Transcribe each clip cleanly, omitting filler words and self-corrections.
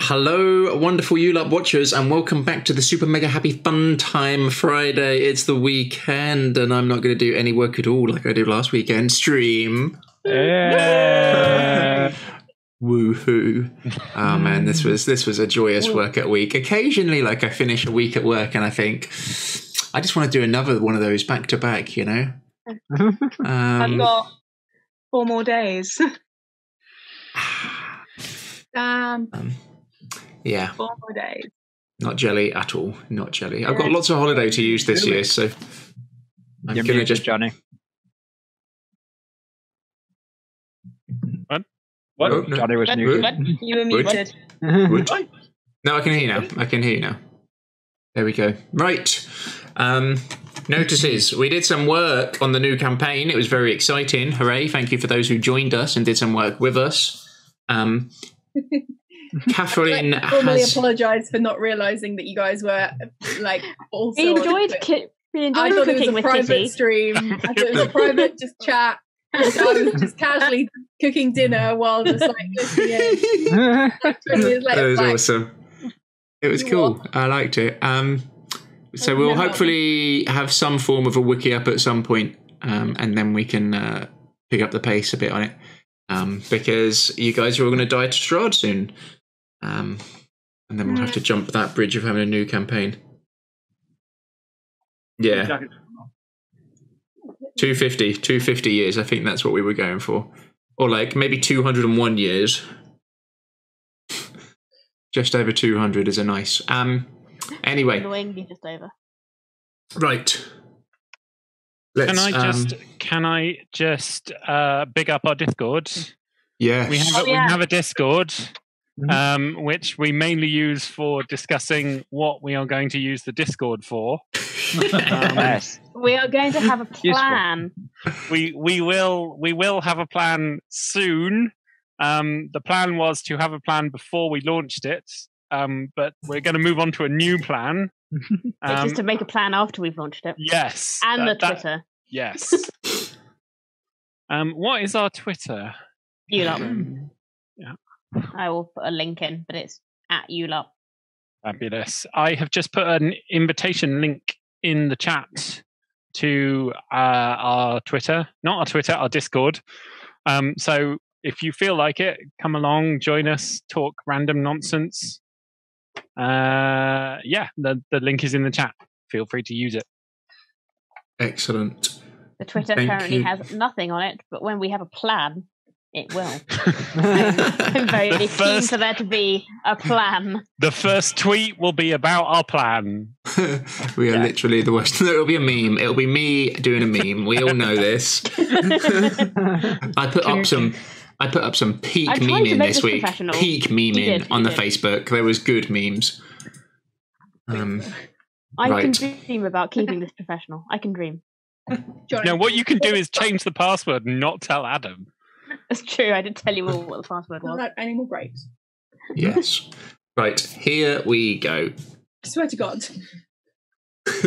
Hello, wonderful ULARP watchers, and welcome back to the Super Mega Happy Fun Time Friday. It's the weekend, and I'm not going to do any work at all like I did last weekend. Stream. Woohoo! Oh man, this was a joyous workout week. Occasionally, like I finish a week at work, and I think I just want to do another one of those back to back. You know. I've got 4 more days. Yeah. 4 more days. Not jelly at all. Not jelly. I've got lots of holiday to use this year, so I'm going to just... Johnny. What? Oh, no. Johnny was muted. You were muted. Would? No, I can hear you now. I can hear you now. There we go. Right. Notices. We did some work on the new campaign. It was very exciting. Hooray. Thank you for those who joined us and did some work with us. Catherine I formally has... apologise for not realising that you guys were like also. We enjoyed I thought it was a private stream. I thought it was a private just chat. So I was just casually cooking dinner while just like listening in. That was awesome. It was cool. I liked it. So we'll hopefully have some form of a wiki up at some point, and then we can pick up the pace a bit on it. Because you guys are all going to die to Strahd soon. And then we'll have to jump that bridge of having a new campaign. Yeah. 250 years. I think that's what we were going for. Or like maybe 201 years. Just over 200 is a nice. Anyway. Just over. Right. Can I just big up our Discord? Yes. We have a Discord, which we mainly use for discussing what we are going to use the Discord for. Yes. We are going to have a plan. We will have a plan soon. The plan was to have a plan before we launched it, but we're going to move on to a new plan. Which is to make a plan after we've launched it. Yes. And the Twitter. Yes. What is our Twitter? ULARP. Yeah. I will put a link in, but it's at ULARP. Fabulous. I have just put an invitation link in the chat to our Twitter. Not our Twitter, our Discord. So if you feel like it, come along, join us, talk random nonsense. The link is in the chat. Feel free to use it. Excellent. The Twitter currently has nothing on it, but when we have a plan, it will. I'm very keen for there to be a plan. The first tweet will be about our plan. We are literally the worst. It'll be a meme. It'll be me doing a meme. We all know this. I put up some peak memeing this week. Peak memeing on the Facebook. There was good memes. I can dream about keeping this professional. I can dream. Now, what you can do is change the password and not tell Adam. That's true. I did tell you all what the password was. Not any more grapes. Yes. Right. Here we go. I swear to God.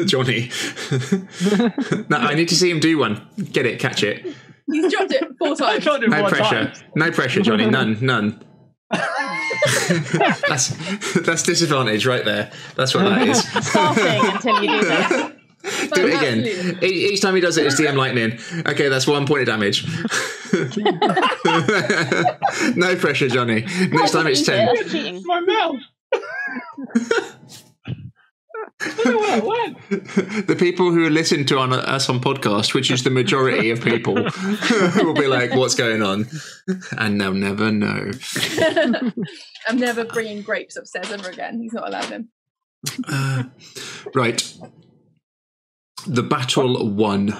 Johnny. No, I need to see him do one. Get it. Catch it. He's dropped it 4 times. No pressure. No pressure, Johnny. None. That's disadvantage right there. That's what that is. Starting until you do that. Do it again. Each time he does it, it's DM lightning. Okay, that's 1 point of damage. No pressure, Johnny. Next time it's 10. My mouth. The people who listen to us on podcast, which is the majority of people, will be like, what's going on? And they'll never know. I'm never bringing grapes upstairs ever again. He's not allowed them. Right. The battle won.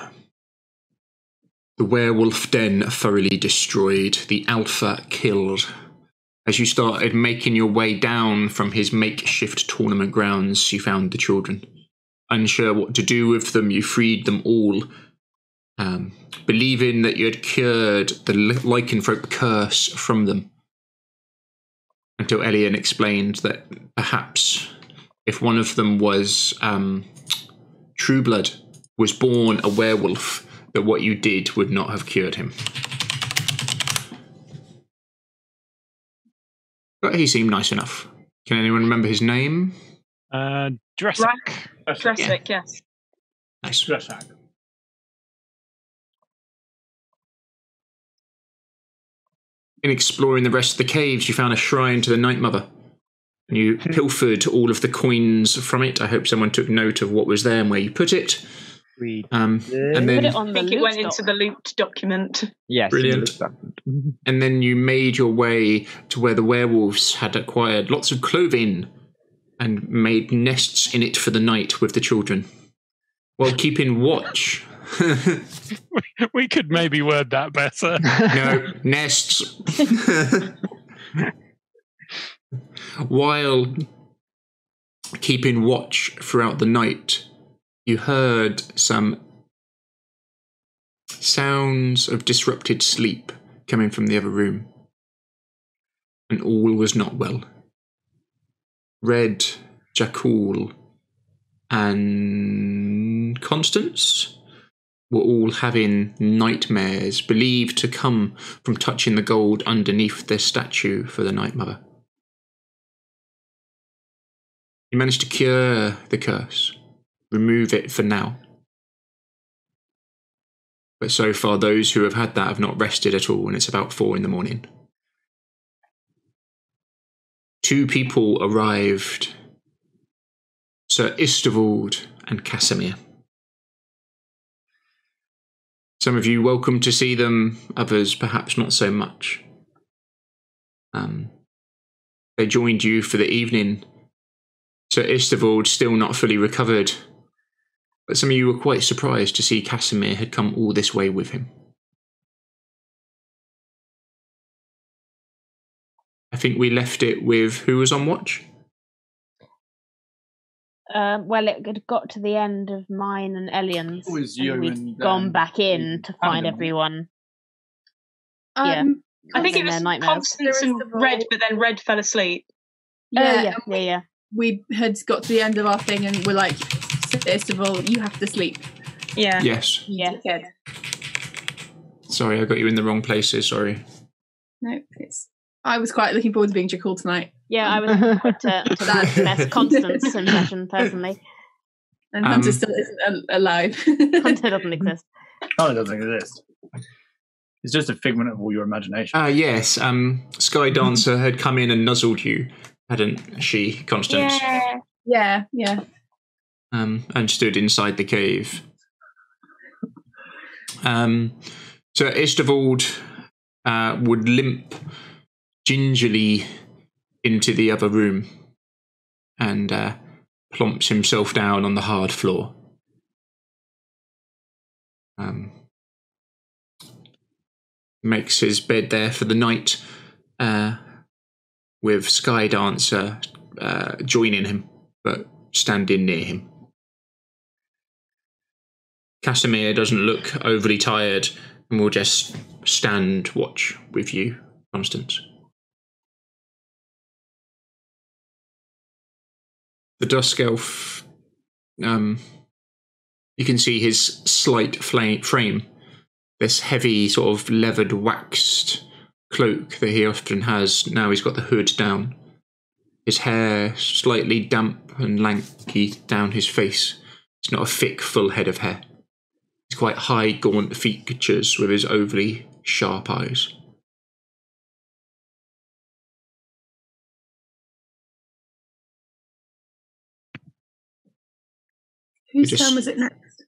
The werewolf den thoroughly destroyed. The alpha killed. As you started making your way down from his makeshift tournament grounds, you found the children. Unsure what to do with them, you freed them all, believing that you had cured the lycanthrope curse from them. Until Elyan explained that perhaps if one of them was Trueblood, was born a werewolf, that what you did would not have cured him. But he seemed nice enough. Can anyone remember his name? Dressac. Dressac, yes. Nice. Dressac. In exploring the rest of the caves, you found a shrine to the Night Mother. And you pilfered all of the coins from it. I hope someone took note of what was there and where you put it. And then I think it went into the loot document. Yes. Brilliant. And then you made your way to where the werewolves had acquired lots of clothing and made nests in it for the night with the children, while keeping watch. We could maybe word that better. No, nests. While keeping watch throughout the night, you heard some sounds of disrupted sleep coming from the other room. And all was not well. Red, Jakul, and Constance were all having nightmares believed to come from touching the gold underneath their statue for the Night Mother. You managed to cure the curse, remove it for now. But so far, those who have had that have not rested at all, and it's about 4 a.m. 2 people arrived, Sir Istevald and Casimir. Some of you welcome to see them, others perhaps not so much. They joined you for the evening. Sir Istevald still not fully recovered, but some of you were quite surprised to see Casimir had come all this way with him. I think we left it with who was on watch? Well, it had got to the end of mine and Elyan's, It was you and we'd and, gone back in to find Adam. everyone. I think it in their was nightmares. Constance and Red, but then Red fell asleep. Yeah. We had got to the end of our thing and we're like, first of all, you have to sleep. Yeah. Yes. Yeah. Dickhead. Sorry, I got you in the wrong places, sorry. No, I was quite looking forward to being Jakul tonight. Yeah, I was looking forward to that best Constance impression, personally. And Hunter still isn't alive. Hunter doesn't exist. Oh, it doesn't exist. It's just a figment of all your imagination. Yes, Sky Dancer had come in and nuzzled you, hadn't she, Constance? Yeah. And stood inside the cave. So Istevald would limp gingerly into the other room and plumps himself down on the hard floor. Makes his bed there for the night, with Sky Dancer joining him, but standing near him. Casimir doesn't look overly tired and will just stand watch with you, Constance. The Dusk Elf, you can see his slight frame, this heavy sort of leathered waxed cloak that he often has. Now he's got the hood down. His hair slightly damp and lanky down his face. It's not a thick, full head of hair. He's quite high, gaunt features with his overly sharp eyes. Whose turn was it next?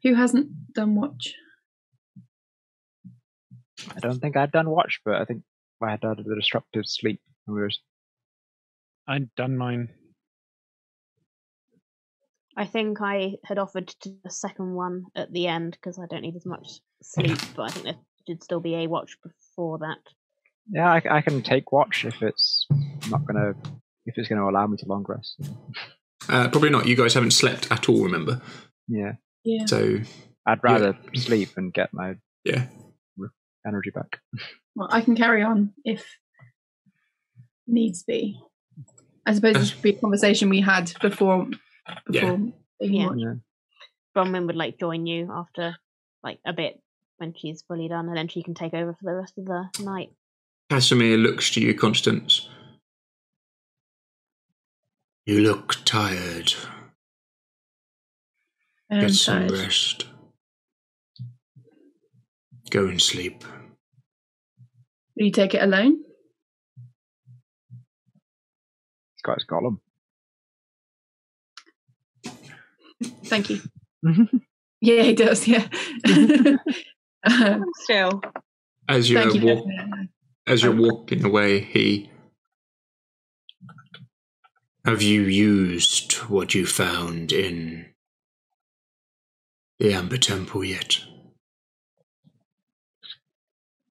Who hasn't done watch? I don't think I'd done watch, but I think I had done the disruptive sleep. I'd done mine. I think I had offered to do the second one at the end because I don't need as much sleep, but I think there should still be a watch before that. Yeah, I can take watch if it's gonna allow me to long rest. Probably not. You guys haven't slept at all, remember? Yeah. So I'd rather sleep and get my energy back. Well, I can carry on if needs be. I suppose this should be a conversation we had before taking watch. Bronwyn would join you after a bit when she's fully done, and then she can take over for the rest of the night. Casimir looks to you, Constance, You look tired. Get some rest. Go and sleep. Will you take it alone? He's got his golem. Thank you. Yeah, he does, yeah. Still. As you're walking away, have you used what you found in the Amber Temple yet?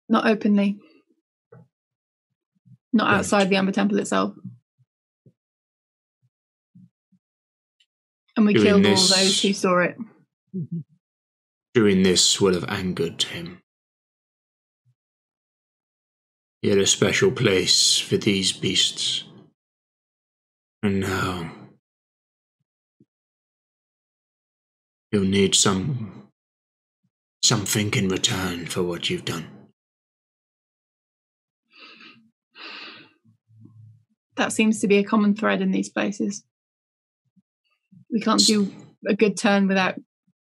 Not openly. Not outside the Amber Temple itself. And we killed all those who saw it. Doing this would have angered him. He had a special place for these beasts. And now you'll need something in return for what you've done. That seems to be a common thread in these places. We can't do a good turn without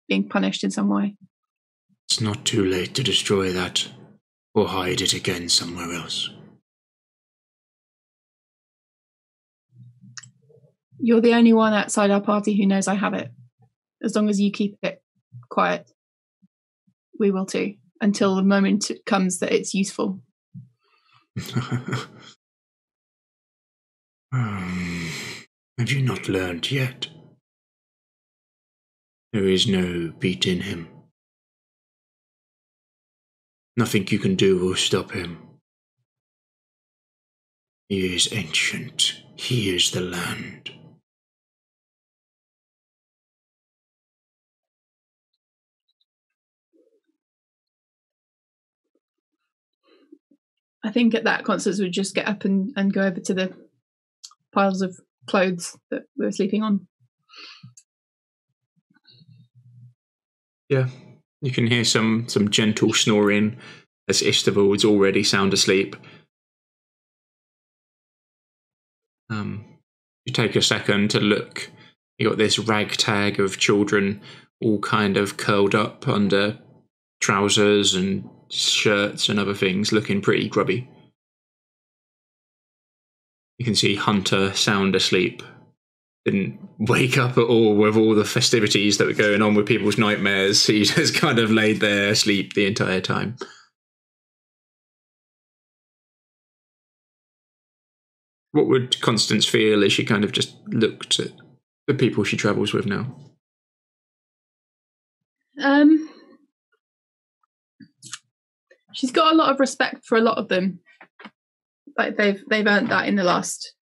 being punished in some way. It's not too late to destroy that or hide it again somewhere else. You're the only one outside our party who knows I have it. As long as you keep it quiet, we will too, until the moment comes that it's useful. Have you not learned yet? There is no beat in him. Nothing you can do will stop him. He is ancient. He is the land. I think at that Constance would just get up and go over to the piles of clothes that we were sleeping on. Yeah, you can hear some gentle snoring as Istaval is already sound asleep. You take a second to look. You got this ragtag of children all kind of curled up under trousers and shirts and other things, looking pretty grubby. You can see Hunter sound asleep. Didn't wake up at all with all the festivities that were going on with people's nightmares. He just kind of laid there asleep the entire time. What would Constance feel as she kind of just looked at the people she travels with now? She's got a lot of respect for a lot of them. Like they've earned that in the last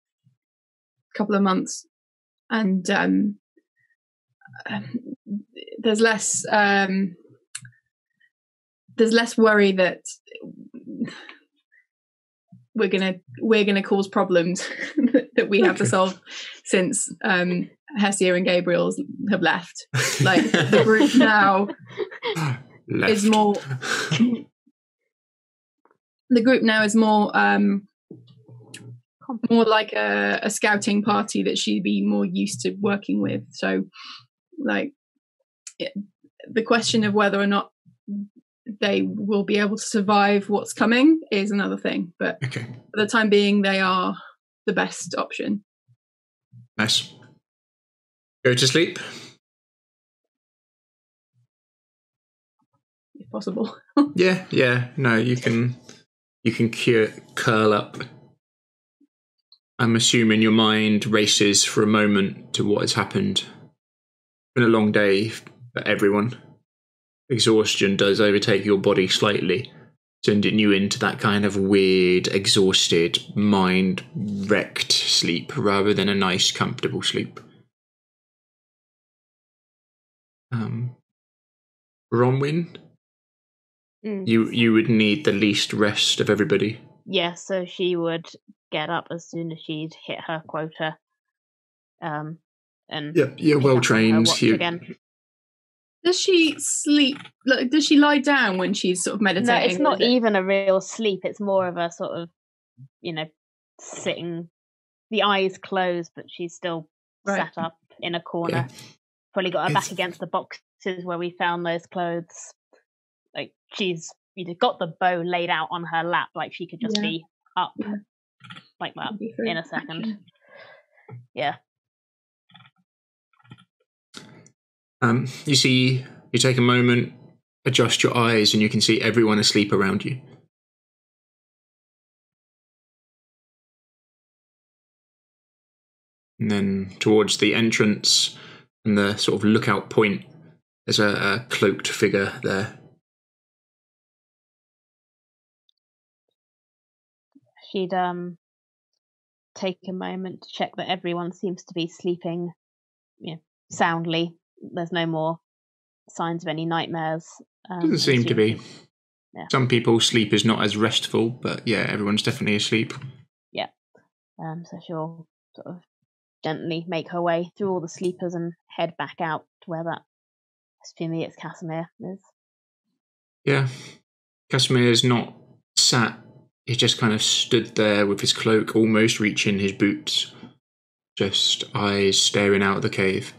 couple of months, and there's less worry that we're gonna cause problems that we have to solve since Hestia and Gabriel have left. Like the group now is more. The group now is more like a scouting party that she'd be more used to working with. So, like, the question of whether or not they will be able to survive what's coming is another thing. But for the time being, they are the best option. Nice. Go to sleep. If possible. Yeah. No, you can curl up. I'm assuming your mind races for a moment to what has happened. It's been a long day for everyone. Exhaustion does overtake your body slightly, sending you into that kind of weird, exhausted, mind-wrecked sleep rather than a nice, comfortable sleep. Bronwyn? You would need the least rest of everybody. Yeah, so she would get up as soon as she'd hit her quota. And you're well trained. Does she sleep? Like, does she lie down when she's sort of meditating? No, it's not even a real sleep. It's more of a sort of, sitting, the eyes closed, but she's still sat up in a corner. Yeah. Probably got her back against the boxes where we found those clothes. Like she's got the bow laid out on her lap, like she could just be up like that in a second. Action. Yeah. You see, you take a moment, adjust your eyes, and you can see everyone asleep around you. And then towards the entrance and the sort of lookout point, there's a cloaked figure there. She'd take a moment to check that everyone seems to be sleeping soundly. There's no more signs of any nightmares. Doesn't seem to be. Yeah. Some people's sleep is not as restful, but yeah, everyone's definitely asleep. Yeah. So she'll sort of gently make her way through all the sleepers and head back out to where that, assuming it's Casimir, is. Yeah. Casimir's not sat. He just kind of stood there with his cloak almost reaching his boots, just eyes staring out of the cave.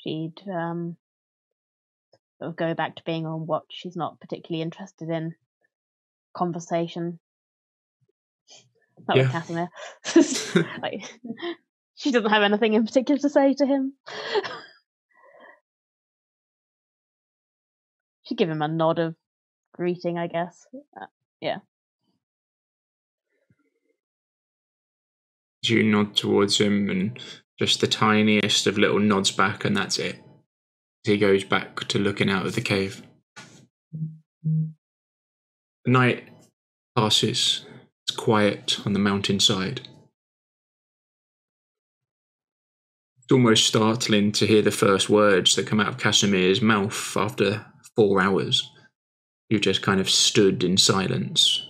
She'd sort of go back to being on watch. She's not particularly interested in conversation. Not with Casimir. Like, she doesn't have anything in particular to say to him. She'd give him a nod of greeting, I guess. Yeah. You nod towards him, and just the tiniest of little nods back, and that's it. He goes back to looking out of the cave. The night passes. It's quiet on the mountainside. It's almost startling to hear the first words that come out of Casimir's mouth after 4 hours. You just kind of stood in silence.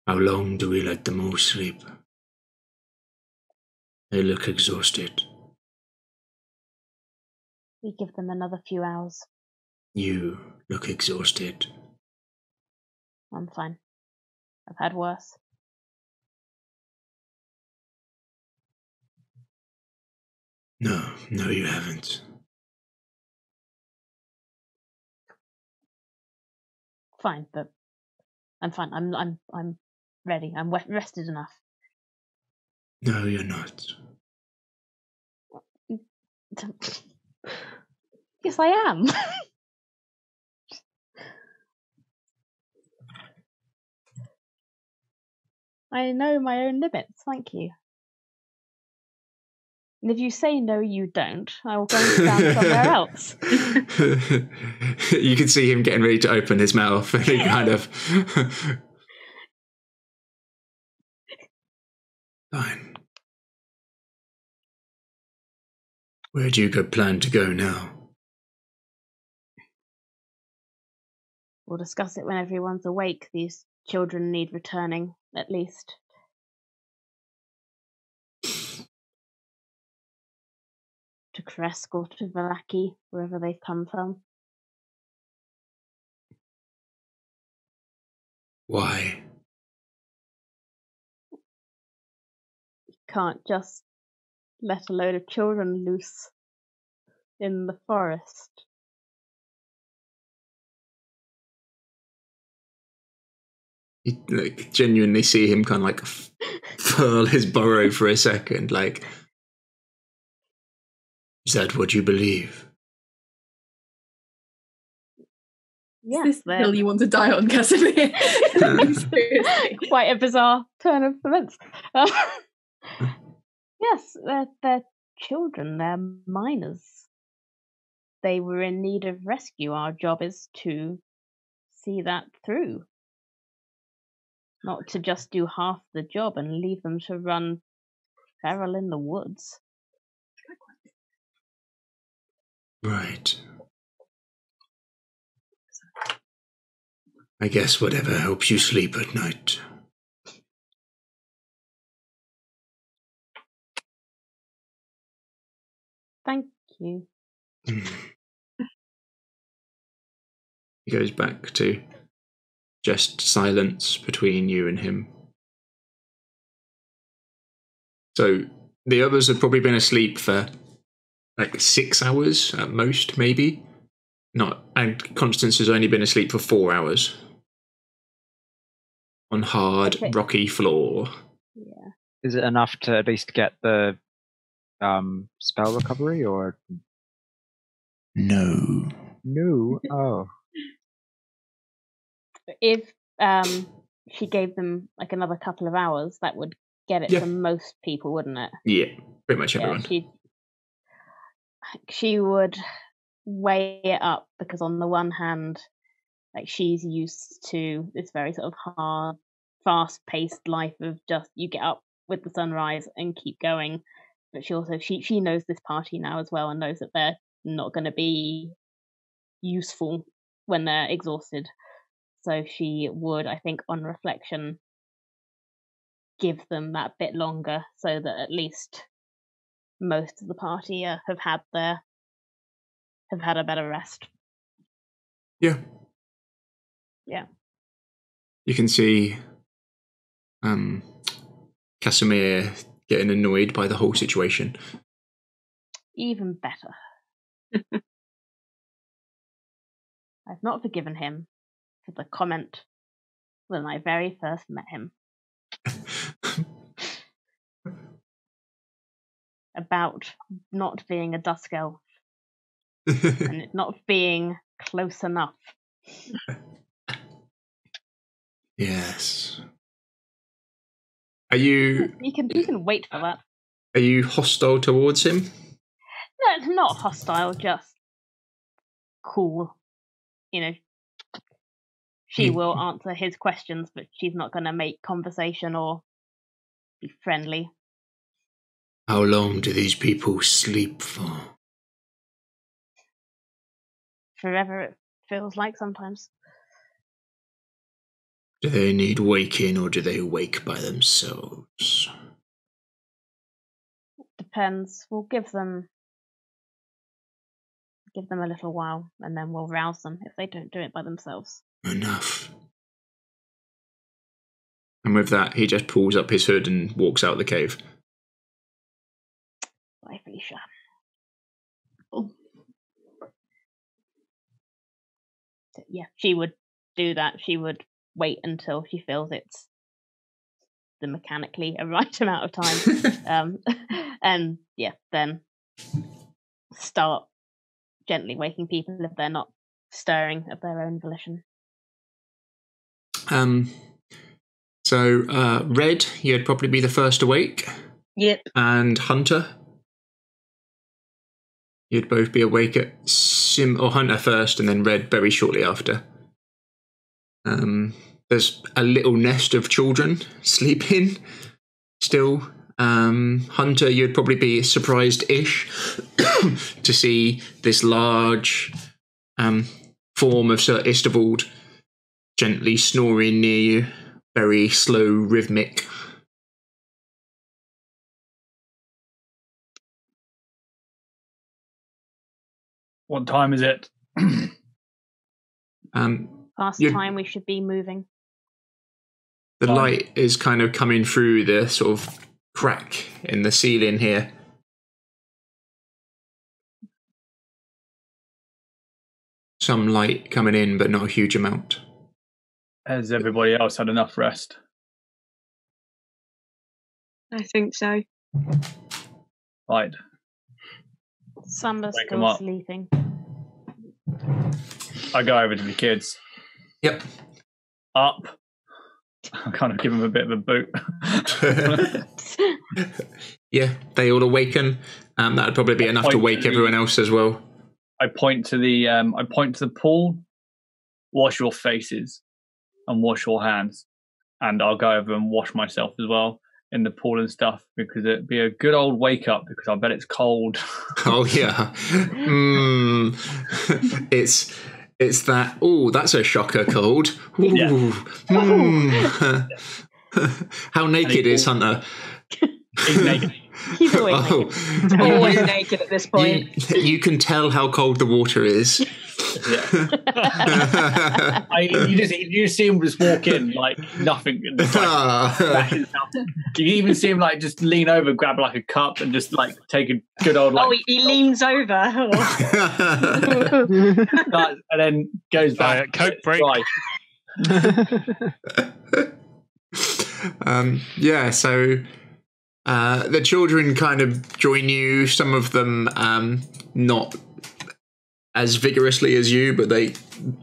How long do we let them all sleep? They look exhausted. We give them another few hours. You look exhausted. I'm fine. I've had worse. No, you haven't. Fine, but I'm fine. I'm ready. I'm rested enough. No, you're not. Yes, I am. I know my own limits. Thank you. And if you say no, you don't, I will go and stand somewhere else. You can see him getting ready to open his mouth, and he kind of. Fine. Where do you plan to go now? We'll discuss it when everyone's awake. These children need returning, at least. To Kresk or to Vallaki, wherever they've come from. Why? You can't just let a load of children loose in the forest. You genuinely see him kind of furl his burrow for a second, is that what you believe? Yes. Is this the hill you want to die on, Casimir? Quite a bizarre turn of events. Yes, they're children, they're minors. They were in need of rescue. Our job is to see that through. Not to just do half the job and leave them to run feral in the woods. Right. I guess whatever helps you sleep at night. Thank you. He goes back to just silence between you and him. So the others have probably been asleep for like 6 hours at most, maybe. And Constance has only been asleep for 4 hours on hard, rocky floor. Yeah. Is it enough to at least get the spell recovery, or no? No. Oh. If she gave them like another couple of hours, that would get it for most people, wouldn't it? Yeah, pretty much everyone. She would weigh it up, because on the one hand, like, she's used to this very sort of hard, fast-paced life of just you get up with the sunrise and keep going. But she knows this party now as well, and knows that they're not going to be useful when they're exhausted. So she would, I think, on reflection, give them that bit longer, so that at least most of the party have had a better rest. Yeah. Yeah. You can see Casimir getting annoyed by the whole situation. Even better. I've not forgiven him for the comment when I very first met him. About not being a dusk elf. And it not being close enough. Yes. Are you... You can wait for that. Are you hostile towards him? No, not hostile, just cool. You know, she will answer his questions, but she's not going to make conversation or be friendly. How long do these people sleep for? Forever, it feels like sometimes. Do they need waking, or do they wake by themselves? Depends. We'll give them a little while, and then we'll rouse them if they don't do it by themselves. Enough. And with that, he just pulls up his hood and walks out the cave. Bye, Felicia. Oh. Yeah, she would do that. She would wait until she feels it's the mechanically a right amount of time. And yeah, then start gently waking people if they're not stirring of their own volition. So Red, you'd probably be the first awake. Yep. And Hunter, you'd both be awake at Hunter first, and then Red very shortly after. There's a little nest of children sleeping still. Hunter, you'd probably be surprised-ish to see this large form of Sir Istevald gently snoring near you, very slow, rhythmic. What time is it? Past time, we should be moving. The light is kind of coming through the sort of crack in the ceiling here. Some light coming in, but not a huge amount. Has everybody else had enough rest? I think so. Right. Some are still sleeping. I go over to the kids. Yep. Up. I kind of give them a bit of a boot. Yeah, they all awaken. That would probably be enough to wake everyone else as well. I point to the pool. Wash your faces and wash your hands, and I'll go over and wash myself as well in the pool and stuff, because it'd be a good old wake up, because I bet it's cold. Oh yeah. It's that. Oh, that's a shocker cold. Ooh. Yeah. How naked is Hunter? He's naked. He's always naked. Always naked at this point. You can tell how cold the water is. Yeah. You just see him just walk in like nothing. And just, like, you even see him like just lean over, grab like a cup, and just like take a good old. Like, he leans over, and then goes back. Coke break. Yeah. So the children kind of join you. Some of them not as vigorously as you, but they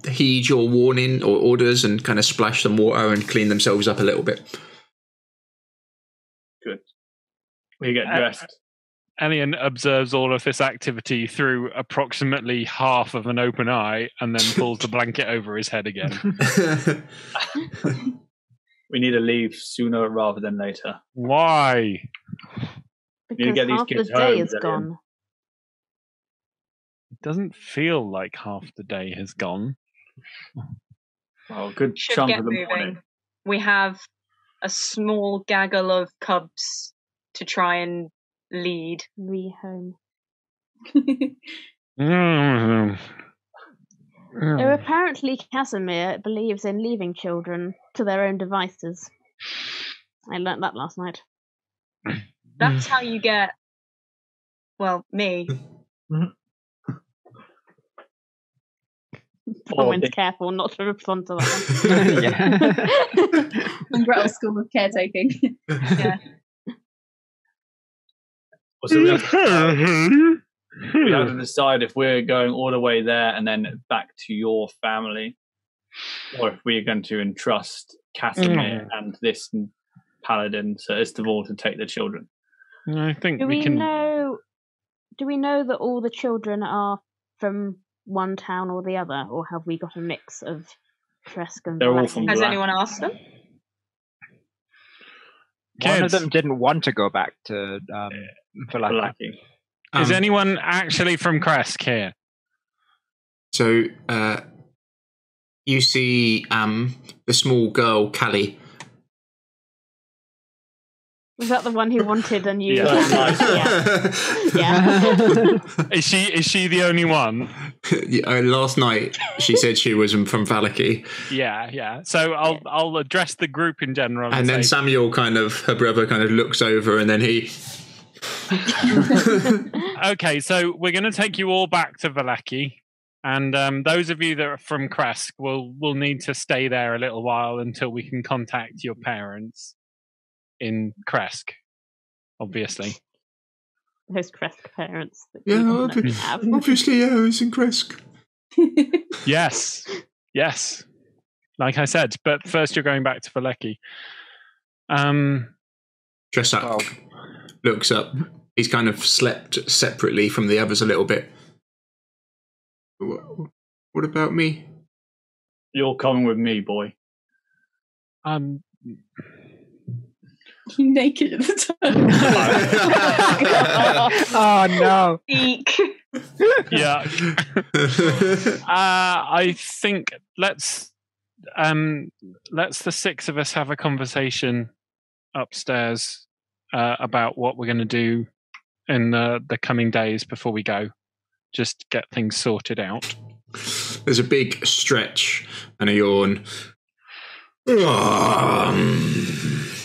heed your warning or orders and kind of splash some water and clean themselves up a little bit. Good. We get dressed. Elyan observes all of this activity through approximately half of an open eye and then pulls the blanket over his head again. We need to leave sooner rather than later. Why? Because get these half kids the day home, is gone. It doesn't feel like half the day has gone. Well, good Should chunk get of the moving. morning. We have a small gaggle of cubs to try and lead. Rehome. Mm. Though apparently Casimir believes in leaving children to their own devices. I learnt that last night. That's how you get, well, me. Someone's careful not to respond to that one. Umbrella School of Caretaking. Yeah. So we have to decide if we're going all the way there and then back to your family, or if we're going to entrust Casimir and this paladin, Sir Istavor, to take the children. I think Do we can. know that all the children are from one town or the other, or have we got a mix of Tresk and They're all Black? from Has Black. anyone asked them? One of Kids. them didn't want to go back to Valaki. Valaki. Is anyone actually from Kresk here? So you see the small girl, Callie. Was that the one who wanted a new? Yeah. Yeah. Is she the only one? Last night she said she was from Valaki. Yeah. So I'll address the group in general. And then say, Samuel her brother looks over, and then he. Okay, so we're going to take you all back to Valaki, and those of you that are from Kresk will need to stay there a little while until we can contact your parents in Kresk, obviously. Those Kresk parents. That Obviously, it's in Kresk. Yes. Like I said, but first you're going back to Valaki. Dresak looks up. He's kind of slept separately from the others a little bit. What about me? You're coming with me, boy. Naked at the time. Oh no! Eek. Yeah. I think let's the six of us have a conversation upstairs about what we're going to do in the coming days before we go. Just get things sorted out. There's a big stretch and a yawn.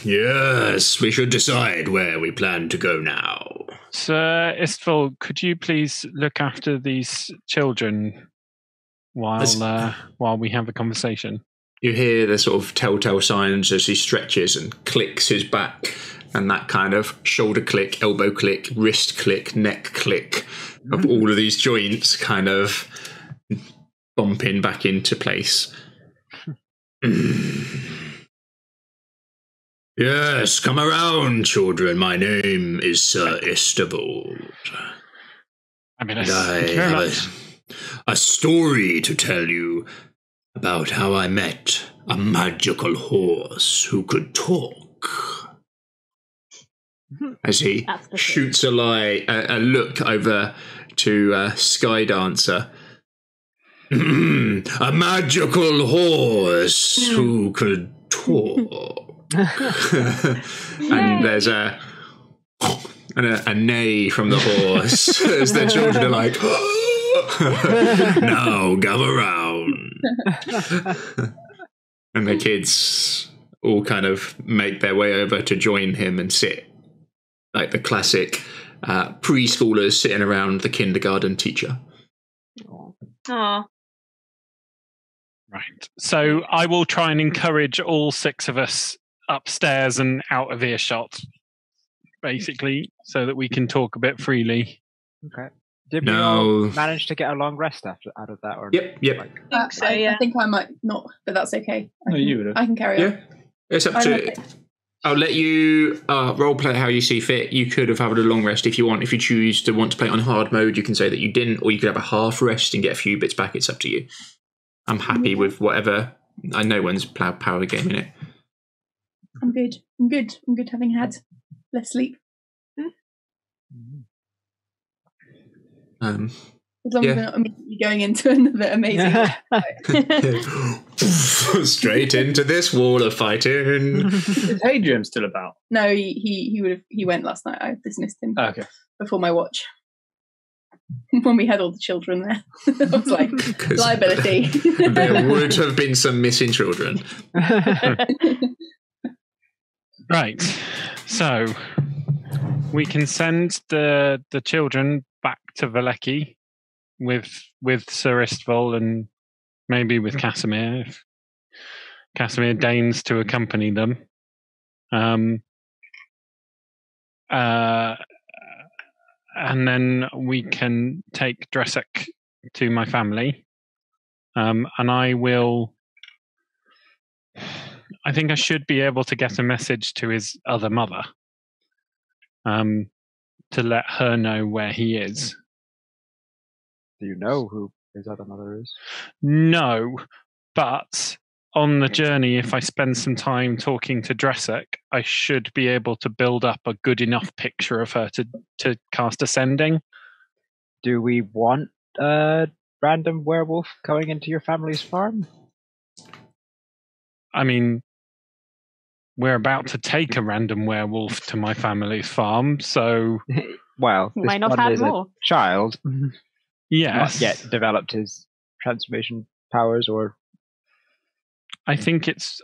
Yes, we should decide where we plan to go now. Sir Istval, could you please look after these children while we have a conversation? You hear the sort of telltale signs as he stretches and clicks his back, and that kind of shoulder click, elbow click, wrist click, neck click of all of these joints kind of bumping back into place. Yes, come around, children. My name is Sir Istavor. I have a story to tell you about how I met a magical horse who could talk. As he shoots a look over to Sky Dancer. A magical horse who could talk. And there's a neigh from the horse as the children are like, Now come around. And the kids all kind of make their way over to join him and sit like the classic preschoolers sitting around the kindergarten teacher. Aw. Right. So I will try and encourage all 6 of us upstairs and out of earshot, basically, so that we can talk a bit freely. Okay. Did we all manage to get a long rest out of that? Or Yep. I think so, yeah. I think I might not, but that's okay. You would have. I can carry on. Yeah, it's up to. I'll let you role play how you see fit. You could have had a long rest if you want. If you choose to want to play it on hard mode, you can say that you didn't, or you could have a half rest and get a few bits back. It's up to you. I'm happy with whatever. I know one's power game in it. I'm good. Having had less sleep. Um, As long as we're not immediately going into another amazing straight into this wall of fighting. Is Hadrian still about? No, he went last night. I dismissed him before my watch. When we had all the children there. I was like, liability. There would have been some missing children. Right. So we can send the children back to Valeki with Sir Istval and maybe with Casimir if Casimir deigns to accompany them. And then we can take Dresek to my family. And I think I should be able to get a message to his other mother to let her know where he is. Do you know who his other mother is? No, but on the journey, if I spend some time talking to Dresek, I should be able to build up a good enough picture of her to cast Ascending. Do we want a random werewolf going into your family's farm? I mean, we're about to take a random werewolf to my family's farm, so... Well, this might not one have is more. a child. Yes. Not yet developed his transformation powers, or... I think it's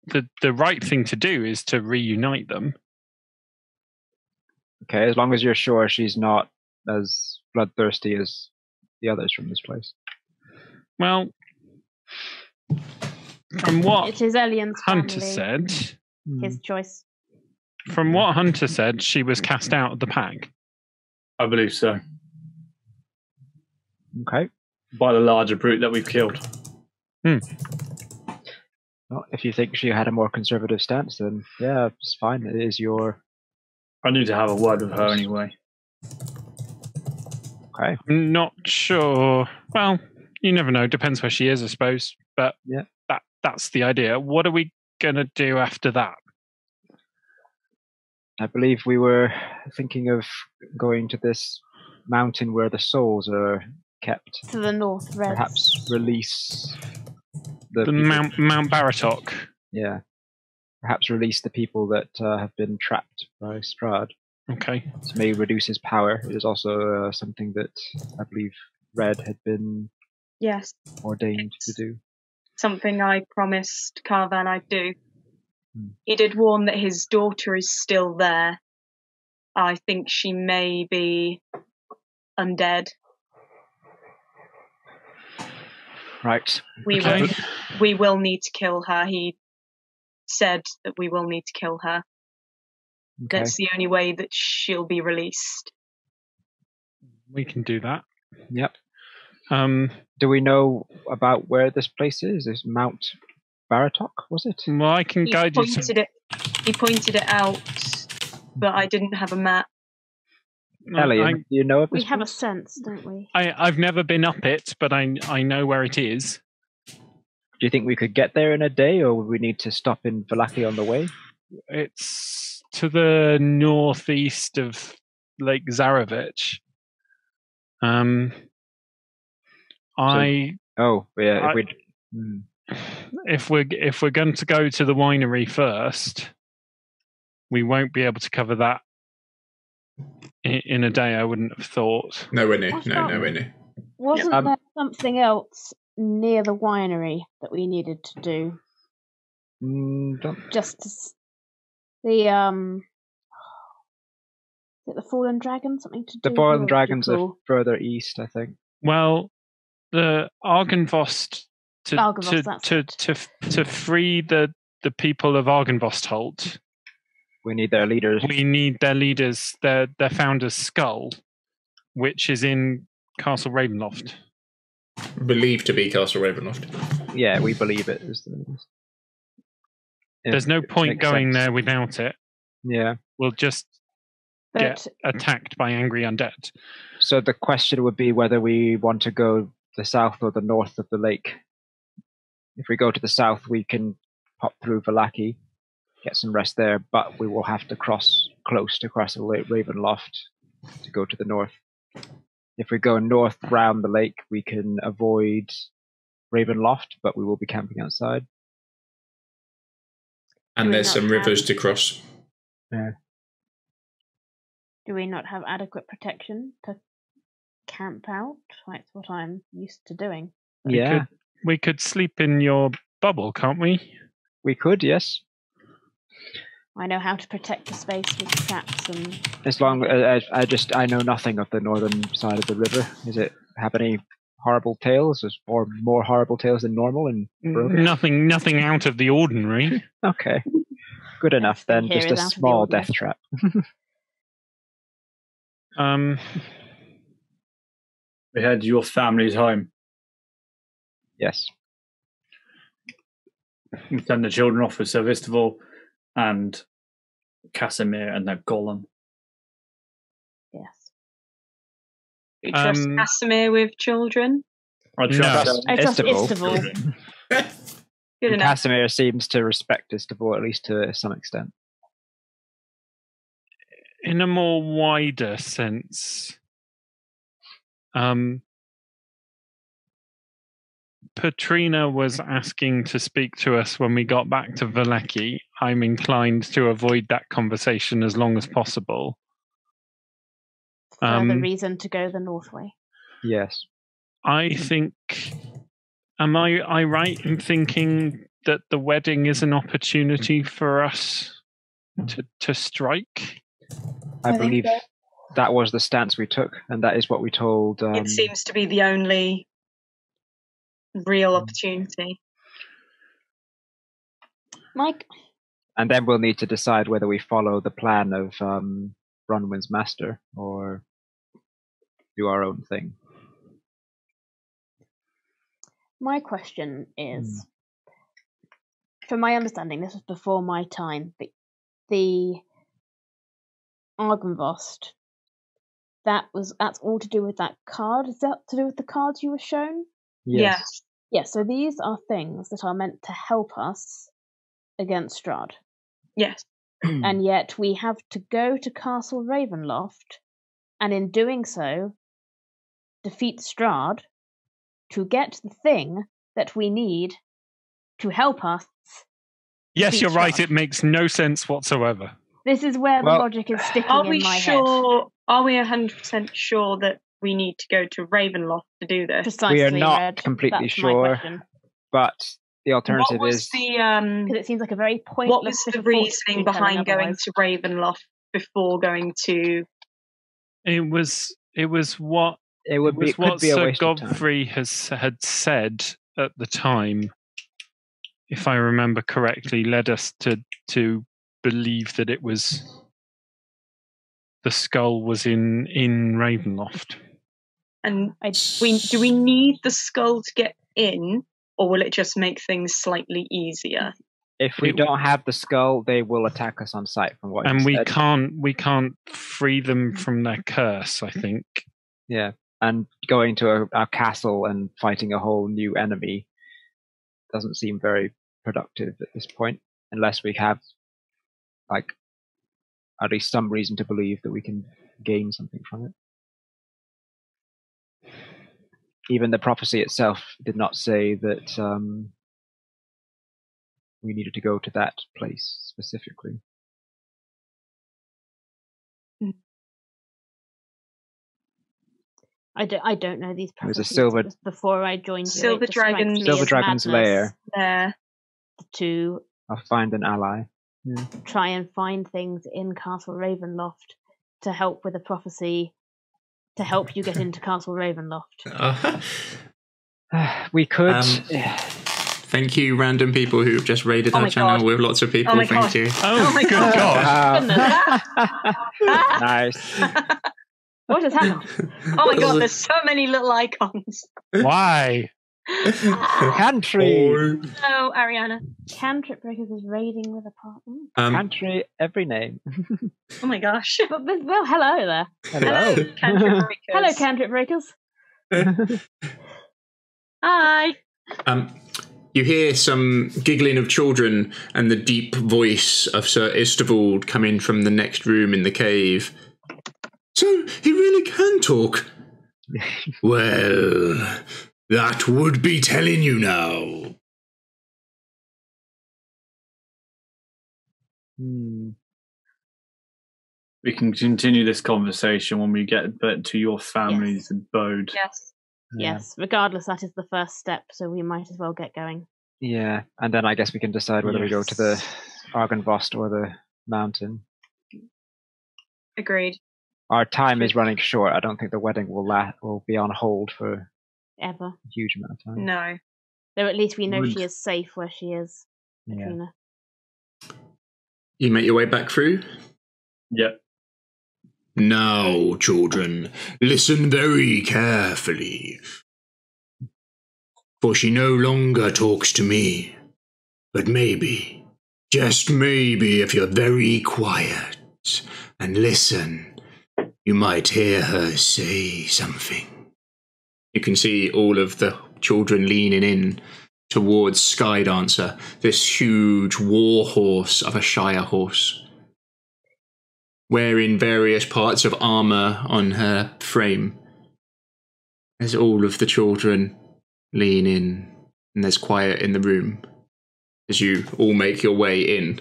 the right thing to do is to reunite them. Okay, as long as you're sure she's not as bloodthirsty as the others from this place. Well, from what It is Elyan's Hunter family. said, His choice. from what Hunter said, she was cast out of the pack. I believe so. Okay. By the larger brute that we've killed. Well, if you think she had a more conservative stance, then yeah, it's fine. It is your... I need to have a word with her anyway. Okay. I'm not sure. Well, you never know. Depends where she is, I suppose. But yeah, that's the idea. What are we going to do after that? I believe we were thinking of going to this mountain where the souls are kept. To the north, Red. Perhaps release the Mount Baratok. Yeah. Perhaps release the people that have been trapped by Strahd. Okay. This may reduce his power. It is also something that I believe Red had been ordained to do. Something I promised Carvan I'd do. He did warn that his daughter is still there. I think she may be undead. Right. We will need to kill her. He said that we will need to kill her. Okay. That's the only way that she'll be released. We can do that. Yep. Do we know about where this place is? Is Mount Baratok, was it? Well, I can guide you. He pointed it out, but I didn't have a map. Elyan, do you know of this We have a place? sense, don't we? I've never been up it, but I know where it is. Do you think we could get there in a day, or would we need to stop in Valaki on the way? It's to the northeast of Lake Zarovich. If we're going to go to the winery first, we won't be able to cover that in a day. I wouldn't have thought. Nowhere near. Nowhere neer. Wasn't there something else near the winery that we needed to do? Just to the is it the Fallen Dragon? Something to do. The Fallen Dragons are further east, I think. Well, the Argynvost to free the people of Argynvostholt. We need their leaders. We need their leaders, their founder's skull, which is in Castle Ravenloft. Believed to be Castle Ravenloft. Yeah, we believe it is. There's no point going there without it. Yeah. We'll just get attacked by angry undead. So the question would be whether we want to go the south or the north of the lake. If we go to the south, we can pop through Vallaki, get some rest there, but we will have to cross close to Castle Ravenloft to go to the north. If we go north round the lake, we can avoid Ravenloft, but we will be camping outside. And there's some rivers to cross. Yeah. Do we not have adequate protection to camp out? That's what I'm used to doing. Yeah. We could sleep in your bubble, can't we? We could, yes. I know how to protect the space with traps and... As long as I know nothing of the northern side of the river. Does it have any horrible tales, or more horrible tales than normal? And nothing out of the ordinary. Okay, good enough then. Just a small death trap. We had your family's home. Yes. You send the children off with Sir Vistival and Casimir and their golem. Yes. You trust Casimir with children? I trust Istival. Good enough. Casimir seems to respect Istival, at least to some extent. In a more wider sense, Petrina was asking to speak to us when we got back to Vallaki. I'm inclined to avoid that conversation as long as possible. Further reason to go the north way. Yes. I think... Am I right in thinking that the wedding is an opportunity for us to strike? I believe that was the stance we took, and that is what we told... It seems to be the only real opportunity. Mike? And then we'll need to decide whether we follow the plan of Bronwyn's master or do our own thing. My question is, from my understanding, this was before my time, but the Argynvost, that's all to do with that card. Is that to do with the cards you were shown? Yes. Yes, so these are things that are meant to help us against Strahd. Yes. And yet we have to go to Castle Ravenloft, and in doing so, defeat Strahd to get the thing that we need to help us. Yes, you're right. It makes no sense whatsoever. This is where the logic is sticking in my head. Are we 100% sure that we need to go to Ravenloft to do this? Precisely, we are not Red. completely That's sure, but the alternative is... Because it seems like a very pointless... What was the reasoning behind going to Ravenloft before going to... It was what... It would be what be a Sir waste of Godfrey had said at the time, if I remember correctly, led us to believe that it was the skull was in Ravenloft. And do we need the skull to get in, or will it just make things slightly easier? If we don't have the skull, they will attack us on sight. From what and you we said. can't free them from their curse, I think. Yeah. And going to our castle and fighting a whole new enemy doesn't seem very productive at this point, unless we have, like, at least some reason to believe that we can gain something from it. Even the prophecy itself did not say that we needed to go to that place specifically. I don't know these There's prophecies. a silver- It was before I joined you. Silver It just strikes dragon's- me Silver as Dragon's madness lair. There. to I'll find an ally. try and find things in Castle Ravenloft to help with a prophecy to help you get into Castle Ravenloft. We could. Thank you, random people who have just raided our channel God. with lots of people. Oh my Thank God. you. Oh, my good God. God. Nice. What has happened? Oh my God, there's so many little icons. Why? Country. Oh, Ariana. Cantrip Breakers is raiding with a partner. Country, every name. Oh my gosh. Well, hello there. Hello. Cantrip Breakers. Hello, Cantrip Breakers. Hi. You hear some giggling of children and the deep voice of Sir Istavold coming from the next room in the cave. So he really can talk. Well, that would be telling you now. We can continue this conversation when we get to your family's abode. Yes. Yes, regardless, that is the first step, so we might as well get going. Yeah, and then I guess we can decide whether we go to the Argynvost or the mountain. Agreed. Our time is running short. I don't think the wedding will be on hold for Ever. a huge amount of time. No. Though at least we know Would- she is safe where she is. Yeah. Katrina. You make your way back through? Yep. Now, children, listen very carefully. For she no longer talks to me. But maybe, just maybe, if you're very quiet and listen, you might hear her say something. You can see all of the children leaning in towards Skydancer, this huge war horse of a Shire horse, wearing various parts of armour on her frame. As all of the children lean in, and there's quiet in the room as you all make your way in,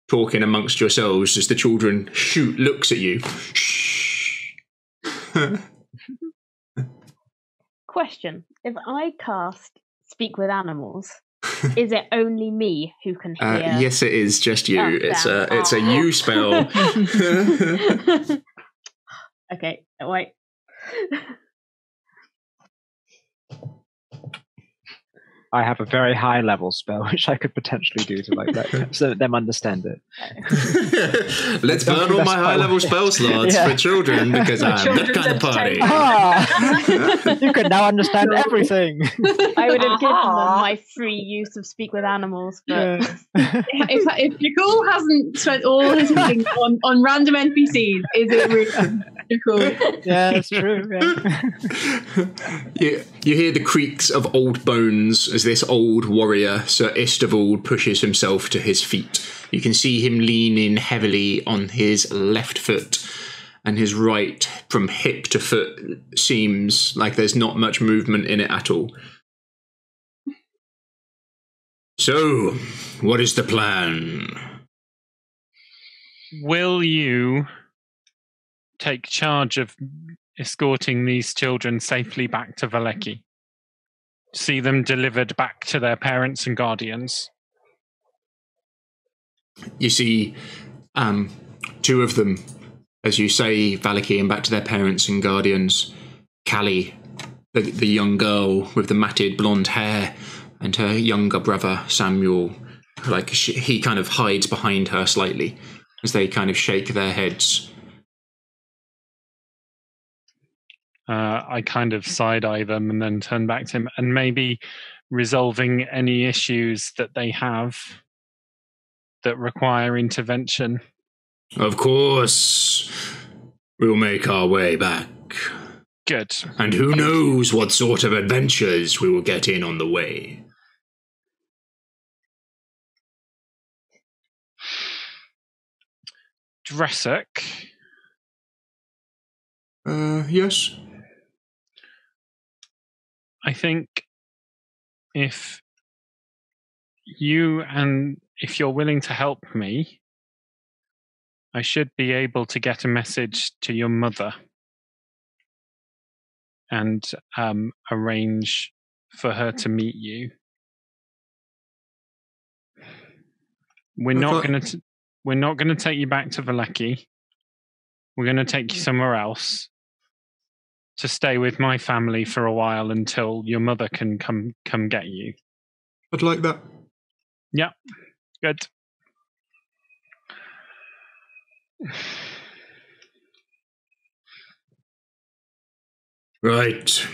talking amongst yourselves as the children looks at you. Shh. Question. If I cast Speak with Animals, is it only me who can hear? Yes, it is just you. Oh, It's a damn. you spell. Okay, wait. I have a very high level spell which I could potentially do to let them understand it. Let's Don't burn do all that my spell. high level spell slots Yeah. for children because I'm that children's kind of party. entertainment. You can now understand everything. I would have given them Aha. my free use of Speak with Animals, but If Nicole hasn't spent all his things on random NPCs, is it really Nicole? Yeah, that's true. Yeah. You hear the creaks of old bones as this old warrior, Sir Istavold, pushes himself to his feet. You can see him leaning heavily on his left foot, and his right, from hip to foot, seems like there's not much movement in it at all. So, what is the plan? Will you take charge of escorting these children safely back to Valeki? See them delivered back to their parents and guardians? You see two of them, as you say, Valaki, and back to their parents and guardians. Callie, the young girl with the matted blonde hair, and her younger brother, Samuel. He kind of hides behind her slightly as they kind of shake their heads. I kind of side-eye them and then turn back to him, and maybe resolving any issues that they have that require intervention. Of course, we'll make our way back. Good. And who knows what sort of adventures we will get in on the way. Dressuk, Yes? I think if you're willing to help me, I should be able to get a message to your mother. and arrange for her to meet you. We're not going to take you back to Vallaki. We're going to take you somewhere else to stay with my family for a while until your mother can come get you. I'd like that. Yeah, good. Right.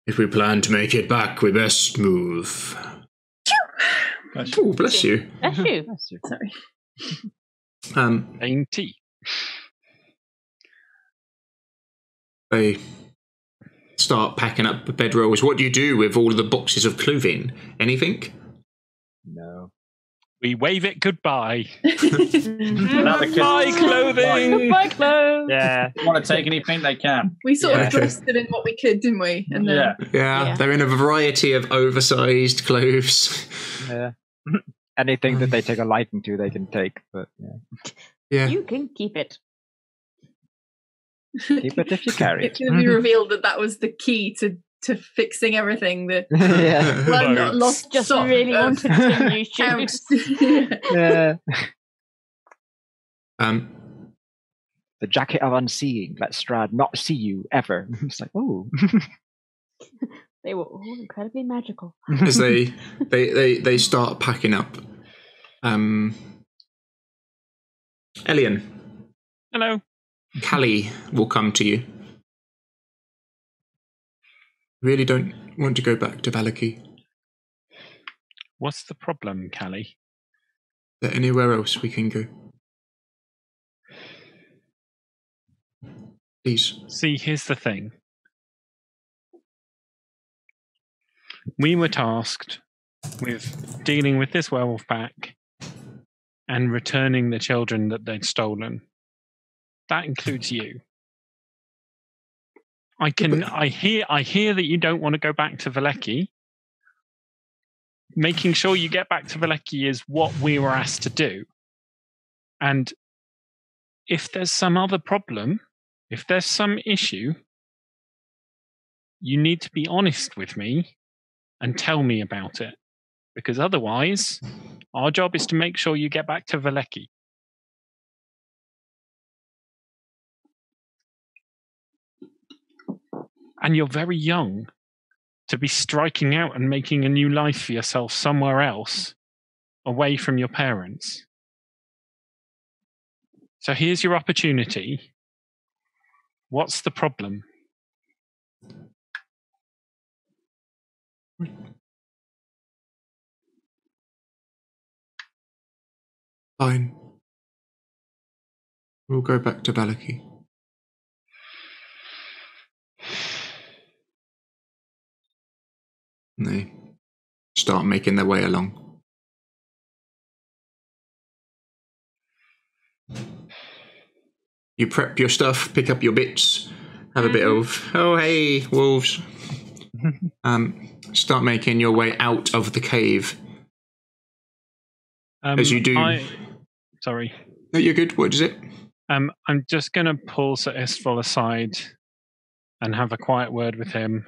If we plan to make it back, we best move. Oh, bless you. Bless you. Bless you. Sorry. Dainty. They start packing up the bedrolls. What do you do with all of the boxes of clothing? Anything? No. We wave it goodbye. Goodbye, clothing. Goodbye, clothes. Yeah. If you want to take anything, they can. We sort Yeah. of trusted in what we could, didn't we? And then Yeah, they're in a variety of oversized clothes. Yeah. Anything that they take a liking to, they can take. But Yeah. You can keep it. keep it if you carry it's it. going to be revealed that was the key to fixing everything. That Yeah. well, not lost Just stock really of wanted some new counts. shoes. Yeah. The jacket of unseeing. Let Strahd not see you ever. It's like, oh. They were all incredibly magical. As they start packing up. Elyan. Hello. Callie will come to you. Really don't want to go back to Vallaki. What's the problem, Callie? Is there anywhere else we can go? Please. See, here's the thing. We were tasked with dealing with this werewolf pack and returning the children that they'd stolen. That includes you. I hear that you don't want to go back to Vallaki. Making sure you get back to Vallaki is what we were asked to do. And if there's some other problem, if there's some issue, you need to be honest with me and tell me about it. Because otherwise, our job is to make sure you get back to Vallaki. And you're very young to be striking out and making a new life for yourself somewhere else, away from your parents. So here's your opportunity. What's the problem? Fine. We'll go back to Vallaki. And they start making their way along. You prep your stuff, pick up your bits, have a bit of, oh hey, wolves. Start making your way out of the cave. As you do. Sorry. No, you're good. What is it? I'm just going to pull Sir Istval aside and have a quiet word with him.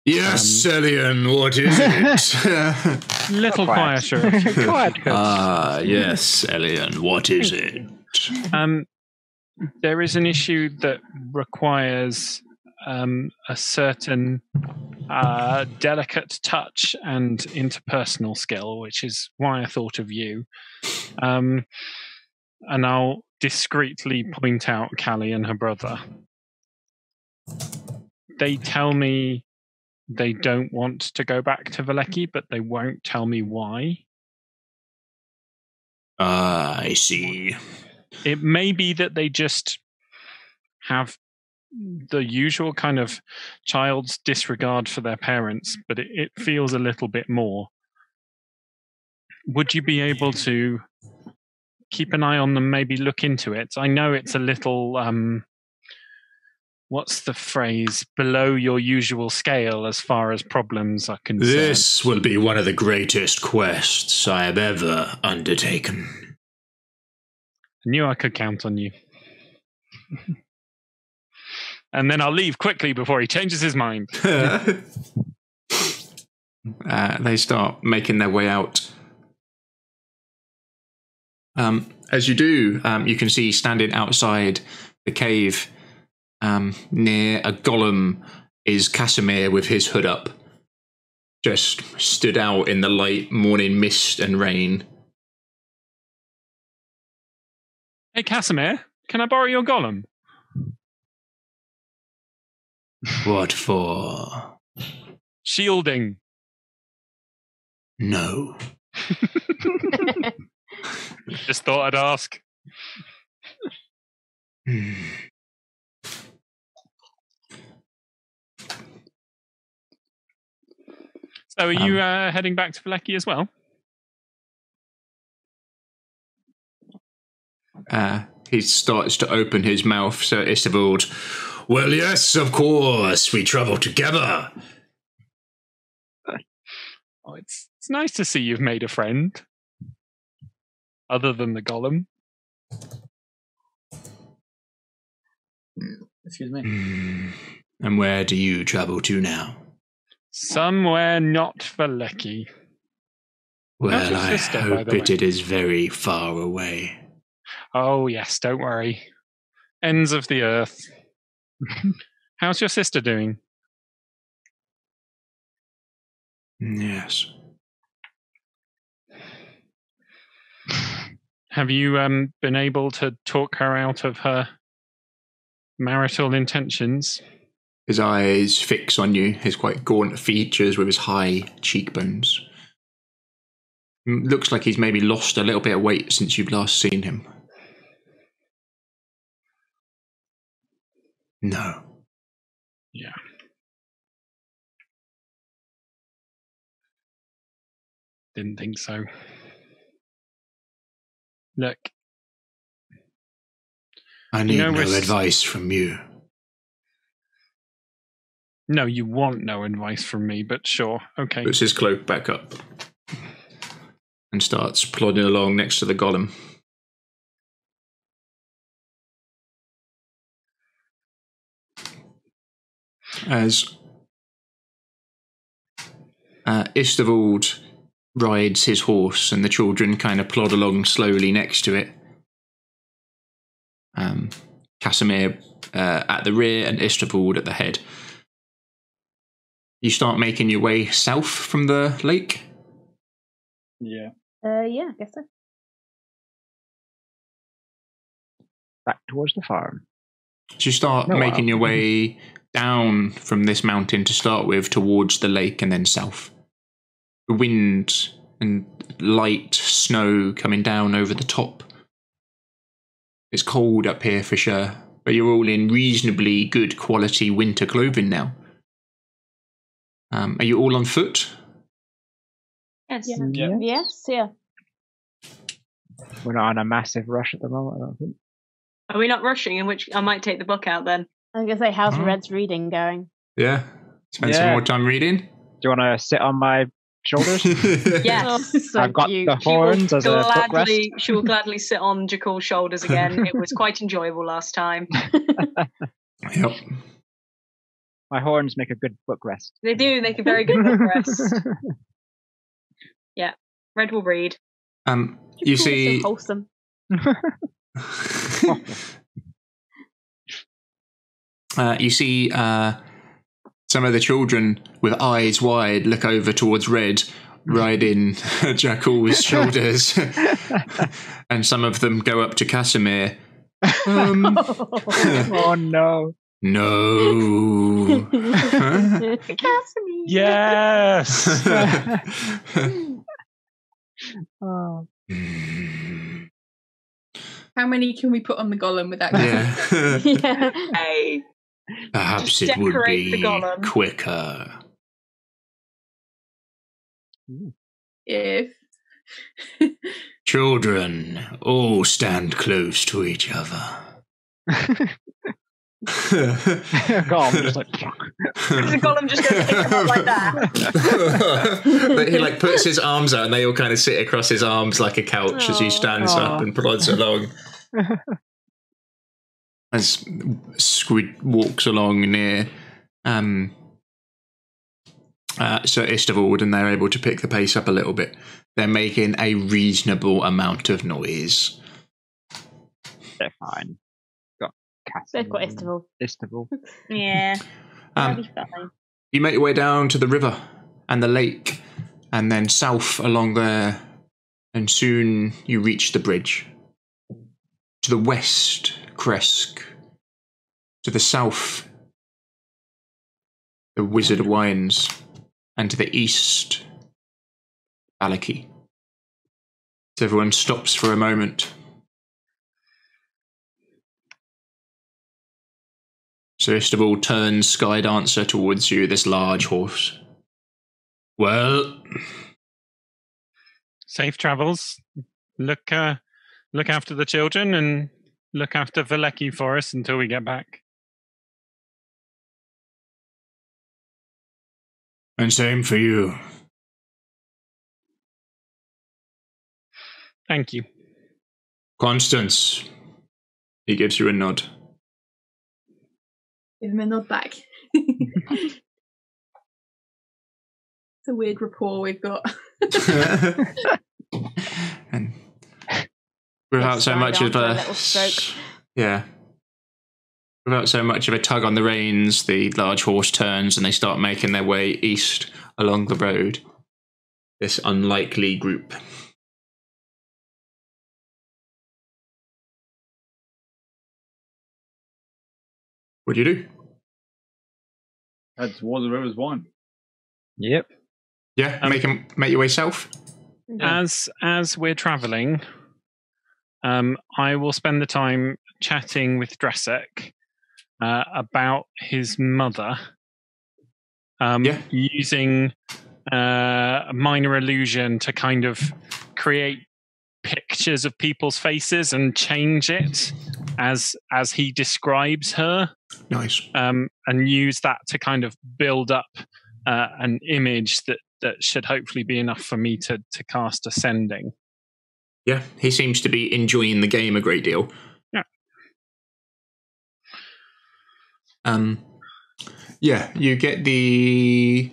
Yes, Elyan, what is it? Little quieter. Quiet. Yes, Elyan, what is it? There is an issue that requires a certain delicate touch and interpersonal skill, which is why I thought of you. And I'll discreetly point out Callie and her brother. They tell me they don't want to go back to Vallaki, but they won't tell me why. I see. It may be that they just have the usual kind of child's disregard for their parents, but it feels a little bit more. Would you be able to keep an eye on them, maybe look into it? I know it's a little, what's the phrase, below your usual scale as far as problems are concerned. This will be one of the greatest quests I have ever undertaken. I knew I could count on you. And then I'll leave quickly before he changes his mind. They start making their way out. As you do, you can see standing outside the cave near a golem is Casimir with his hood up. Just stood out in the light morning mist and rain. Hey, Casimir, can I borrow your golem? What for? Shielding. No. Just thought I'd ask. So are you heading back to Vlecki as well? He starts to open his mouth, so Istavold, well, yes, of course, we travel together. Oh, it's nice to see you've made a friend. Other than the golem. Excuse me. And where do you travel to now? Somewhere not Vlecki. Well, I hope it is very far away. Oh, yes, don't worry. Ends of the earth. How's your sister doing? Yes. Have you been able to talk her out of her marital intentions? His eyes fix on you, his quite gaunt features with his high cheekbones. Looks like he's maybe lost a little bit of weight since you've last seen him. No. Yeah. Didn't think so. Look. I need no advice from you. No, you want no advice from me, but sure, okay. Puts his cloak back up and starts plodding along next to the golem. As Istavold rides his horse and the children kind of plod along slowly next to it. Casimir at the rear and Istavold at the head. You start making your way south from the lake? Yeah. Yeah, I guess so. Back towards the farm. So you start making your way down from this mountain to start with towards the lake and then south. The wind and light snow coming down over the top. It's cold up here for sure, but you're all in reasonably good quality winter clothing now. Are you all on foot? Yes. Yeah. Yes, yeah. We're not on a massive rush at the moment, I don't think. Are we not rushing? In which I might take the book out then. I was going to say, how's Red's reading going? Yeah. Spend some more time reading? Do you want to sit on my shoulders? Yes. Oh, so I've got cute. the horns as a footrest. She will gladly sit on Jakul's shoulders again. It was quite enjoyable last time. Yep. My horns make a good footrest. They do make a very good footrest. Yeah. Red will read. You see... So wholesome. You see some of the children with eyes wide look over towards Red, riding Jakul's shoulders, and some of them go up to Casimir. Oh no! No. Casimir. Yes. Oh. How many can we put on the golem without? Yeah. Yeah. Hey. Perhaps Just it would decorate be the golem. quicker. If Children, all stand close to each other. Golem just like The golem just goes pick him up like that. He like puts his arms out and they all kind of sit across his arms like a couch as he stands up and plods along. as Squid walks along near Sir Istavold, and they're able to pick the pace up a little bit. They're making a reasonable amount of noise. They're fine. Got Cassie. They've got Istavold. Yeah, that'll be fine. You make your way down to the river and the lake, and then south along there, and soon you reach the bridge. To the west, Kresk. To the south, the Wizard Wines. And to the east, Valaki. So everyone stops for a moment. Sir Istavold turns Skydancer towards you, this large horse. Well, safe travels. Look after the children and look after Valaki for us until we get back. And same for you. Thank you. Constance. He gives you a nod. Give him a nod back. It's a weird rapport we've got. And without so much of a little stroke. Yeah. Without so much of a tug on the reins, the large horse turns and they start making their way east along the road. This unlikely group. What do you do? Head towards the river's wine. Yep. Yeah, make your way south. As we're travelling, I will spend the time chatting with Dresek about his mother, using a minor illusion to kind of create pictures of people's faces and change it as he describes her. Nice. And use that to kind of build up an image that should hopefully be enough for me to cast Ascending. Yeah, he seems to be enjoying the game a great deal. Yeah. Yeah, you get the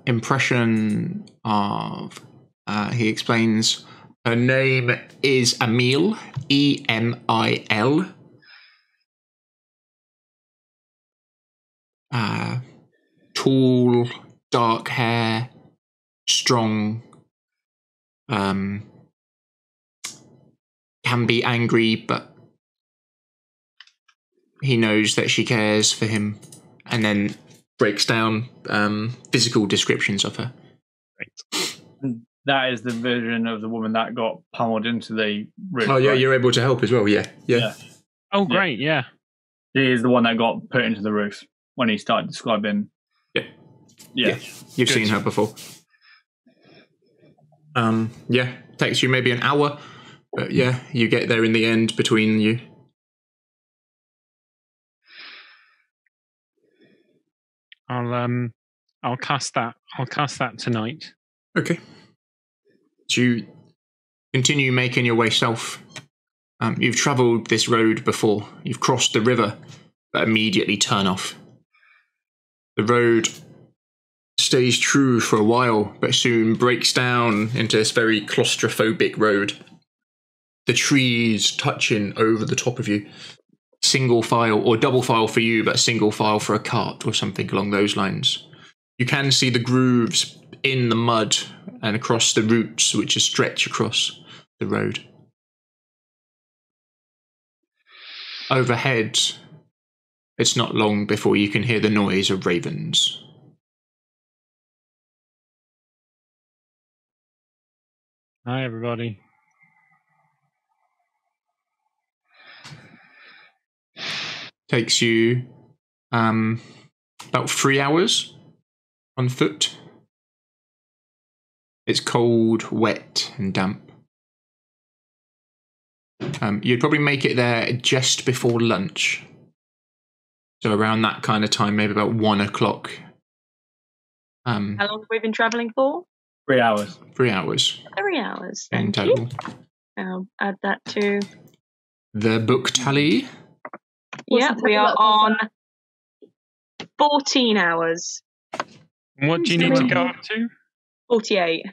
impression of, he explains, her name is Emil, E-M-I-L. Tall, dark hair, strong, can be angry, but he knows that she cares for him, and then breaks down physical descriptions of her. Right. That is the version of the woman that got pummeled into the roof. Oh, yeah, right? you're able to help as well, yeah. Oh, great, yeah. He is the one that got put into the roof when he started describing. Yeah. You've seen her before. Takes you maybe an hour, but yeah, you get there in the end between you. I'll cast that. I'll cast that tonight. Okay. So you continue making your way south. You've travelled this road before. You've crossed the river, but immediately turn off. The road stays true for a while, but soon breaks down into this very claustrophobic road. The trees touching over the top of you. Single file, or double file for you, but single file for a cart or something along those lines. You can see the grooves in the mud and across the roots which stretch across the road. Overhead, it's not long before you can hear the noise of ravens. Hi, everybody. Takes you about 3 hours on foot. It's cold, wet, and damp. You'd probably make it there just before lunch. So around that kind of time, maybe about 1 o'clock. How long have we been travelling for? 3 hours. 3 hours. 3 hours. In Thank total. you. I'll add that to the book tally. Yeah, we are on 14 hours. What do you need to go up to? 48.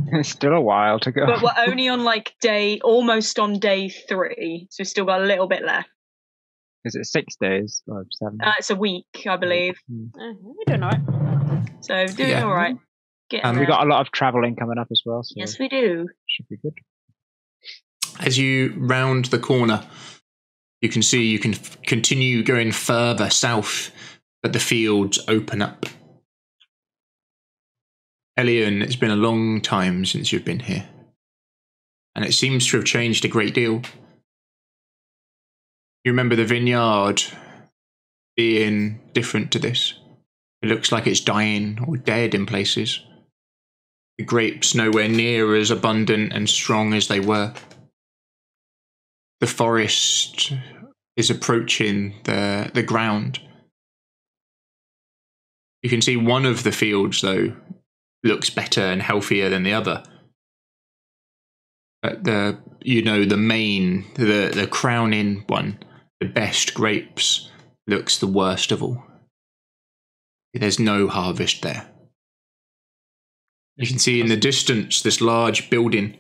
It's still a while to go. But we're only on almost on day 3, so we've still got a little bit left. Is it 6 days or 7? It's a week, I believe. We're doing all right. So doing all right. And we got a lot of travelling coming up as well. So yes, we do. Should be good. As you round the corner, you can see you can continue going further south, but the fields open up. Elyan, it's been a long time since you've been here, and it seems to have changed a great deal. You remember the vineyard being different to this? It looks like it's dying or dead in places. The grapes nowhere near as abundant and strong as they were. The forest is approaching the ground. You can see one of the fields, though, looks better and healthier than the other. But the main, the crowning one, the best grapes, looks the worst of all. There's no harvest there. You can see in the distance this large building,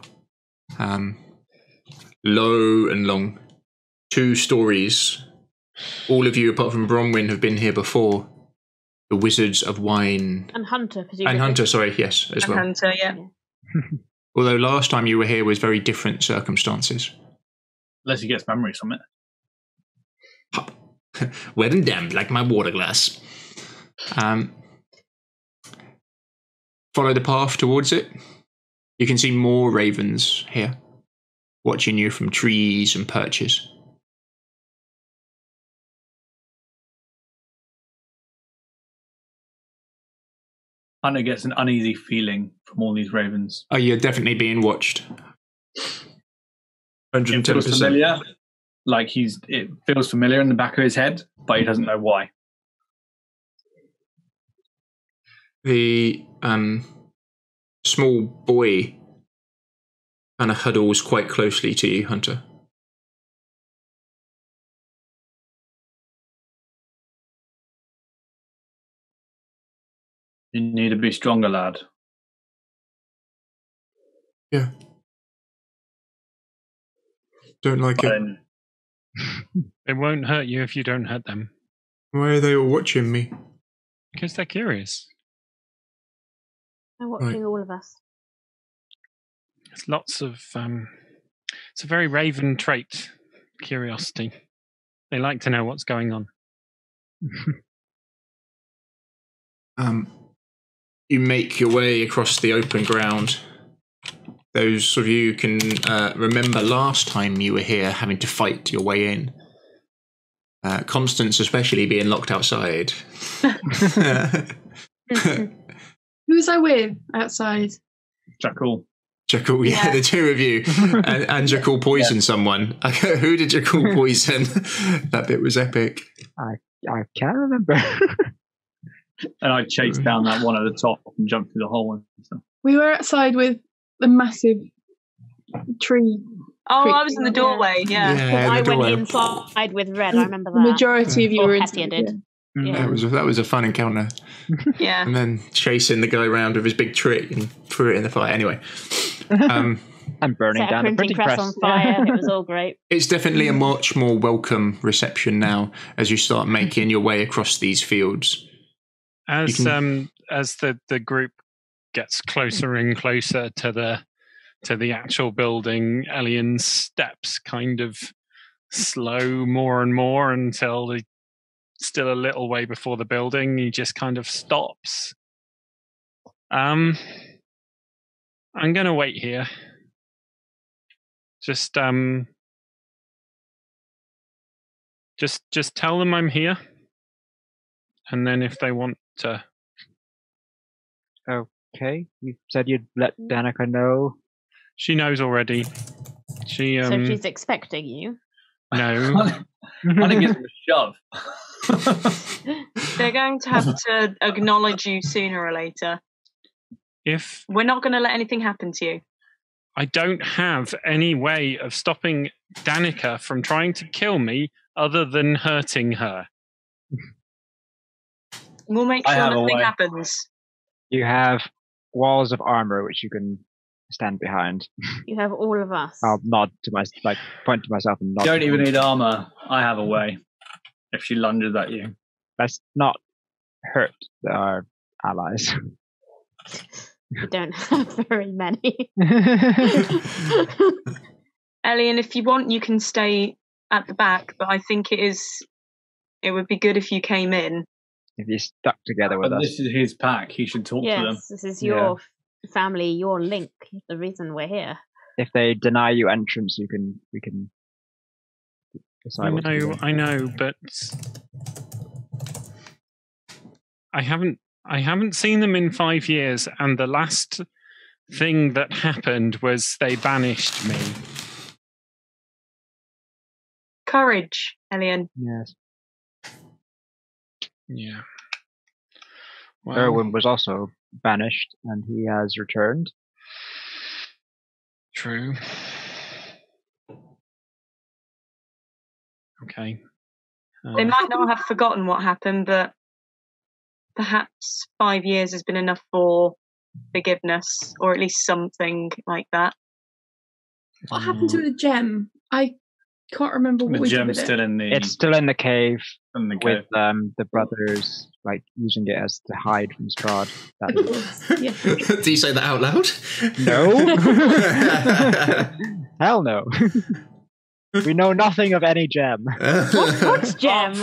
low and long, 2 stories. All of you, apart from Bronwyn, have been here before. The Wizards of Wine. And Hunter, presumably. And Hunter, sorry, yes, as well. Hunter, yeah. Although last time you were here was very different circumstances. Unless he gets memories from it. Wet and damp like my water glass. Follow the path towards it. You can see more ravens here, watching you from trees and perches. Hunter gets an uneasy feeling from all these ravens. Oh, you're definitely being watched. 110%. It feels familiar. It feels familiar in the back of his head, but he doesn't know why. The small boy kind of huddles quite closely to you, Hunter. You need to be stronger, lad. Yeah. Don't like it. It won't hurt you if you don't hurt them. Why are they all watching me? Because they're curious. They're watching all of us. It's lots of... it's a very raven trait, curiosity. They like to know what's going on. You make your way across the open ground. Those of you can remember last time you were here having to fight your way in. Constance especially being locked outside. Who was I with outside? Jackal, yeah, the 2 of you. And Jackal poisoned someone. Who did Jackal poison? That bit was epic. I can't remember. And I chased down that one at the top and jumped through the hole. So. We were outside with the massive tree. Oh, I was in the doorway, yeah. I went inside with Red, I remember that. The majority of you were inside. Did. Yeah. That was a fun encounter. Yeah. And then chasing the guy around with his big trick and threw it in the fire. Anyway. And burning Set down the printing press on fire. It was all great. It's definitely a much more welcome reception now as you start making your way across these fields. As the group gets closer and closer to the actual building, Elyan's steps kind of slow more and more until he's still a little way before the building. He just kind of stops. I'm gonna wait here. Just tell them I'm here, and then if they want to. Okay, you said you'd let Danica know. She knows already. So she's expecting you? No. I think it's a shove. They're going to have to acknowledge you sooner or later. If we're not going to let anything happen to you. I don't have any way of stopping Danica from trying to kill me other than hurting her. We'll make sure nothing happens. You have walls of armor which you can stand behind. You have all of us. I'll nod to point to myself and nod. You don't even need armor. I have a way. If she lunges at you, let's not hurt our allies. We don't have very many. Elyan, if you want, you can stay at the back, but I think it would be good if you came in. If you stuck together with us. This is his pack. He should talk to them. Yes, this is your family, your link. The reason we're here. If they deny you entrance, we can decide. I know, but I haven't seen them in 5 years, and the last thing that happened was they banished me. Courage, Elyan. Yes. Yeah. Well, Erwin was also banished, and he has returned. True. Okay. They might not have forgotten what happened, but perhaps 5 years has been enough for forgiveness, or at least something like that. What happened to the gem? I can't remember what we did with it. It's still in the cave with the brothers using it as to hide from Strahd. Did you say that out loud? No. Hell no. We know nothing of any gem. What's gem?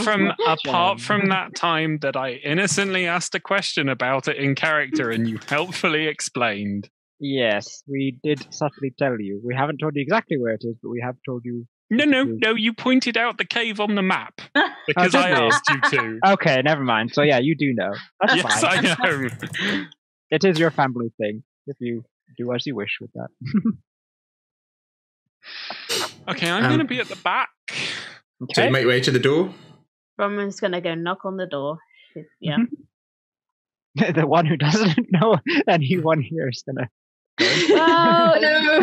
Apart from that time that I innocently asked a question about it in character and you helpfully explained. Yes, we did subtly tell you. We haven't told you exactly where it is, but we have told you. No, you pointed out the cave on the map because I asked you to. Okay, never mind. So yeah, you do know. That's yes, fine. I know. It is your family thing, if you do as you wish with that. Okay, I'm going to be at the back. So you make your way to the door? Roman's going to go knock on the door. Yeah. The one who doesn't know anyone here is going to... Oh, no!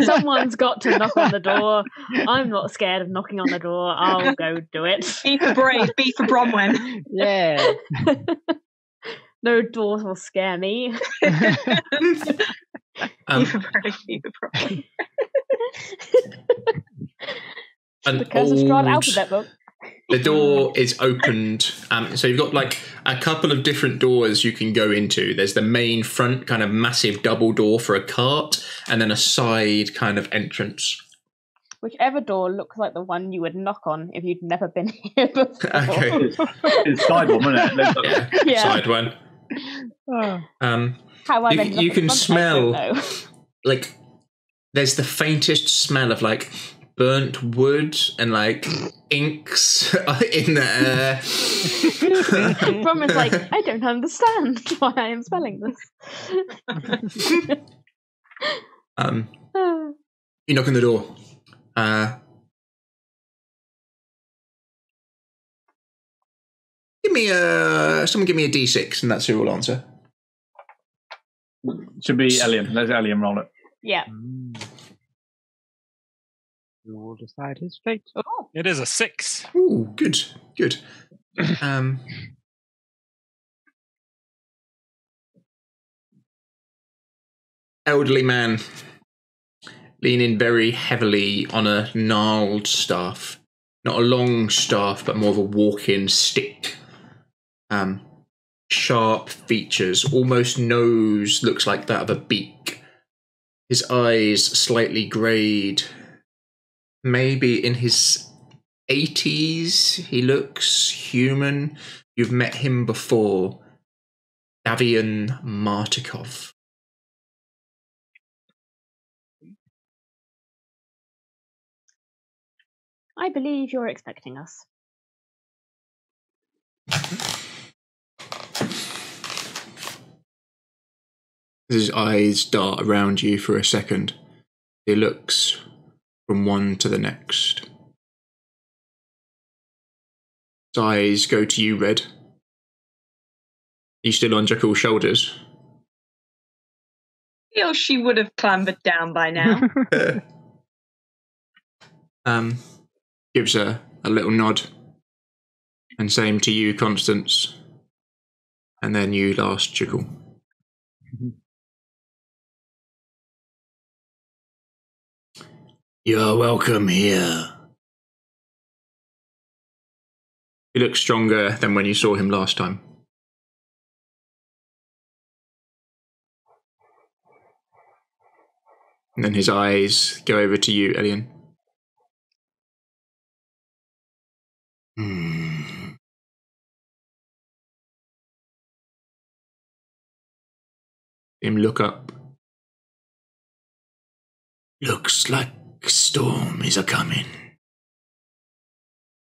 Someone's got to knock on the door. I'm not scared of knocking on the door. I'll go do it. Be for brave, be for Bronwyn. Yeah. No doors will scare me. Be for brave, be for Bronwyn. The Curse of Strahd alphabet book. The door is opened. So you've got a couple of different doors you can go into. There's the main front kind of massive double door for a cart, and then a side kind of entrance. Whichever door looks like the one you would knock on if you'd never been here before. Okay. It's side one, isn't it? Yeah. Side one. How I you can smell there's the faintest smell of burnt wood and inks in the air. Roman's I don't understand why I am smelling this. You knock on the door. Someone give me a D6 and that's who will answer. Should be Elyan. Let Elyan roll it. Yeah. We will decide his fate. Oh. It is a 6. Ooh, good. Elderly man, leaning very heavily on a gnarled staff. Not a long staff, but more of a walking stick. Sharp features, almost nose looks like that of a beak. His eyes slightly greyed. Maybe in his 80s, he looks human. You've met him before. Davian Martikov. I believe you're expecting us. His eyes dart around you for a second. He looks from one to the next. His eyes go to you, Red. You still on Jekyll's shoulders? feel she would have clambered down by now. Gives a little nod. And same to you, Constance. And then you last, Chickle. You're welcome here. He looks stronger than when you saw him last time. And then his eyes go over to you, Elyan. Him look up. Looks like a storm is a-coming.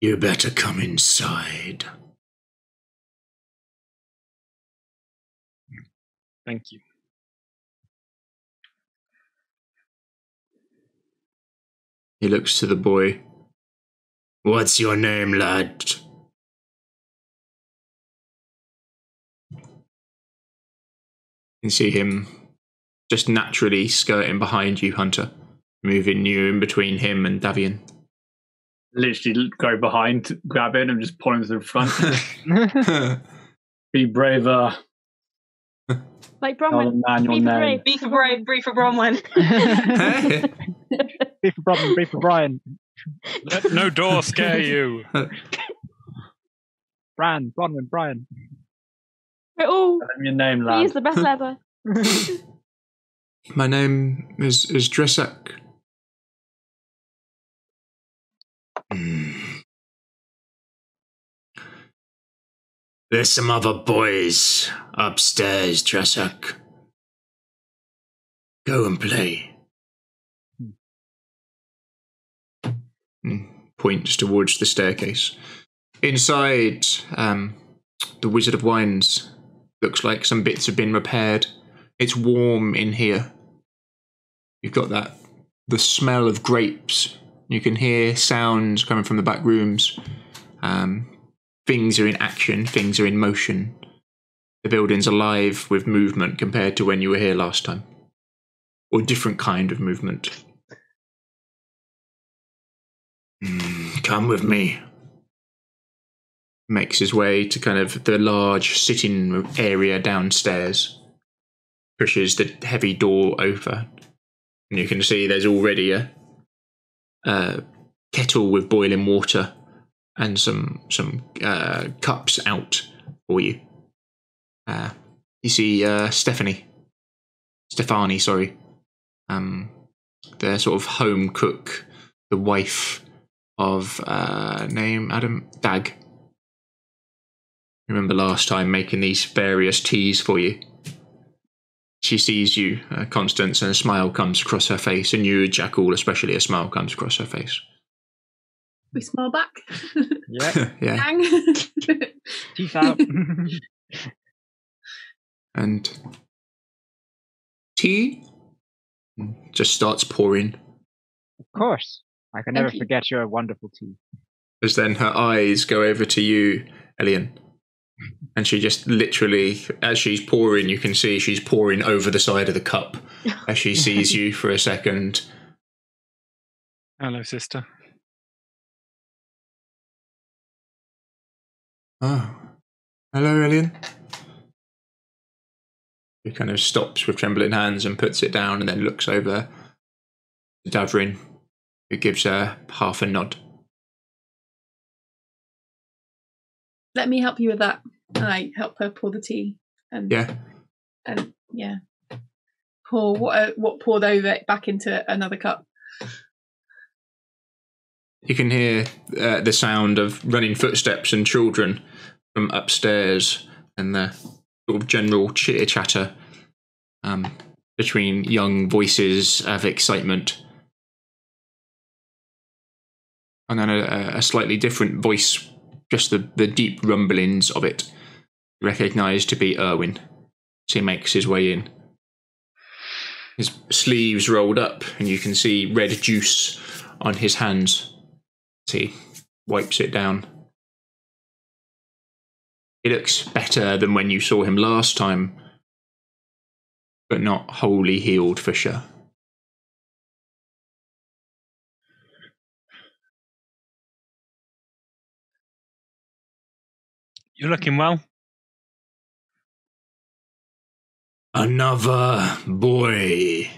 You better come inside. Thank you. He looks to the boy. What's your name, lad? You see him just naturally skirting behind you, Hunter, moving you in between him and Davian. Literally go behind, grab it, and just pull him to the front. Be braver. Like Bronwyn. Be for brave, be for Bronwyn. Be for Bronwyn, be for Brian. Let no door scare you. Bronwyn, Brian. Oh, your name, lad. he's the best ever. My name is Dressak. There's some other boys upstairs, Dressak. Go and play. Points towards the staircase. Inside, the Wizard of Wines. Looks like some bits have been repaired. It's warm in here. You've got the smell of grapes. You can hear sounds coming from the back rooms. Things are in action, things are in motion. The building's alive with movement compared to when you were here last time. Or different kind of movement. Come with me. Makes his way to kind of the large sitting area downstairs. Pushes the heavy door over. And you can see there's already a kettle with boiling water and some cups out for you. You see Stefani, sorry. The sort of home cook, the wife of name Adam Dag. Remember last time making these various teas for you. She sees you, Constance, and a smile comes across her face, and you, Jackal, especially, a smile comes across her face. We smile back. Yeah. Yeah. Teeth out. And tea just starts pouring. Of course. I can never forget your wonderful tea. As then her eyes go over to you, Elyan. And she just literally, as she's pouring, you can see she's pouring over the side of the cup as she sees you for a second. Hello, sister. Oh. Hello, Elyan. He kind of stops with trembling hands and puts it down and then looks over to Davrin, who gives her half a nod. Let me help you with that. And I help her pour the tea. And pour what poured over it back into another cup. You can hear the sound of running footsteps and children from upstairs and the sort of general chitter-chatter between young voices of excitement. And then a slightly different voice, just the deep rumblings of it, recognised to be Erwin. So he makes his way in. His sleeves rolled up, and you can see red juice on his hands. So he wipes it down. He looks better than when you saw him last time. but not wholly healed for sure. You're looking well. Another boy.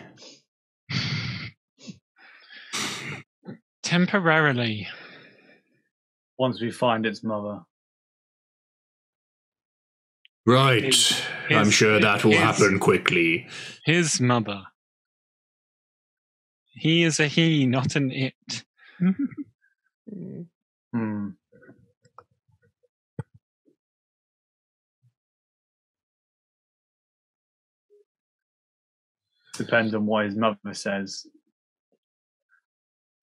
Temporarily. Once we find its mother. Right. I'm sure that will happen quickly. His mother. He is a he, not an it. Depends on what his mother says.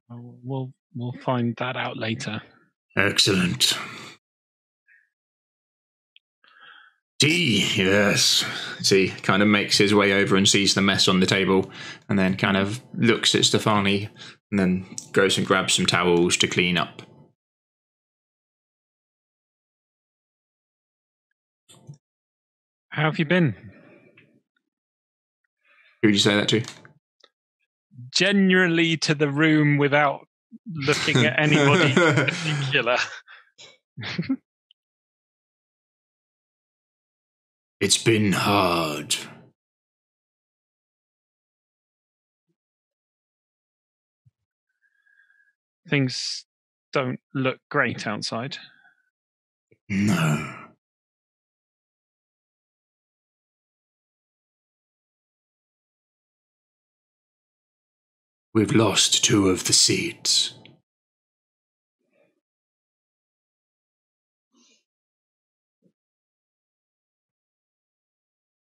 We'll find that out later. Excellent. Tea, yes. See, kind of makes his way over and sees the mess on the table, and then kind of looks at Stefani, and then goes and grabs some towels to clean up. How have you been? Who did you say that to? Generally to the room without looking at anybody in particular. It's been hard. Things don't look great outside. No. We've lost 2 of the seeds.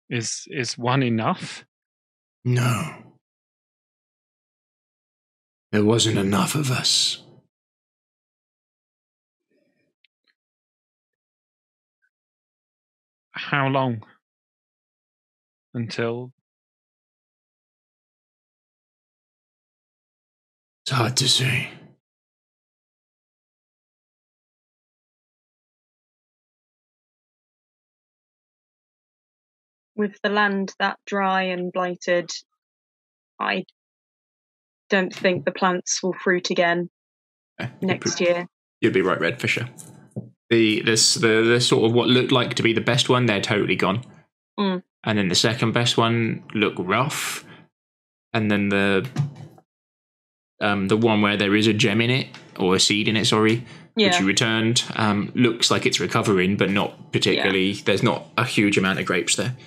Is one enough? No. There wasn't enough of us. How long? Until... It's hard to say. With the land that dry and blighted, I don't think the plants will fruit again next year. You'd be right, Red, for sure. The sort of what looked like to be the best one, they're totally gone. And then the second best one looked rough. And then the one where there is a gem in it, or a seed in it, sorry, which you returned, looks like it's recovering, but not particularly. Yeah. There's not a huge amount of grapes there.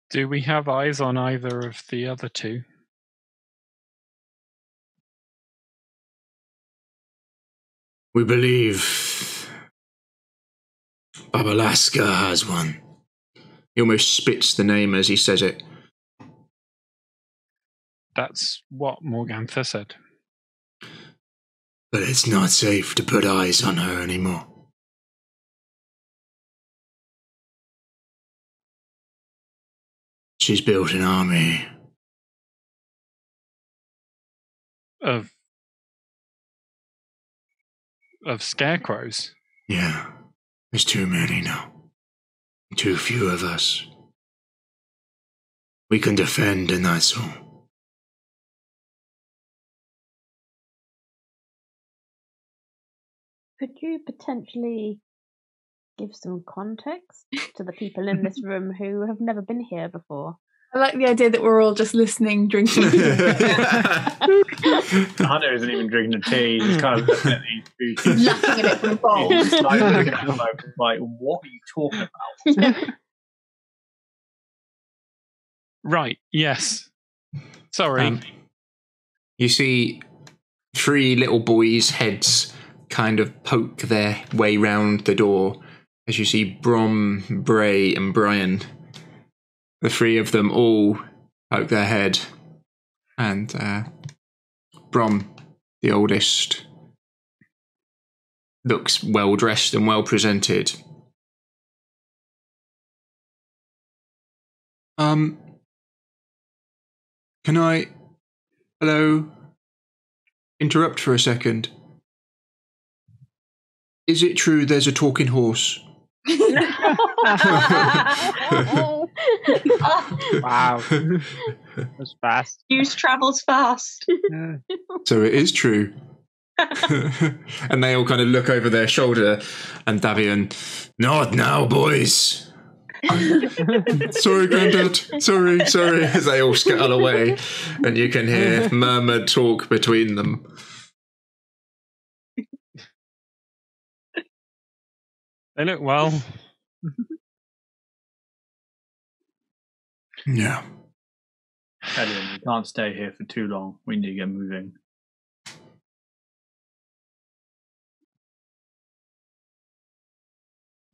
Do we have eyes on either of the other 2? We believe Babalaska has one. He almost spits the name as he says it. That's what Morgantha said. But it's not safe to put eyes on her anymore. She's built an army. Of scarecrows? Yeah. There's too many now. Too few of us. We can defend, and that's all. Could you potentially give some context to the people in this room who have never been here before? I like the idea that we're all just listening, drinking. Hunter isn't even drinking the tea. He's kind of looking at these food. Laughing at it from a bowl. Like, what are you talking about? Right, yes. Sorry. You see 3 little boys' heads kind of poke their way round the door as you see Brom, Bray, and Brian. The 3 of them all poke their head, and Brom, the oldest, looks well dressed and well presented. Can I, interrupt for a second? Is it true there's a talking horse? Wow. That's fast. News travels fast. So it is true. And they all kind of look over their shoulder, and Davian, not now, boys. Sorry, Grandad. Sorry. As they all scuttle away, and you can hear murmured talk between them. They look well. Yeah. Elyan, we can't stay here for too long. We need to get moving.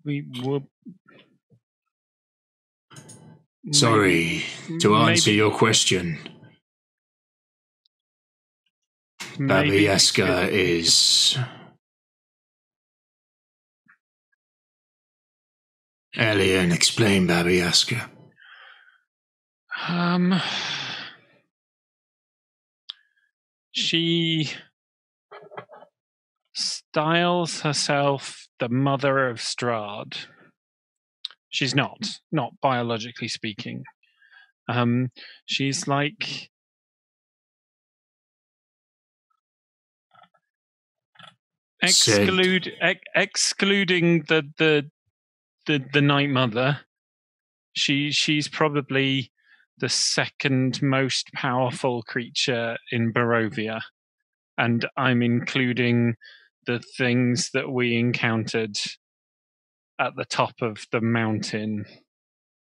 We will. Sorry to answer your question. Babieska is... Elyan, explain Babieska. She styles herself the mother of Strahd. She's not biologically speaking. She's like excluding the Night Mother. She's probably the second most powerful creature in Barovia, and I'm including the things that we encountered at the top of the mountain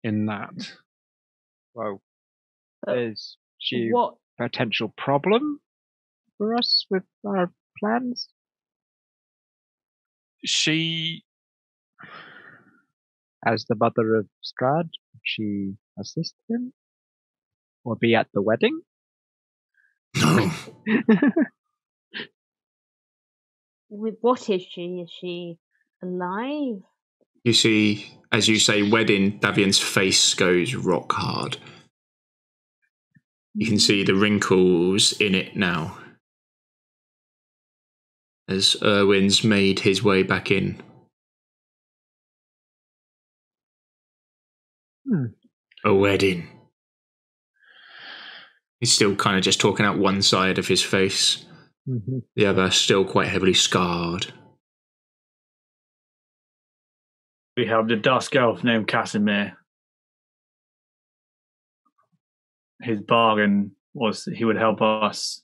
in that. Whoa. Is she a potential problem for us with our plans? She... As the mother of Strahd, would she assist him? Or be at the wedding? No. What is she? Is she alive? You see, as you say wedding, Davian's face goes rock hard. You can see the wrinkles in it now, as Erwin's made his way back in. A wedding. He's still kind of just talking out one side of his face. Mm-hmm. The other still quite heavily scarred. We have the Dusk Elf named Casimir. His bargain was that he would help us.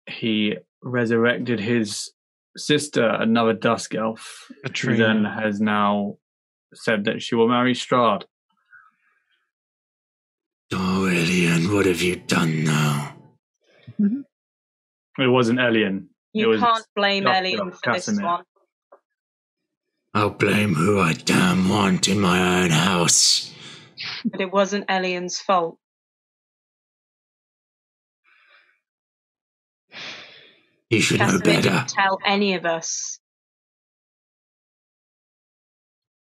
He resurrected his sister, another Dusk Elf, who then has now said that she will marry Strahd. Oh, Elyan, what have you done now? It wasn't Elyan. You can't blame Elyan for this one. I'll blame who I damn want in my own house. But it wasn't Elyan's fault. You should know better. Didn't tell any of us.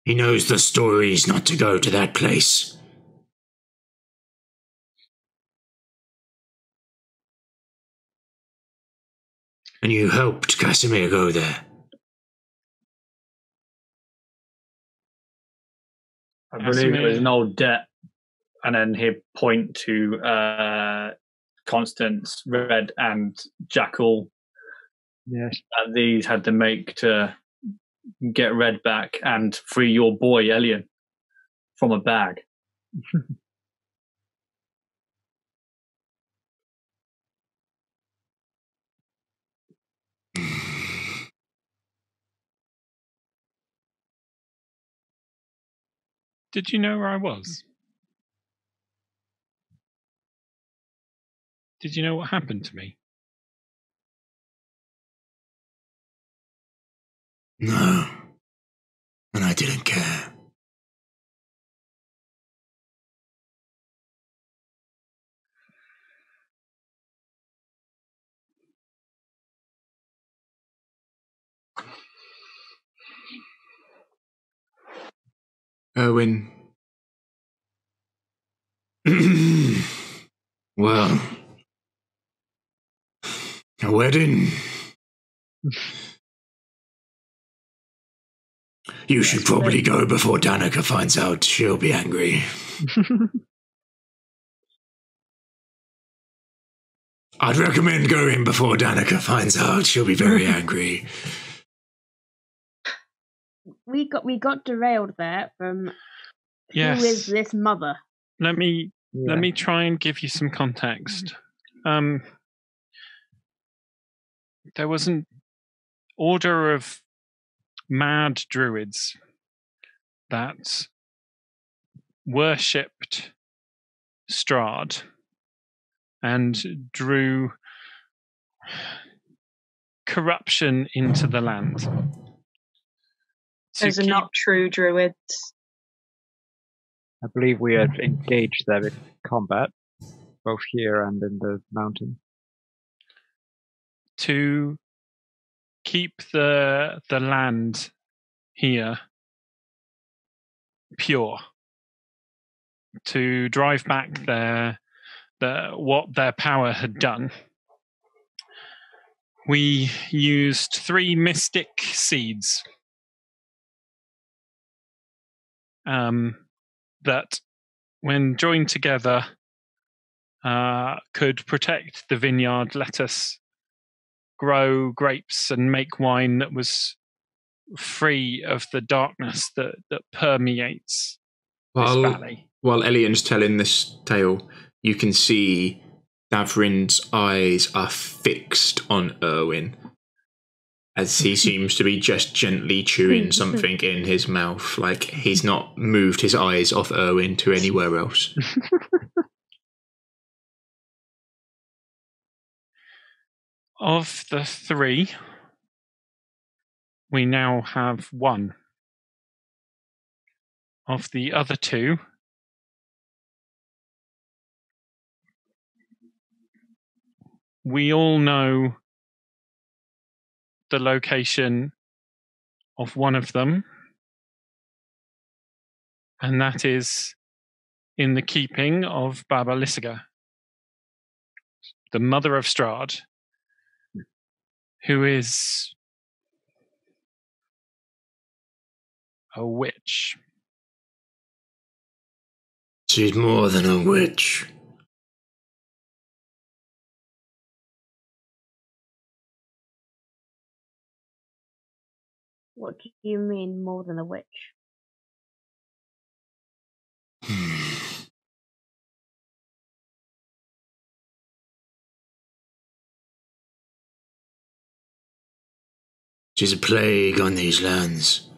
He knows the stories not to go to that place. And you helped Casimir go there. I believe it was an old debt. And then he'd point to Constance, Red, and Jackal. Yes. And these had to make to get Red back and free your boy, Elyan, from a bag. Did you know where I was? Did you know what happened to me? No. And I didn't care. Erwin. Well, a wedding. You should probably go before Danica finds out. She'll be angry. I'd recommend going before Danica finds out. She'll be very angry. We got derailed there from Yes. who is this mother? Let me try and give you some context. There was an order of mad druids that worshipped Strahd and drew corruption into the land. Those are not true druids. I believe we have engaged them in combat, both here and in the mountain. To keep the land here pure, to drive back what their power had done. We used 3 mystic seeds that, when joined together, could protect the vineyard, let us grow grapes and make wine that was free of the darkness that permeates this valley. While Elyan's telling this tale, you can see Davrin's eyes are fixed on Erwin as he seems to be just gently chewing something in his mouth, like he's not moved his eyes off Erwin to anywhere else. Of the 3, we now have 1. Of the other 2, we all know the location of one of them, and that is in the keeping of Baba Lysiga, the mother of Strahd, who is a witch. She's more than a witch. What do you mean, more than a witch? She's a plague on these lands.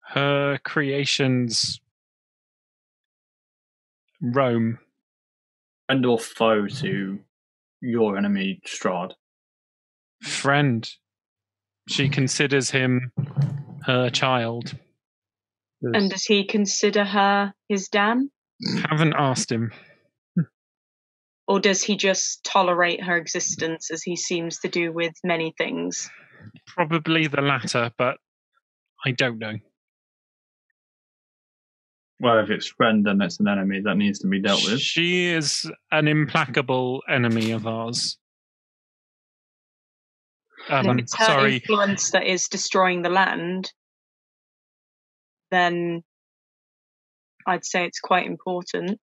Her creations roam. Friend or foe to your enemy, Strahd? Friend. She considers him her child. And does he consider her his dam? Haven't asked him. Or does he just tolerate her existence, as he seems to do with many things? Probably the latter, but I don't know. Well, if it's friend, then it's an enemy that needs to be dealt with. She is an implacable enemy of ours. If it's her influence that is destroying the land, then I'd say it's quite important.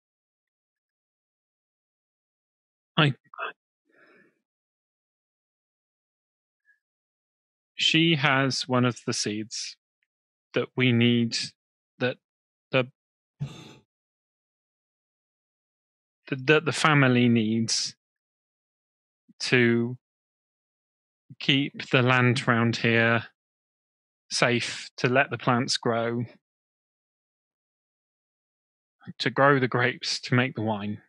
She has one of the seeds that we need, that the family needs to keep the land around here safe, to let the plants grow, to grow the grapes, to make the wine.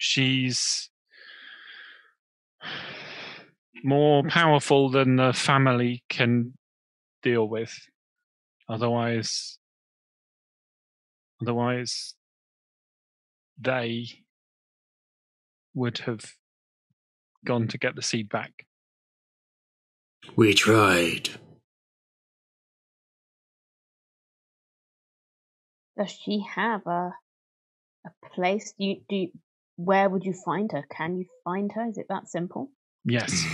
She's more powerful than the family can deal with. Otherwise they would have gone to get the seed back. We tried. Does she have a place? where would you find her? Can you find her? Is it that simple? Yes.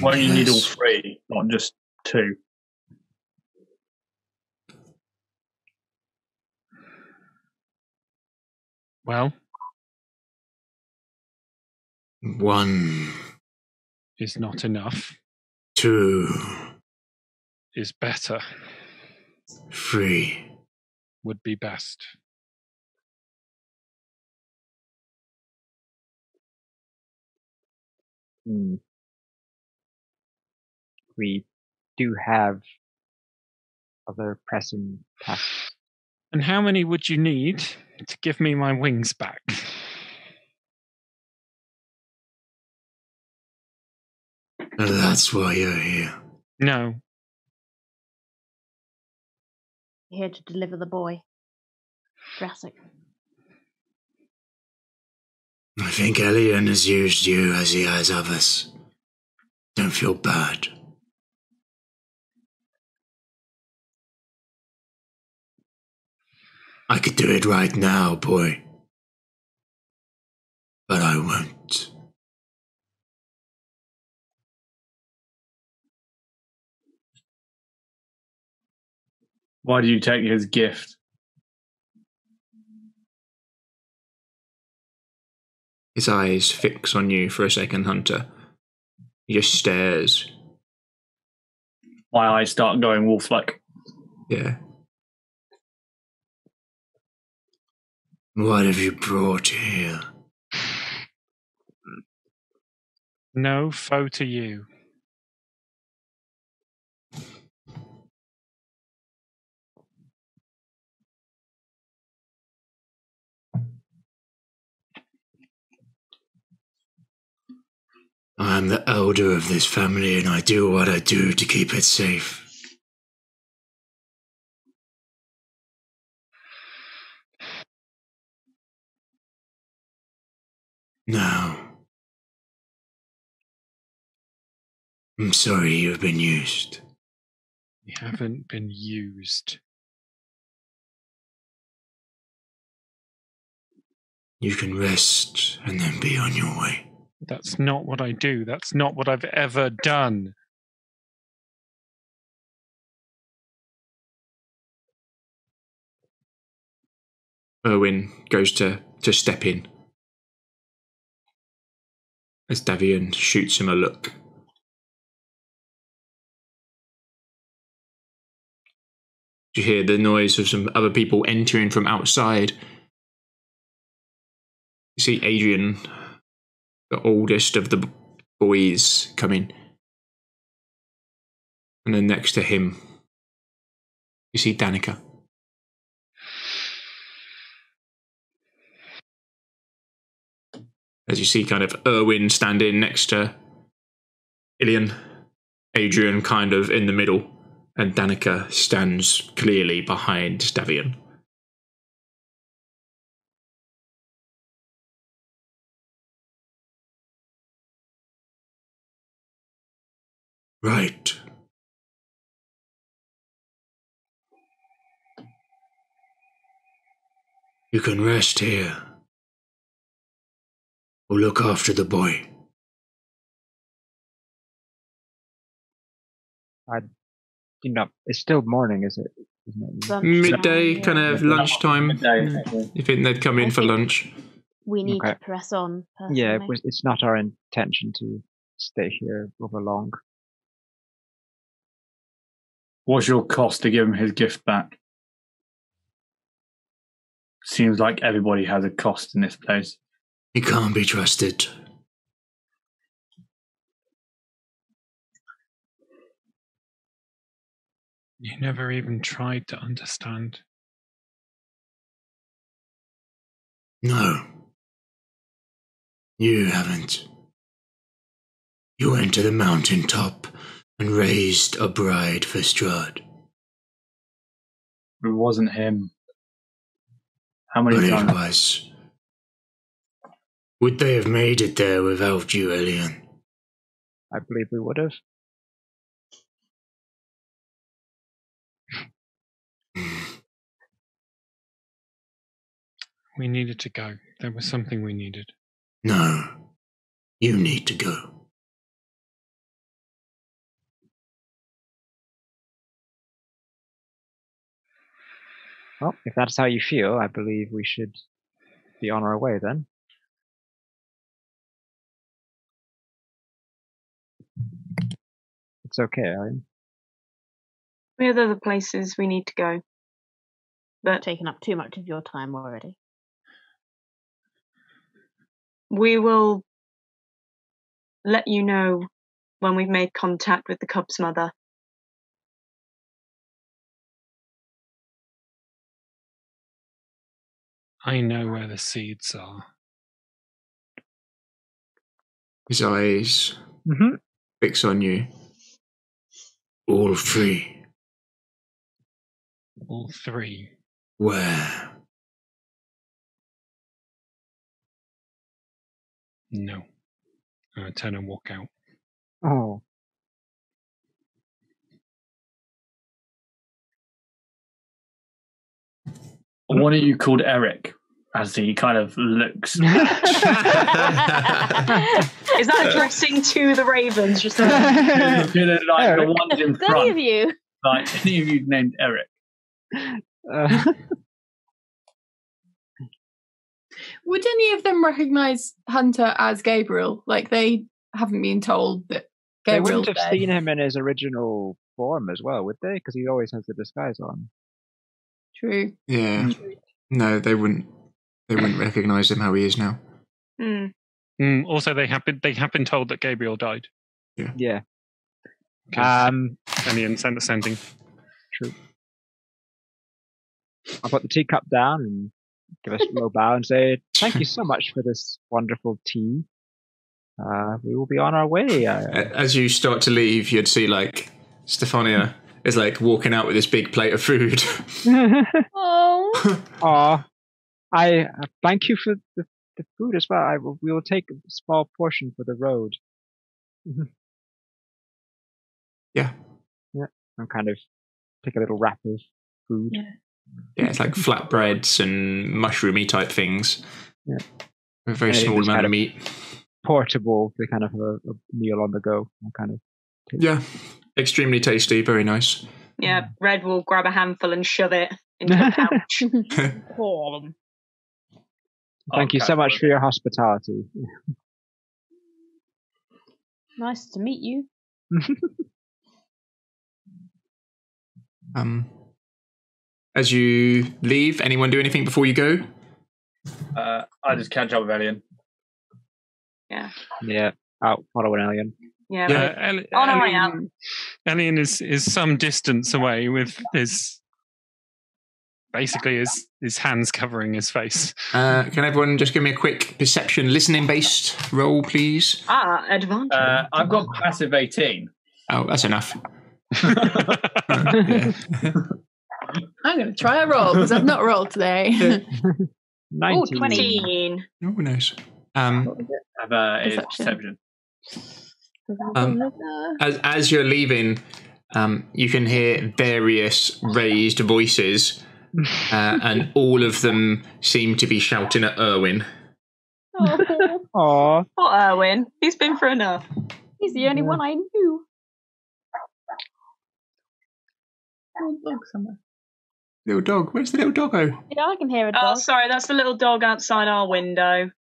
Why do you need all three, not just two? Well, one is not enough. 2 Is better. 3 Would be best. We do have other pressing tasks. And how many would you need to give me my wings back? That's why you're here. No. Here to deliver the boy. Jurassic. I think Elyan has used you as he has others. Don't feel bad. I could do it right now, boy. But I won't. Why do you take his gift? His eyes fix on you for a second, Hunter. He just stares. My eyes start going wolf-like. Yeah. What have you brought here? No foe to you. I'm the elder of this family and I do what I do to keep it safe. Now, I'm sorry you've been used. You haven't been used. You can rest and then be on your way. That's not what I do. That's not what I've ever done. Erwin goes to step in as Davian shoots him a look. You hear the noise of some other people entering from outside. You see Adrian, the oldest of the boys, come in. And then next to him, you see Danica. As you see kind of Erwin standing next to Elyan, Adrian kind of in the middle, and Danica stands clearly behind Davian. Right. You can rest here. Or look after the boy. It's still morning, is it? Lunchtime, Midday, yeah. kind of lunchtime. Midday. You think they'd come in for lunch? We need Okay. to press on, personally. Yeah, it's not our intention to stay here over long. What's your cost to give him his gift back? Seems like everybody has a cost in this place. He can't be trusted. You never even tried to understand. No. You haven't. You went to the mountaintop and raised a bride for Strahd. It wasn't him. How many But it times? was. Would they have made it there without you, Elyan? I believe we would have. We needed to go. There was something we needed. No. You need to go. Well, if that's how you feel, I believe we should be on our way then. It's okay, Elyan. We have other places we need to go. But Taken up too much of your time already. we will let you know when we've made contact with the cub's mother. I know where the seeds are. His eyes Mm-hmm. fix on you. All three. All three. Where? No. I turn and walk out. Oh. One of you called Eric, as he kind of looks. Is that addressing to the ravens? Just like the ones in Any front. of you? Like any of you named Eric. Would any of them recognise Hunter as Gabriel? Like, they haven't been told that They Gabriel's wouldn't have dead. seen him in his original form as well, would they? Because he always has the disguise on. True. Yeah. No, they wouldn't. They wouldn't recognise him how he is now. Also, they have been told that Gabriel died. Yeah. Elyan sent the sending. True. I'll put the teacup down and give a slow bow and say, thank you so much for this wonderful tea. We will be on our way. As you start to leave, you'd see like Stefania is like walking out with this big plate of food. Oh. Aw. I thank you for the food as well. We will take a small portion for the road. Yeah. Yeah. I'll kind of take a little wrap of food. Yeah, it's like flatbreads and mushroomy type things. Yeah. A very And small it's amount kind of meat. Portable to kind of a meal on the go. I'll kind of Yeah. Extremely tasty, very nice. Yeah, Red will grab a handful and shove it into a pouch. Thank you so much for your hospitality. Nice to meet you. As you leave, anyone do anything before you go? I just catch up with Elyan. Yeah. Yeah. Out following Elyan. Yeah. On our way out. Elyan is some distance away with his hands covering his face. Can everyone just give me a quick perception listening based roll, please? Advantage. I've got passive 18. Oh, that's enough. I'm going to try a roll because I've not rolled today. 19. 19. Oh, nice. Perception. As you're leaving, you can hear various raised voices, and all of them seem to be shouting at Erwin. Aw. Poor Erwin. He's been through enough. He's the only one I knew. Oh, dog somewhere. Little dog. Where's the little doggo? Yeah, I can hear a dog. Oh, sorry, that's the little dog outside our window.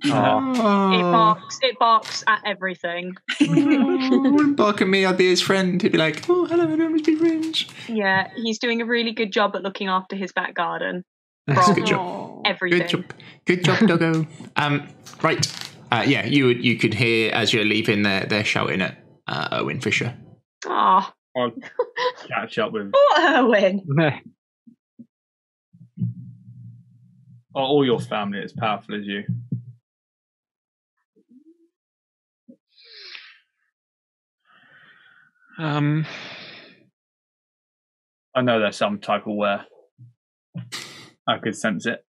Oh. It barks at everything. Wouldn't bark at me, I'd be his friend. He'd be like, oh, hello, everyone, let's be friends. Yeah, he's doing a really good job at looking after his back garden. That's a From good job. everything. Good job, doggo. Right. Yeah, you could hear as you're leaving, they're shouting at Owen Fisher. Oh, I'll catch up with poor Erwin. all your family as powerful as you. I know there's some type of wear. I could sense it.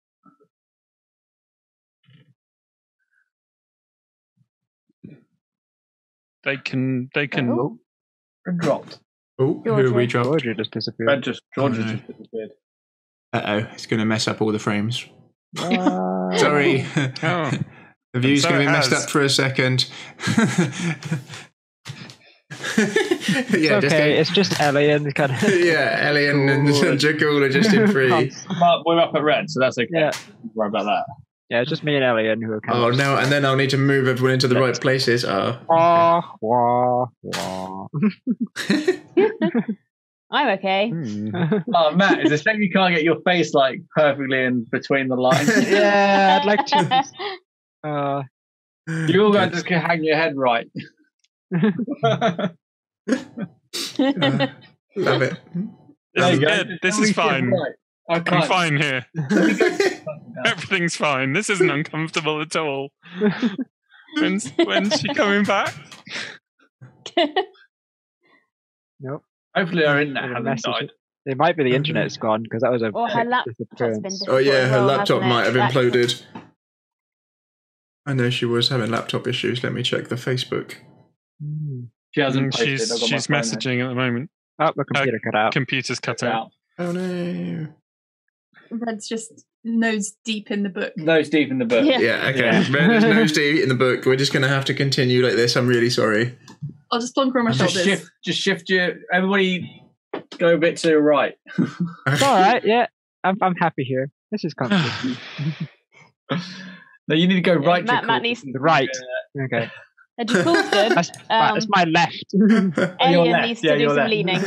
They can. Oh, and dropped. Oh, who have we dropped? Georgia just disappeared. George just disappeared. Uh-oh, it's going to mess up all the frames. What? Sorry. Oh. The view's going to be messed up for a second. It's just Elyan. Kind of. Yeah, Elyan and Jakul are just in free. We're up at red, so that's okay. Yeah. Don't worry about that. Yeah, it's just me and Elyan who are kind of... no, and then I'll need to move everyone into the right places. Wah, wah, wah. I'm okay. Oh, Matt, it's a shame you can't get your face like perfectly in between the lines. Yeah, I'd like to. You're all going to hang your head right. Love it. This is fine. Right. I'm fine here. Everything's fine. This isn't uncomfortable at all. When's she coming back? Nope. Hopefully our internet hasn't died. It might be the internet's gone because that was a. Or her laptop's been Oh yeah, her well, laptop might have That's- imploded. I know she was having laptop issues. Let me check the Facebook. She hasn't. She's messaging at the moment. Oh, the computer cut out. Computer's cut out. Oh no. Red's just nose deep in the book. Nose deep in the book. Yeah, okay. Red is nose deep in the book. We're just going to have to continue like this. I'm really sorry. I'll just plonk her on my shoulders. Just shift your. Everybody, go a bit to the right. It's all right. Yeah, I'm happy here. This is comfortable. No, you need to go right. Matt needs the right. Okay. Jakul's good. That's my left. Elyan needs to do some leaning.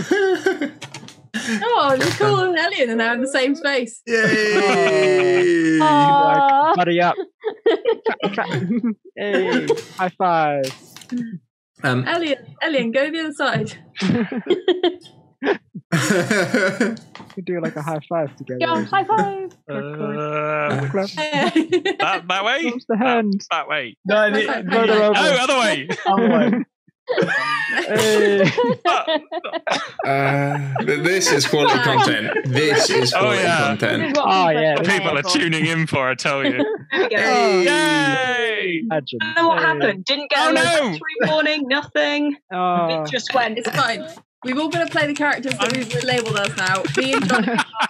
Oh, Jakul and Elyan are now in the same space. Yay! Like, buddy up. Hey, high five. Elyan, go to the other side. We do like a high five together. Go, high five. That way? Close the hand. That way. No, other way. Other way. This is quality content. This is quality content. Oh yeah, People are tuning in for, I tell you. Yay! I don't know what happened. Didn't get a no warning, nothing. It just went. It's fine. We've all got to play the characters that we've labelled us now. Me and John.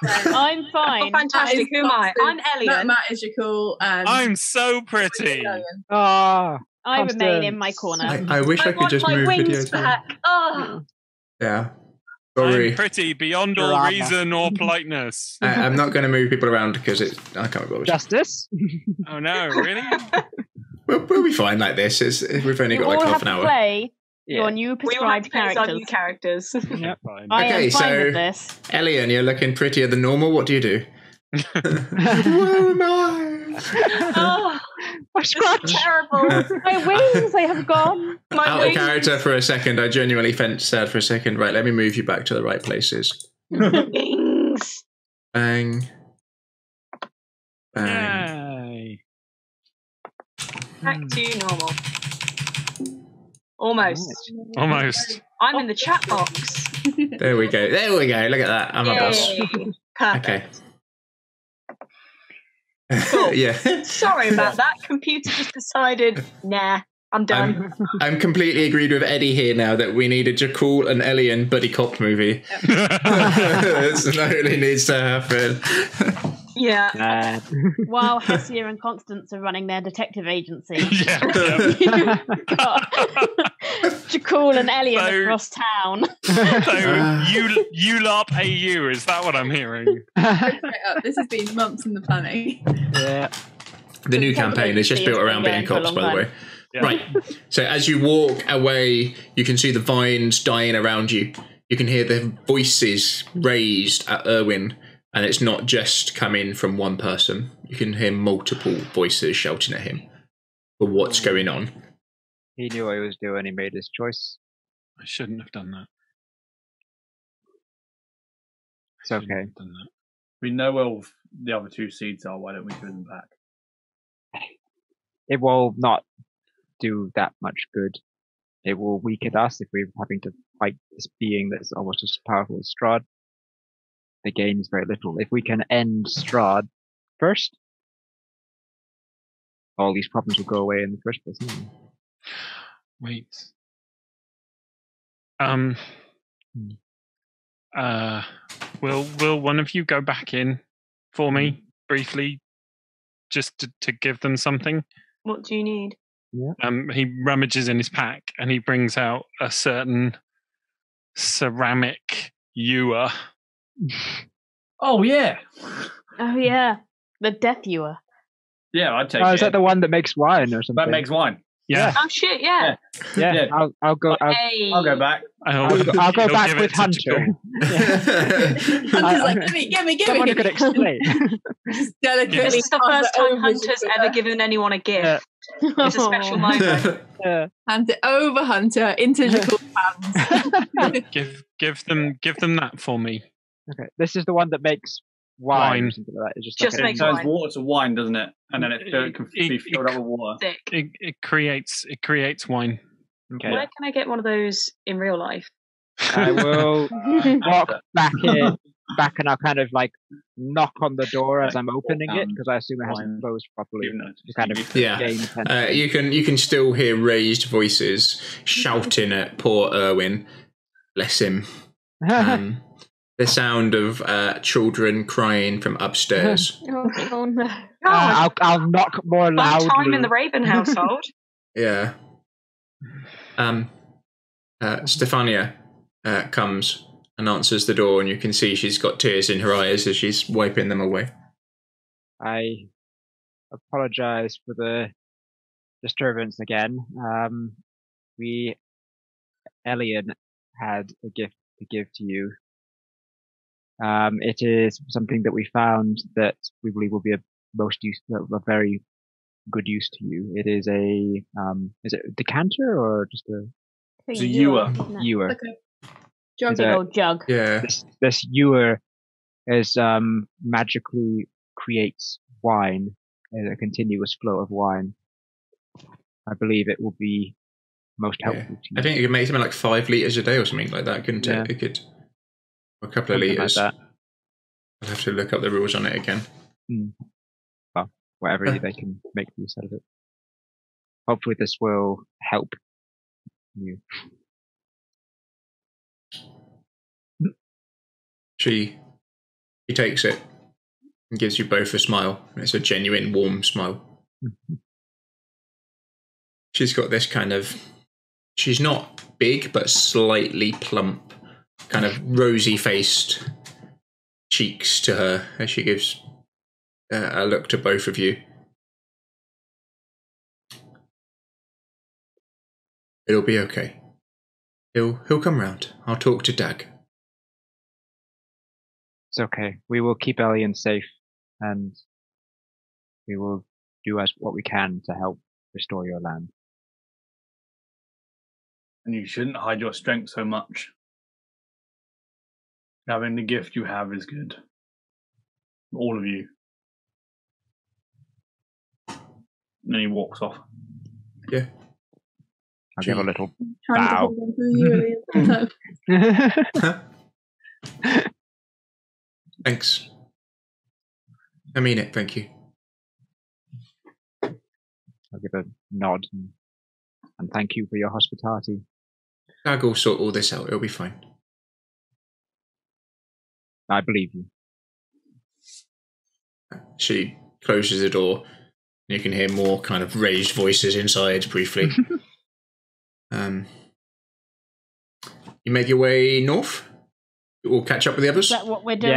I'm fine. Oh, fantastic. Who am I? I'm Elyan. Matt is Jakul. And I'm so pretty. I remain in my corner. I wish I could just move videos back. Yeah. Sorry. I'm pretty beyond all reason or politeness. I'm not going to move people around because I can't be bothered. Justice? Oh no, really? We'll be fine like this. We've only got like half an hour. Play your new prescribed characters. Yep. I am fine with this. this. Elyan, you're looking prettier than normal. What do you do? Where am I? Oh, my scratch. Terrible. My wings, I have gone. Out of character for a second. I genuinely felt sad for a second. Right, let me move you back to the right places. Wings. Bang. Bang. Yay. Back to normal. Almost. I'm in the chat box. There we go. Look at that. I'm a boss. Perfect. Okay. Cool. Yeah. Sorry about that. Computer just decided, nah, I'm done. I'm completely agreed with Eddie here now that we need a Jakul and Elyan buddy cop movie. This totally needs to happen. Yeah. While Hessia and Constance are running their detective agency. Yeah. Jakul and Elyan across town. So you LARP AU, is that what I'm hearing? This has been months in the planning. Yeah. The new campaign is just built around being cops, by the way. Yeah. Right. So as you walk away, you can see the vines dying around you. You can hear the voices raised at Erwin. And it's not just coming from one person. You can hear multiple voices shouting at him for what's going on. He knew what he was doing. He made his choice. I shouldn't have done that. It's okay. We know where the other two seeds are. Why don't we give them back? It will not do that much good. It will weaken us if we're having to fight this being that's almost as powerful as Strahd. The gain is very little. If we can end Strahd first, all these problems will go away in the first place. Wait. Will one of you go back in for me briefly, just to give them something? What do you need? Yeah. He rummages in his pack and he brings out a certain ceramic ewer. Oh yeah, Oh yeah, the death ewer. yeah. I'd take it. Oh, is that the one that makes wine or something? That makes wine. Yeah. Oh shit! Yeah. Yeah. I'll go. Hey. I'll go back. I'll go He'll back give with it to Hunter. Hunter's like, give me. Someone could explain. Just delicately. This is the pass first it time over Hunter's to ever her. given anyone a gift. It's a special Oh. moment. Yeah. Hand it over, Hunter, into Jacob's hands. Give them that for me. Okay. This is the one that makes wine. Wine. Or something like that. It's Just like makes It turns wine. water to wine, doesn't it? And then it can be filled up with water. Sick. It creates wine. Okay. Where can I get one of those in real life? I will walk back and I'll kind of like knock on the door as I'm opening it because I assume it hasn't closed properly. To kind of Yeah. gain attention. You can still hear raised voices shouting at poor Erwin. Bless him. The sound of children crying from upstairs. Oh no. I'll knock more Fun loudly. time in the Raven household. Yeah. Stefania comes and answers the door, and you can see she's got tears in her eyes as she's wiping them away. I apologize for the disturbance again. Elyan had a gift to give to you. It is something that we found that we believe will be a very good use to you. It is is it a decanter or just a It's a ewer. ewer? Okay. Jug. Big old jug. Yeah. This ewer is magically creates wine, a continuous flow of wine. I believe it will be most helpful to you. I think you can make something like 5 litres a day or something like that, couldn't Yeah. it? It could. A couple of Something litres. like that. I'll have to look up the rules on it again. Well, whatever they can make use out of it. Hopefully this will help you. She takes it and gives you both a smile. It's a genuine, warm smile. She's got this kind of... She's not big, but slightly plump, kind of rosy-faced cheeks to her as she gives a look to both of you. It'll be okay. He'll come round. I'll talk to Dag. It's okay. We will keep Elyan safe, and we will do what we can to help restore your land. And you shouldn't hide your strength so much. Having the gift you have is good. All of you. And then he walks off. Yeah. I'll give a little Trying to bow. hold on to the ewer. Thanks. I mean it, thank you. I'll give a nod and thank you for your hospitality. Dag will sort all this out. It'll be fine. I believe you. She closes the door. You can hear more kind of raised voices inside briefly. You make your way north? We'll catch up with the others? Is that what we're doing?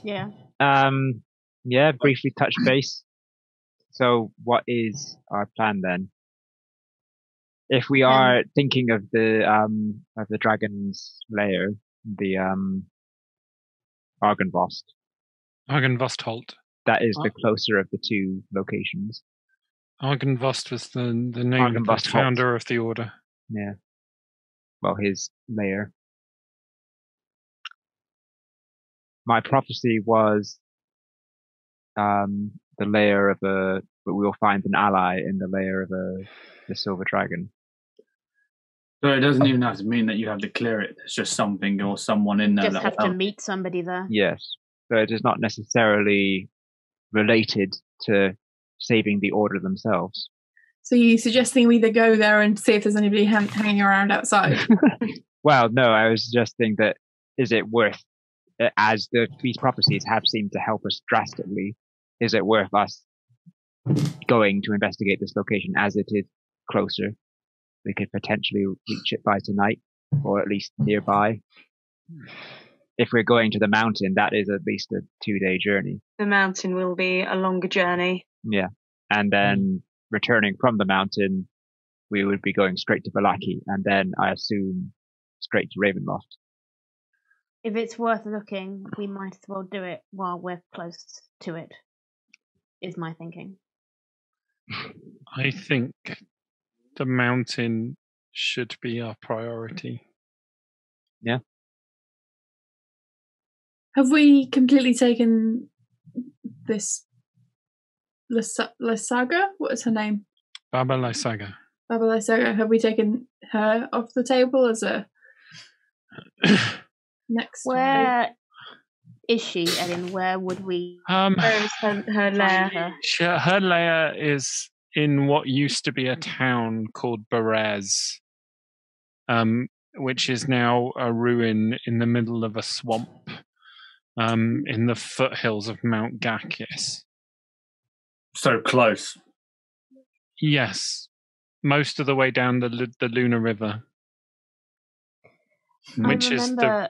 Yeah. Yeah. Yeah, briefly touch base. So what is our plan then? If we are thinking of the dragon's lair, the Argenvost, Argenvostholt. that is the closer of the two locations. Argenvost was the name of the Argenvostholt. founder of the order. Yeah. Well, his lair. My prophecy was the lair of but we will find an ally in the lair of the silver dragon. So it doesn't even have to mean that you have to clear it. It's just something or someone in there Just that have will to help. meet somebody there. Yes. So it is not necessarily related to saving the order themselves. So you suggesting we either go there and see if there's anybody hanging around outside? Well, no, I was suggesting that is it worth, as these prophecies have seemed to help us drastically, is it worth us going to investigate this location as it is closer. We could potentially reach it by tonight, or at least nearby. If we're going to the mountain, that is at least a 2-day journey. The mountain will be a longer journey. Yeah. And then returning from the mountain, we would be going straight to Vallaki, and then I assume straight to Ravenloft. If it's worth looking, we might as well do it while we're close to it, is my thinking. I think the mountain should be our priority. Yeah. Have we completely taken this Lysaga? What is her name? Baba Lysaga. Baba Lysaga. Have we taken her off the table as a next? Where is she, Elyan? Where would we? Where is her lair? Her lair is in what used to be a town called Berez, which is now a ruin in the middle of a swamp. In the foothills of Mount Gakis. So close. Yes, most of the way down the Luna River, which is the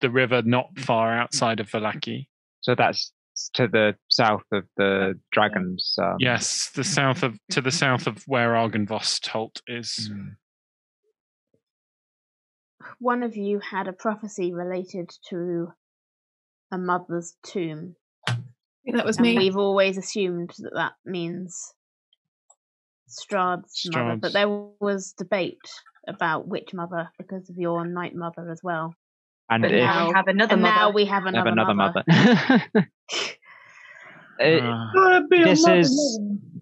river not far outside of Vallaki. So that's to the south of the Dragon's. Yes, to the south of where Argynvost Holt is. One of you had a prophecy related to a mother's tomb. That was and me. We've always assumed that means Strahd's mother, but there was debate about which mother because of your night mother as well. And now we have another mother. Now we have another mother.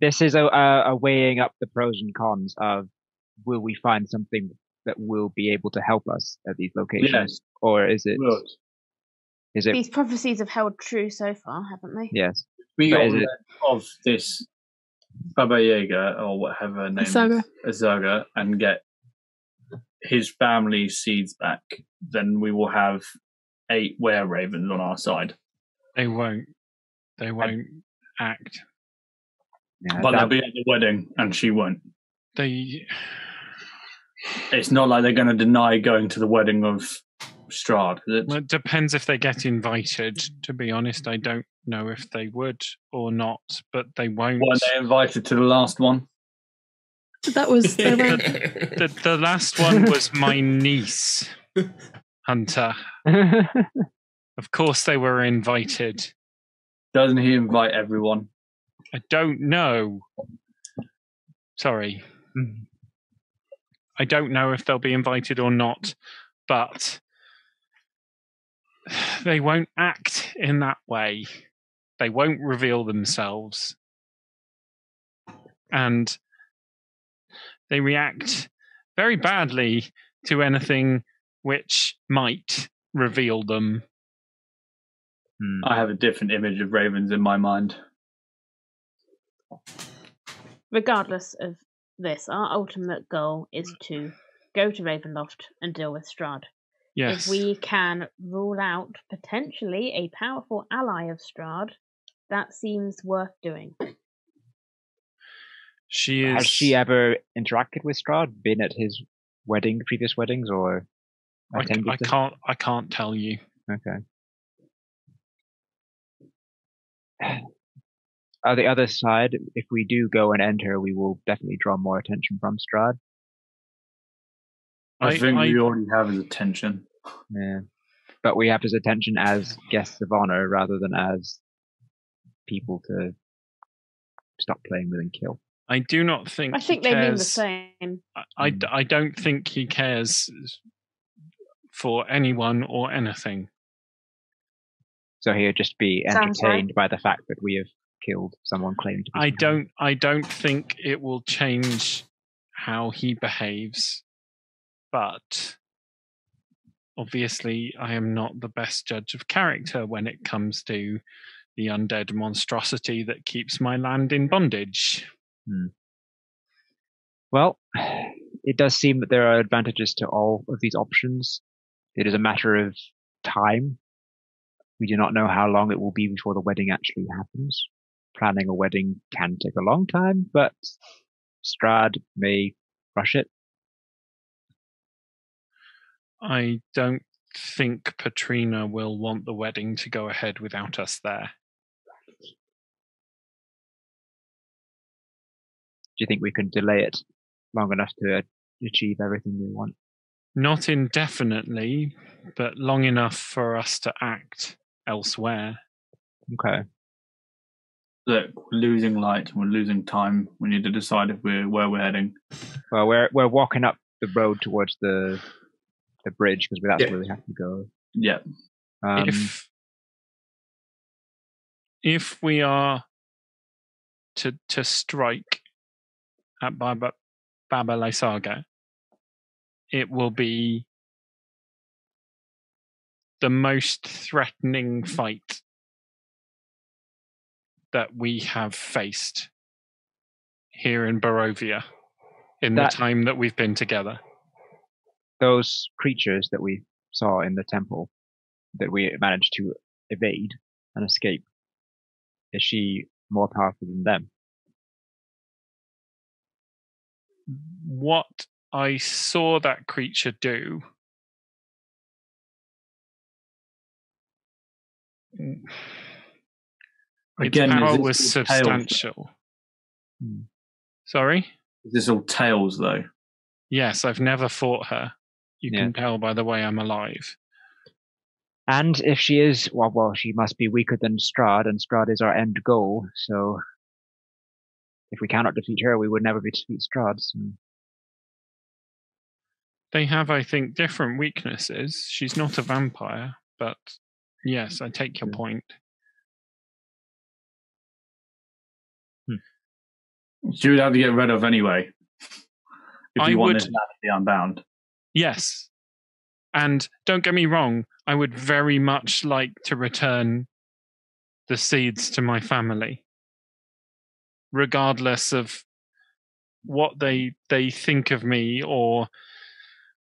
This is a weighing up the pros and cons of will we find something that will be able to help us at these locations, or is it? Is it? These prophecies have held true so far, haven't they? Yes. We got rid of this Baba Yaga or whatever her name is, Azaga, and get his family's seeds back. Then we will have 8 were-ravens on our side. They won't act. Yeah, but they'll be at the wedding, and she won't. It's not like they're going to deny going to the wedding of Strahd, is it? Well, it depends if they get invited. To be honest, I don't know if they would or not, but they won't. Weren't they invited to the last one? That was the last one was my niece, Hunter. Of course they were invited. Doesn't he invite everyone? I don't know. Sorry. I don't know if they'll be invited or not, but they won't act in that way. They won't reveal themselves. And they react very badly to anything which might reveal them. I have a different image of ravens in my mind. Regardless of this, our ultimate goal is to go to Ravenloft and deal with Strahd. Yes. If we can rule out potentially a powerful ally of Strahd, that seems worth doing. Has she ever interacted with Strahd? Been at his previous weddings, or attended? I can't tell you. Okay. On the other side, if we do go and enter, we will definitely draw more attention from Strahd. I think we already have his attention. Yeah. But we have his attention as guests of honor rather than as people to stop playing with and kill. I do not think I think they mean the same. I don't think he cares for anyone or anything. So he'll just be entertained by the fact that we have killed someone claiming to be I don't think it will change how he behaves, but obviously I am not the best judge of character when it comes to the undead monstrosity that keeps my land in bondage. Well, it does seem that there are advantages to all of these options. It is a matter of time. We do not know how long it will be before the wedding actually happens. planning a wedding can take a long time, but Strahd may rush it. I don't think Petrina will want the wedding to go ahead without us there. Do you think we can delay it long enough to achieve everything we want? Not indefinitely, but long enough for us to act elsewhere. Okay. Look, we're losing light and we're losing time. We need to decide if where we're heading. Well, we're walking up the road towards the bridge because that's where we have to go. Yeah. If we are to strike at Baba Lysaga, it will be the most threatening fight that we have faced here in Barovia in the time that we've been together. Those creatures that we saw in the temple that we managed to evade and escape, is she more powerful than them? What I saw that creature do again, its power was substantial. Sorry? Is this all tails, though? Yes, I've never fought her. You can tell by the way I'm alive. And if she is, well, she must be weaker than Strahd, and Strahd is our end goal, so if we cannot defeat her, we would never defeat Strahd. So. They have, I think, different weaknesses. She's not a vampire, but yes, I take your point. She would have to get rid of anyway. If you want this man to be unbound. Yes. And don't get me wrong, I would very much like to return the seeds to my family, regardless of what they think of me or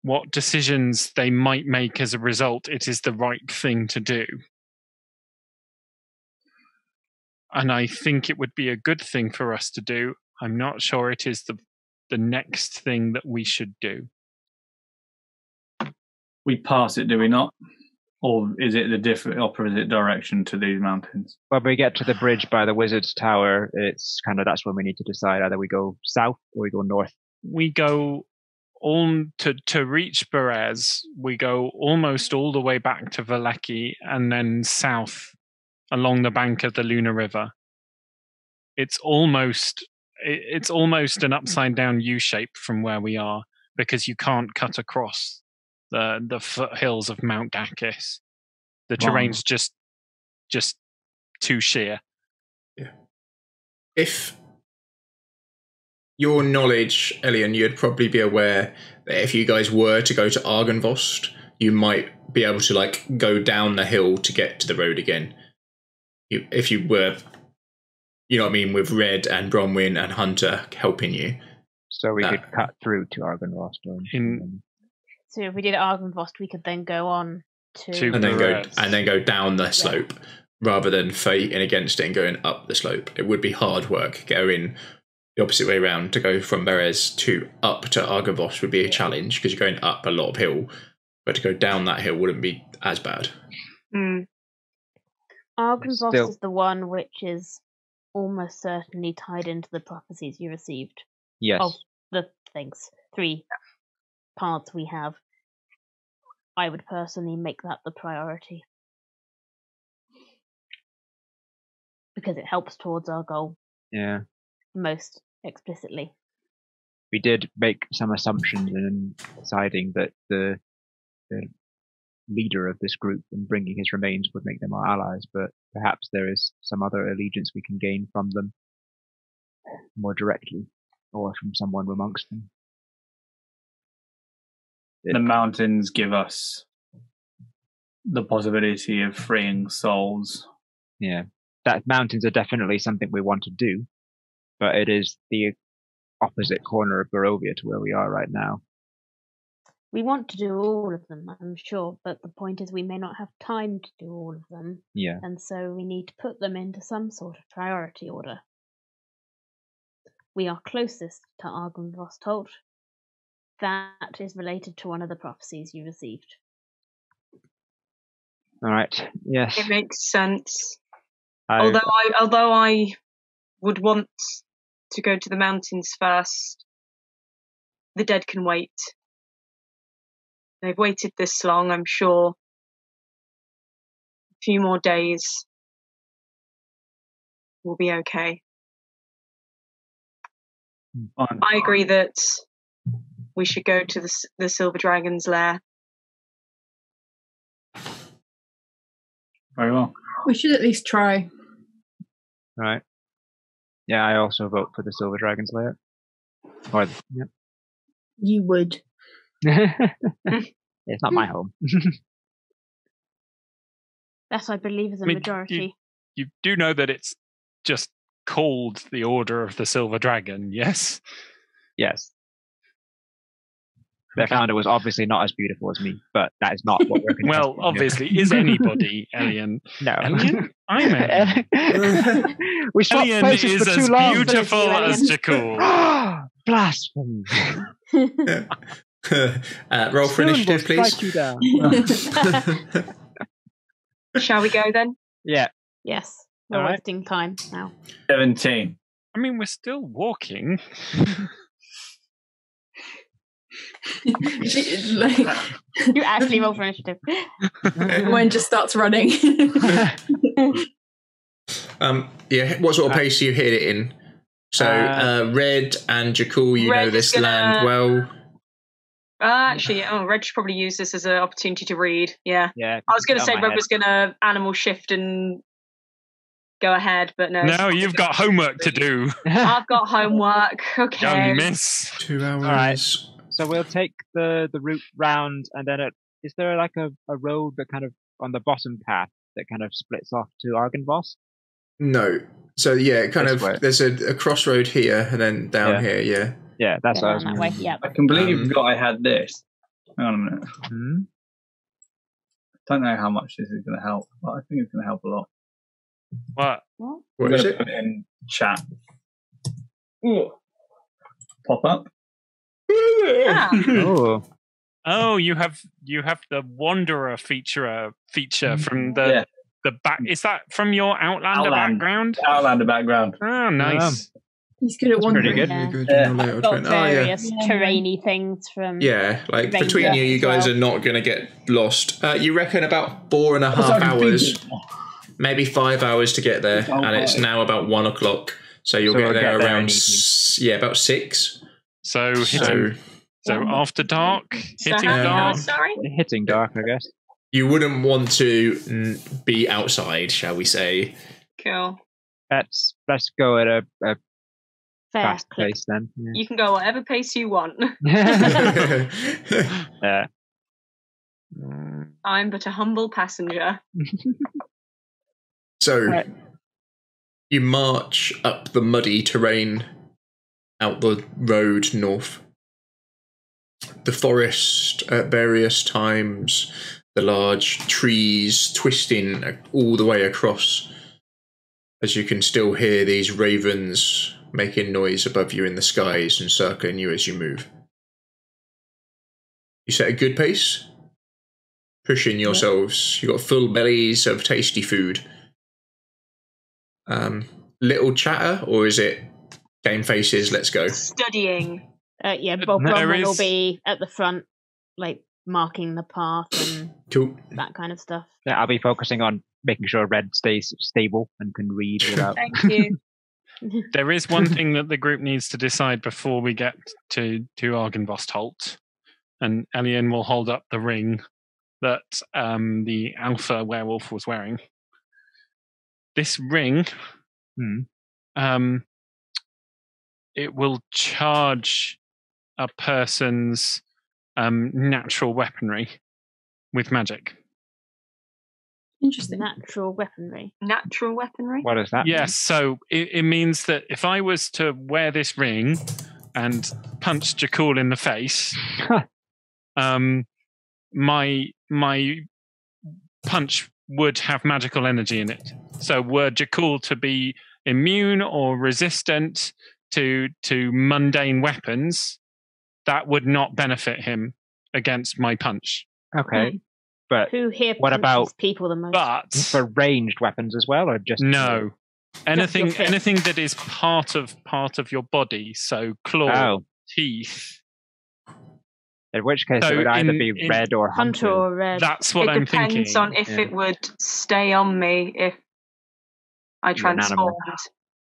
what decisions they might make as a result. It is the right thing to do. And I think it would be a good thing for us to do. I'm not sure it is the next thing that we should do. We pass it, do we not? Or is it the different opposite direction to these mountains? When we get to the bridge by the Wizard's Tower, it's kind of that's when we need to decide either we go south or we go north. We go on to reach Berez. We go almost all the way back to Valaki and then south along the bank of the Luna River. It's almost an upside down U shape from where we are because you can't cut across the foothills of Mount Gakis. The terrain's just too sheer. Yeah. If your knowledge, Elyan, you'd probably be aware that if you guys were to go to Argynvost, you might be able to go down the hill to get to the road again. If you were, you know what I mean, with Red and Bronwyn and Hunter helping you. So we could cut through to Argynvost. So if we did Argynvost, we could then go on to and then go down the slope rather than fighting against it and going up the slope. It would be hard work going the opposite way around. To go from Berez to up to Argynvost would be a challenge because you're going up a lot of hill, but to go down that hill wouldn't be as bad. Argynvost is the one which is almost certainly tied into the prophecies you received. Yes. Of the things. 3 paths we have. I would personally make that the priority. Because it helps towards our goal. Yeah. Most explicitly. We did make some assumptions in deciding that the leader of this group and bringing his remains would make them our allies, but perhaps there is some other allegiance we can gain from them more directly, or from someone amongst them. The mountains give us the possibility of freeing souls. Yeah, that mountains are definitely something we want to do, but it is the opposite corner of Barovia to where we are right now. We want to do all of them, I'm sure, but the point is we may not have time to do all of them. Yeah. And so we need to put them into some sort of priority order. We are closest to Argynvostholt. That is related to one of the prophecies you received. All right. Yes. It makes sense. Although I would want to go to the mountains first, the dead can wait. They've waited this long, I'm sure. A few more days will be okay. I agree that we should go to the Silver Dragon's lair. Very well. We should at least try. Right. Yeah, I also vote for the Silver Dragon's lair. Or, yeah. You would. It's not my home. That, I believe, is a majority. You do know that it's just called the Order of the Silver Dragon, yes? Yes. Their founder was obviously not as beautiful as me, but that is not what we're going to Well, obviously, is anybody, Elyan? No. Elyan? I'm Elyan. We swapped Elyan places is for too as long. beautiful as Jakul. Blasphemy. Roll for initiative, please. You down. Shall we go then? Yeah. Yes, we're wasting time now. 17. I mean, we're still walking. You actually roll for initiative. When just starts running. Yeah, what sort of pace do you hit it in? So, Red and Jakul, you Red know this is gonna- land well. Actually, Reg should probably use this as an opportunity to read. Yeah. Yeah. I was going to say Red was going to animal shift and go ahead, but no. No, you've got homework to do. I've got homework. Okay. Young miss. 2 hours. All right. So we'll take the route round, and then is there like a road that kind of on the bottom path that kind of splits off to Argynvost? No. So yeah, kind This of. way. There's a crossroad here, and then down here. Yeah. Yeah, that's what I was that way. Yep. I can believe you forgot I had this. Hang on a minute. Don't know how much this is going to help, but I think it's going to help a lot. What? What is I'm it? gonna put it in chat. Ooh. Pop up. Ah. Oh. Oh, you have the Wanderer feature from the back. Is that from your Outlander background? Outlander background. Oh, nice. He's good at wandering. Pretty good. Yeah. Good Yeah. layout, Got right? various terrainy things from. Yeah, like Ranger between you as guys well. are not going to get lost. You reckon about 4.5 hours, maybe 5 hours to get there, and it's now about 1 o'clock. So you'll get we'll there get there around in about 6. So So after dark, So hitting how many dark. hours, sorry? Hitting dark, I guess. you wouldn't want to be outside, shall we say? Cool. Let's go at a Fair fast clip. pace then. You can go whatever pace you want. Yeah. I'm but a humble passenger. So Right. you march up the muddy terrain out the road north. The forest at various times, the large trees twisting all the way across, as you can still hear these ravens making noise above you in the skies and circling you as you move. You set a good pace, pushing yourselves. You've got full bellies of tasty food. Little chatter, or is it game faces, let's go? Studying. Yeah, Bob There Bronwyn will is- be at the front, like marking the path and Cool. that kind of stuff. Yeah, I'll be focusing on making sure Red stays stable and can read without. Thank you. There is one thing that the group needs to decide before we get to Argynvostholt, and Elyan will hold up the ring that the alpha werewolf was wearing. This ring, it will charge a person's natural weaponry with magic. Interesting. Natural weaponry. Natural weaponry? What is that? Yes, so it means that if I was to wear this ring and punch Jakul in the face, my punch would have magical energy in it. So were Jakul to be immune or resistant to mundane weapons, that would not benefit him against my punch. Okay. But Who here what punches about people the most? But for ranged weapons as well, or just no, anything your fist? anything that is part of your body, so claw, teeth. In which case, So it would either in- be in red or Hunter hunter. or red? That's what It I'm depends thinking. on if it would stay on me if I You're an animal. transformed.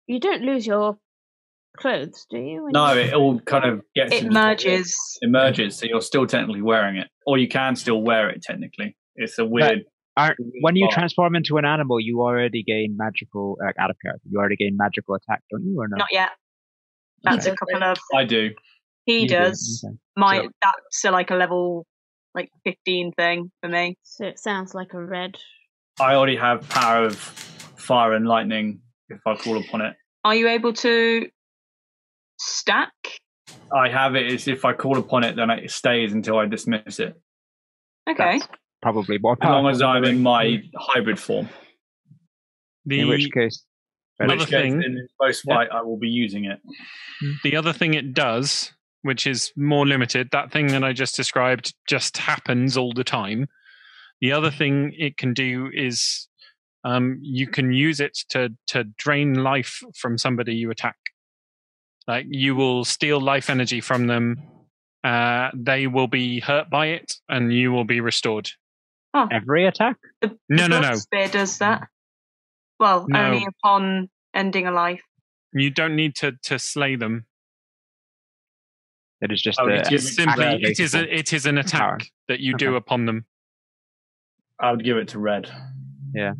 You don't lose your clothes, do you? when No, you- it all kind of gets It into merges. It merges, so you're still technically wearing it, or you can still wear it technically. It's a weird. When you Bar. transform into an animal, you already gain magical out of character. You already gain magical attack, don't you, or no? Not yet. That's Okay. a couple of. I do. He You do, does. okay. So- That's like a level 15 thing for me. So it sounds like a red. I already have power of fire and lightning if I call upon it. Are you able to stack? I have it is if I call upon it, then it stays until I dismiss it. Okay. That's probably more As long powerful. as I'm in my hybrid form. In which case, In Other which case, thing- in this post fight, I will be using it. The other thing it does, which is more limited, that thing that I just described just happens all the time. The other thing it can do is you can use it to drain life from somebody you attack. Like you will steal life energy from them. They will be hurt by it, and you will be restored. Oh, every attack? the No. blood spear does that. Well, No. only upon ending a life. You don't need to slay them. It is just Oh, a it's It's simply activation. it is an attack Power. that you do Okay. upon them. I would give it to Red. Yeah.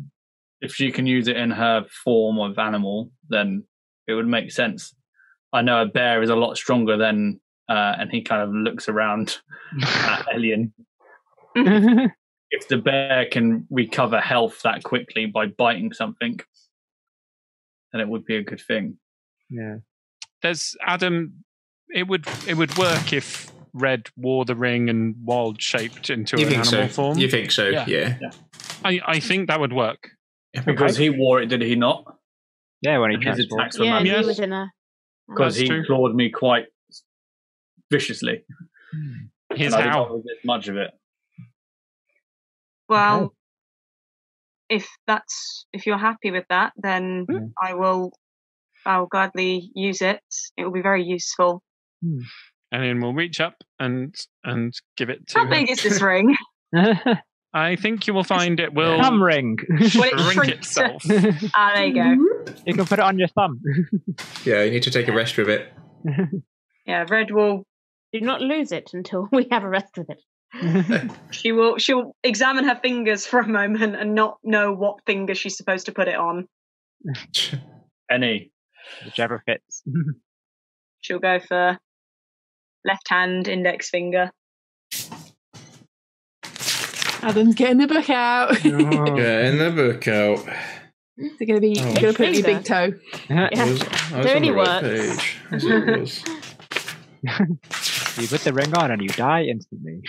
If she can use it in her form of animal, then it would make sense. I know a bear is a lot stronger than, and he kind of looks around at Elyan. If the bear can recover health that quickly by biting something, then it would be a good thing. Yeah. There's Adam. It would work if Red wore the ring and wild shaped into You an think animal so? form. You think so? Yeah. Yeah. I think that would work. Because he wore it, did he not? Yeah, when he And his transforms. attacks were Yeah, magic. he Yes. was in a. Because That's he true. clawed me quite viciously. Here's and I how. didn't resist much of it. Well, if you're happy with that, then I'll gladly use it. It will be very useful. And then we'll reach up and give it to How her. big is this ring? I think you will find it will Thumb ring. Will it shrink shrink? itself. Ah, there you go. You can put it on your thumb. Yeah, you need to take a rest with it. Yeah, Red will. Do not lose it until we have a rest with it. She'll examine her fingers for a moment and not know what finger she's supposed to put it on. Any. Whichever fits. She'll go for left hand index finger. Adam's getting the book out. Getting the book out. They're going to be. Oh. You're going to put your Finger. big toe. Yeah. I was There on the only right works. page. That's what it was. You put the ring on and you die instantly.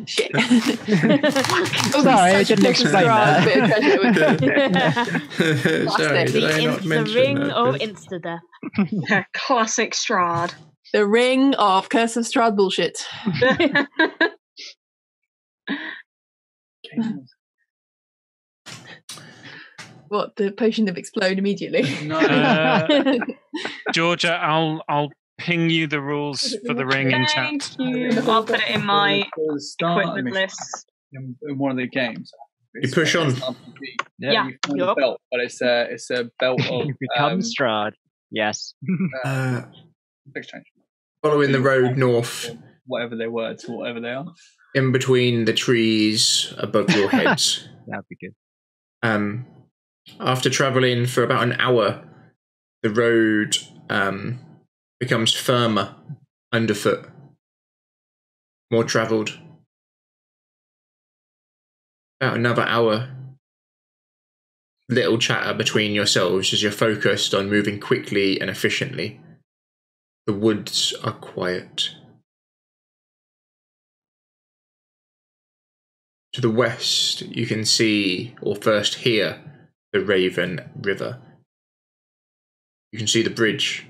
Shit. Oh, sorry, I didn't explain that. Bit of treasure with it. Sorry, did I not The mention ring that? of insta death. Classic Strahd. The ring of Curse of Strahd bullshit. What, the potion of explode immediately? Georgia, I'll ping you the rules for the ring in chat. Thank you. I'll put it in my Start equipment list. in one of the games. You push on. Yeah. You find a belt, but it's a belt of You become Strahd. Yes. exchange. Following the road north, Whatever their words, whatever they are. in between the trees above your heads. That'd be good. After travelling for about an hour, the road becomes firmer underfoot, more travelled. About another hour, little chatter between yourselves as you're focused on moving quickly and efficiently. The woods are quiet. To the west, you can see, or first hear, the Raven River. You can see the bridge.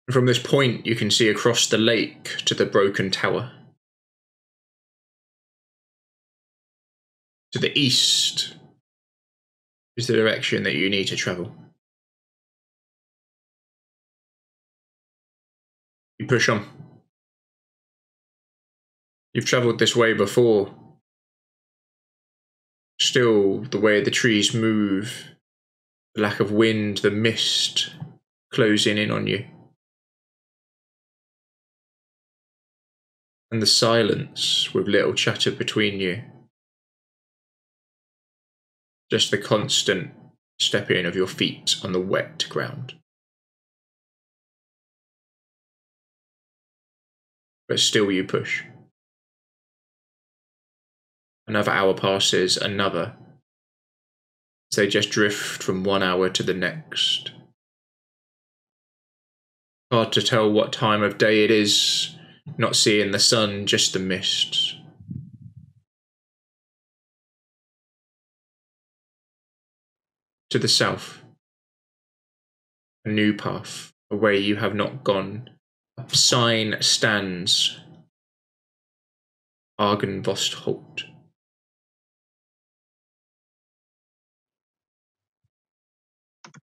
And from this point, you can see across the lake to the broken tower. To the east is the direction that you need to travel. You push on. You've travelled this way before. Still, the way the trees move, the lack of wind, the mist closing in on you. And the silence with little chatter between you. Just the constant stepping of your feet on the wet ground. But still you push. Another hour passes, another. As they just drift from 1 hour to the next. Hard to tell what time of day it is, not seeing the sun, just the mists. To the south, a new path, a way you have not gone. A sign stands, Argenvost Halt.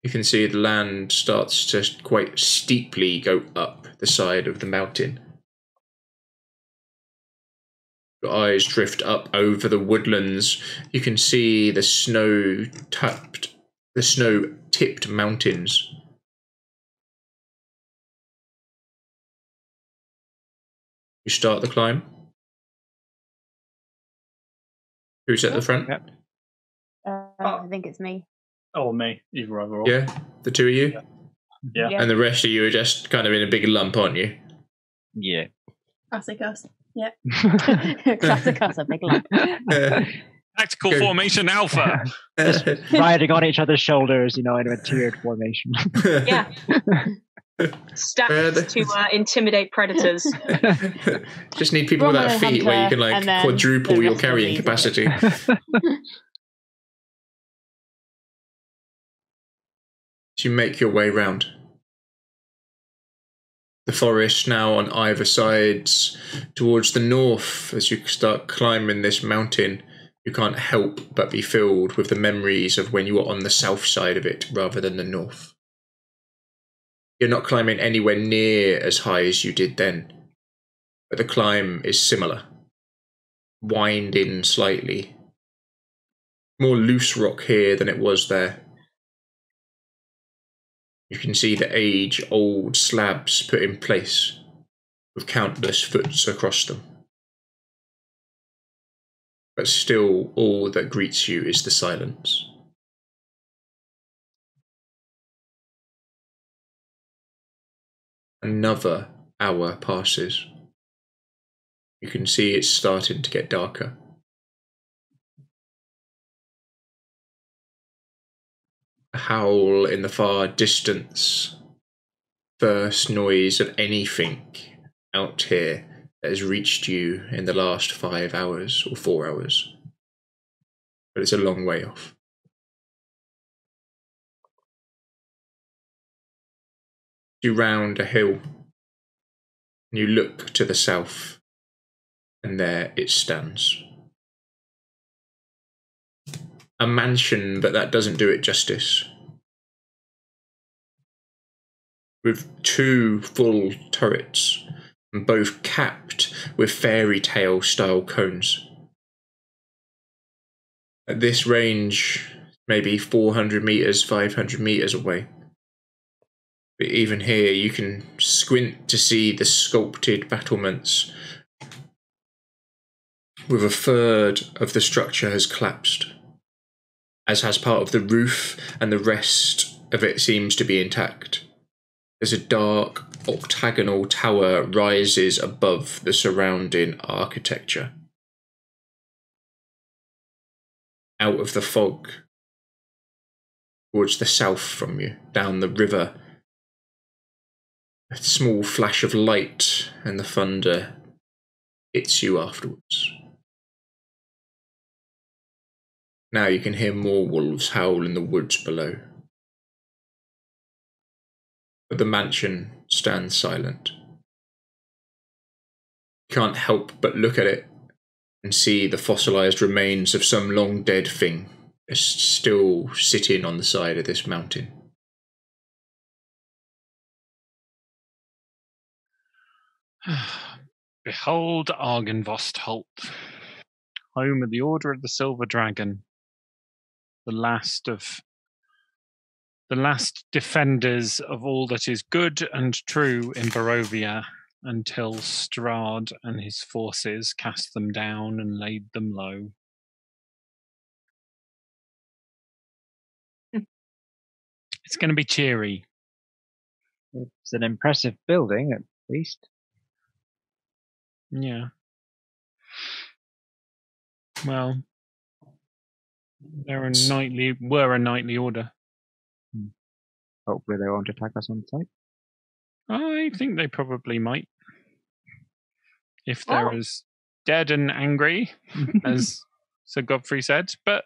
You can see the land starts to quite steeply go up the side of the mountain. Your eyes drift up over the woodlands. You can see the snow-tipped mountains. You start the climb. Who's at the front? Yep. I think it's me. Oh, me. Either overall. Yeah, the two of you? Yeah. Yeah. And the rest of you are just kind of in a big lump, aren't you? Yeah. Classic us. Yeah. Classic us, a big lump. Tactical Good. formation alpha. Riding on each other's shoulders, in a tiered formation. Yeah. Stats to intimidate predators. Just need people with that feet where you can quadruple your carrying capacity. So you make your way round. The forest now on either sides. Towards the north, as you start climbing this mountain, you can't help but be filled with the memories of when you were on the south side of it rather than the north. You're not climbing anywhere near as high as you did then, but the climb is similar. Winding slightly. More loose rock here than it was there. You can see the age-old slabs put in place, with countless foots across them. But still, all that greets you is the silence. Another hour passes. You can see it's starting to get darker. A howl in the far distance. First noise of anything out here that has reached you in the last 5 hours or 4 hours. But it's a long way off. You round a hill, and you look to the south, and there it stands. A mansion, but that doesn't do it justice. With 2 full turrets, and both capped with fairy tale style cones. At this range, maybe 400 meters, 500 meters away. But even here, you can squint to see the sculpted battlements. With a third of the structure has collapsed, as has part of the roof, and the rest of it seems to be intact. There's a dark octagonal tower rises above the surrounding architecture. Out of the fog, towards the south from you, down the river, a small flash of light and the thunder hits you afterwards. Now you can hear more wolves howl in the woods below. But the mansion stands silent. You can't help but look at it and see the fossilized remains of some long dead thing still sitting on the side of this mountain. Behold Argynvostholt, home of the Order of the Silver Dragon, the last defenders of all that is good and true in Barovia, until Strahd and his forces cast them down and laid them low. It's going to be cheery. It's an impressive building, at least. Yeah. Well, were a knightly order. Hopefully they won't attack us on sight. I think they probably might. If they're as dead and angry as Sir Godfrey said, but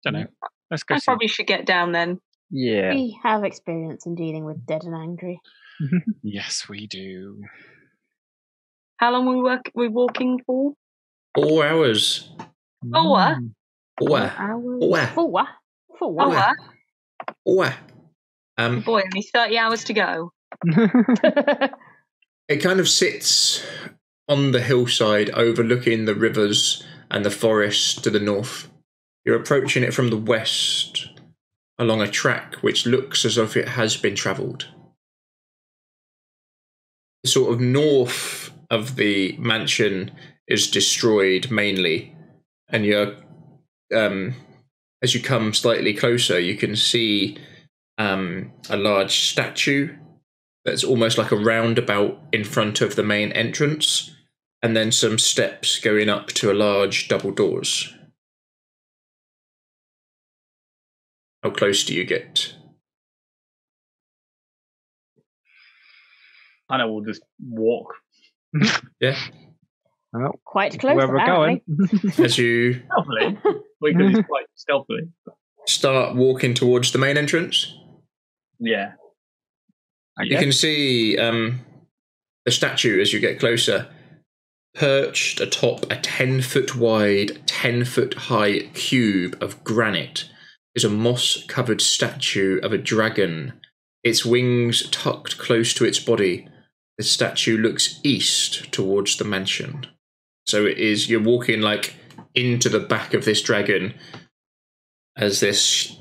don't know. Let's go. I probably should get down then. Yeah. We have experience in dealing with dead and angry. Yes, we do. How long we walking for? 4 hours. 4? 4 hours. 4. Boy, only 30 hours to go. It kind of sits on the hillside overlooking the rivers and the forest to the north. You're approaching it from the west along a track which looks as if it has been travelled. The sort of north of the mansion is destroyed mainly, and you're as you come slightly closer, you can see a large statue that's almost like a roundabout in front of the main entrance, and then some steps going up to a large double doors. How close do you get? I know, we'll just walk. Yeah. Well, quite close. Where we're going. As you stealthily, because it's quite stealthily. Start walking towards the main entrance. Yeah. You can see the statue as you get closer, perched atop a 10-foot wide, 10-foot high cube of granite is a moss-covered statue of a dragon, its wings tucked close to its body. The statue looks east towards the mansion. So you're walking like into the back of this dragon as this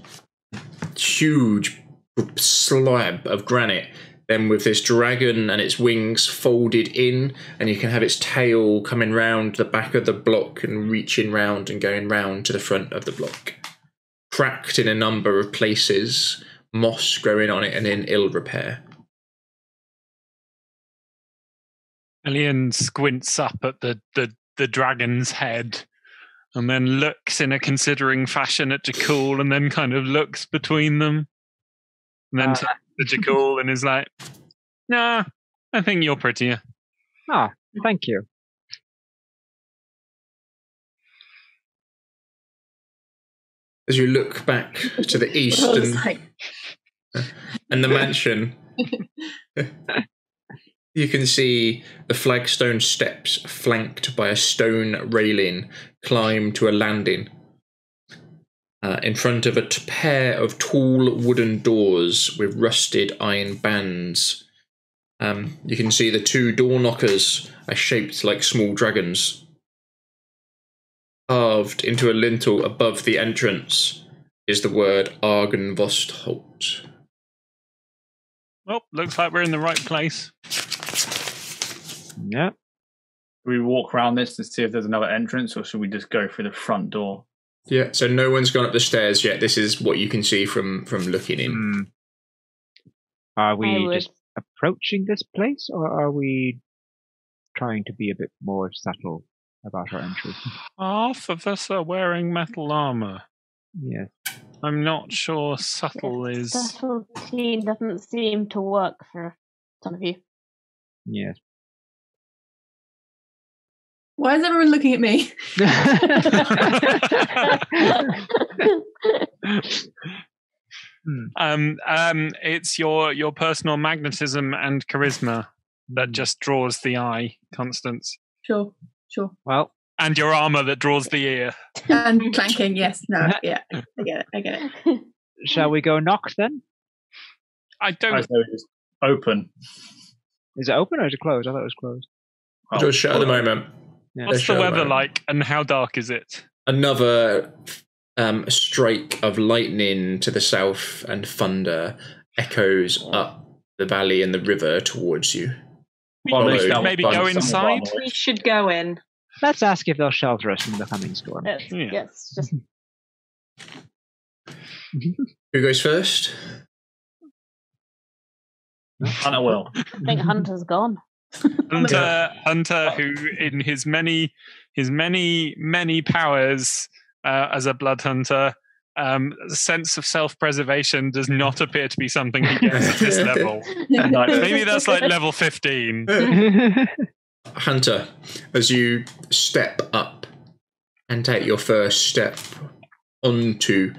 huge slab of granite, then with this dragon and its wings folded in, and you can have its tail coming round the back of the block and reaching round and going round to the front of the block. Cracked in a number of places, moss growing on it and in ill repair. Elyan squints up at the dragon's head and then looks in a considering fashion at Jakul and then kind of looks between them. And then turns to Jakul and is like, nah, I think you're prettier. Ah, thank you. As you look back to the east and the mansion, you can see the flagstone steps flanked by a stone railing climb to a landing. In front of a pair of tall wooden doors with rusted iron bands. You can see the 2 door knockers are shaped like small dragons. Carved into a lintel above the entrance is the word Argynvostholt. Well, looks like we're in the right place. Yeah. Do we walk around this to see if there's another entrance, or should we just go through the front door? Yeah, so no one's gone up the stairs yet. This is what you can see from looking in. Are we just approaching this place, or are we trying to be a bit more subtle about our entry? Half of us are wearing metal armor. Yeah. I'm not sure subtle is... Subtlety doesn't seem to work for some of you. Yes. Why is everyone looking at me? It's your personal magnetism and charisma that just draws the eye, Constance. Sure. Well, and your armor that draws the ear. And clanking, yes. No, yeah. I get it. Shall we go knock then? I don't. I say it's open. Is it open or is it closed? I thought it was closed. It's all shut at the moment. Yeah. What's the weather like, and how dark is it? Another strike of lightning to the south, and thunder echoes up the valley and the river towards you. We should maybe go inside. We should go in. Let's ask if they'll shelter us from the coming storm. Yes, just... Who goes first? Hunter will. I think Hunter's gone. Hunter, who in his many powers as a blood hunter, sense of self-preservation does not appear to be something he gets at this level. Maybe that's like level 15. Hunter, as you step up and take your first step onto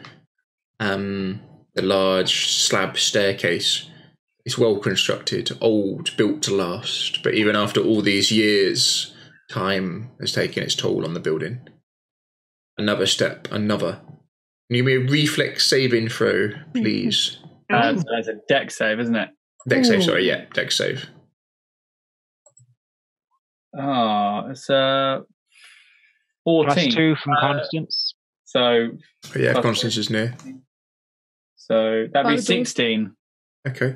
the large slab staircase, it's well constructed, old, built to last, but even after all these years, time has taken its toll on the building. Another step, another. Can you give me a reflex saving throw, please? So that's a dex save, isn't it? Dex save, sorry, yeah, dex save. Oh, it's 14. +2 from Constance. So yeah, Constance is near. So that'd be 16. Okay.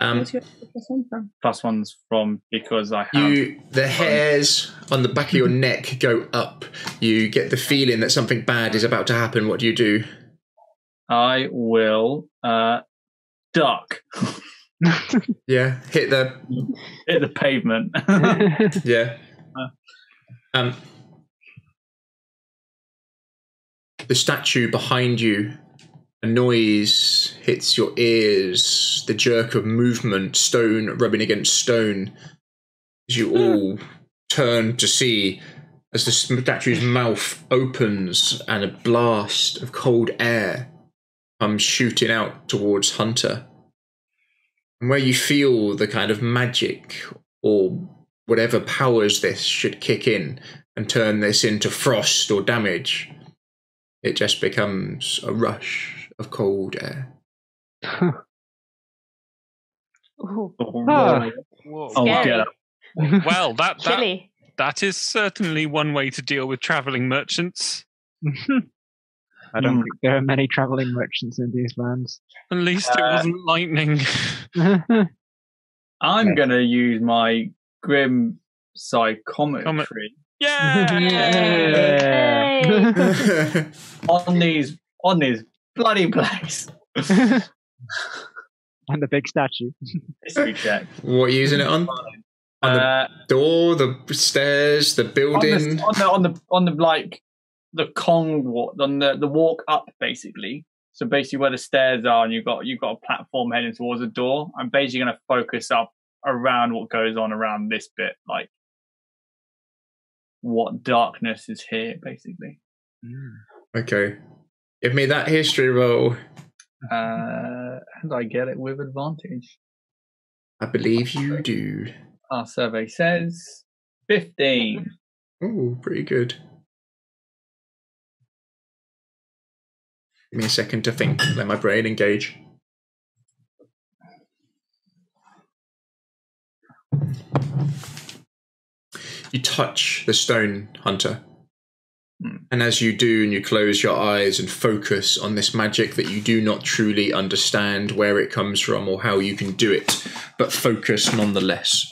Where's your +1 from? +1's from because I have... The hairs on the back of your neck go up. You get the feeling that something bad is about to happen. What do you do? I will duck. Yeah, hit the pavement. Yeah. The statue behind you, a noise hits your ears, the jerk of movement, stone rubbing against stone, as you all turn to see as the statue's mouth opens and a blast of cold air comes shooting out towards Hunter. And where you feel the kind of magic or whatever powers this should kick in and turn this into frost or damage, it just becomes a rush of cold air. Ooh. Oh, get up. Well, that is certainly one way to deal with travelling merchants. I don't think there are many travelling merchants in these lands. At least it wasn't lightning. I'm going to use my grim psychometry. on these bloody place. And the big statue. History check. What are you using it on? On the door, the stairs, the building. On the like the Kong walk, on the walk up basically. So basically where the stairs are, and you've got a platform heading towards the door. I'm basically going to focus up around what goes on around this bit, like what darkness is here, basically. Okay, give me that history roll. And I get it with advantage. I believe you do. Our survey says 15. Oh, pretty good. Give me a second to think. Let my brain engage. You touch the stone, Hunter. And as you do, and you close your eyes and focus on this magic that you do not truly understand where it comes from or how you can do it, but focus nonetheless.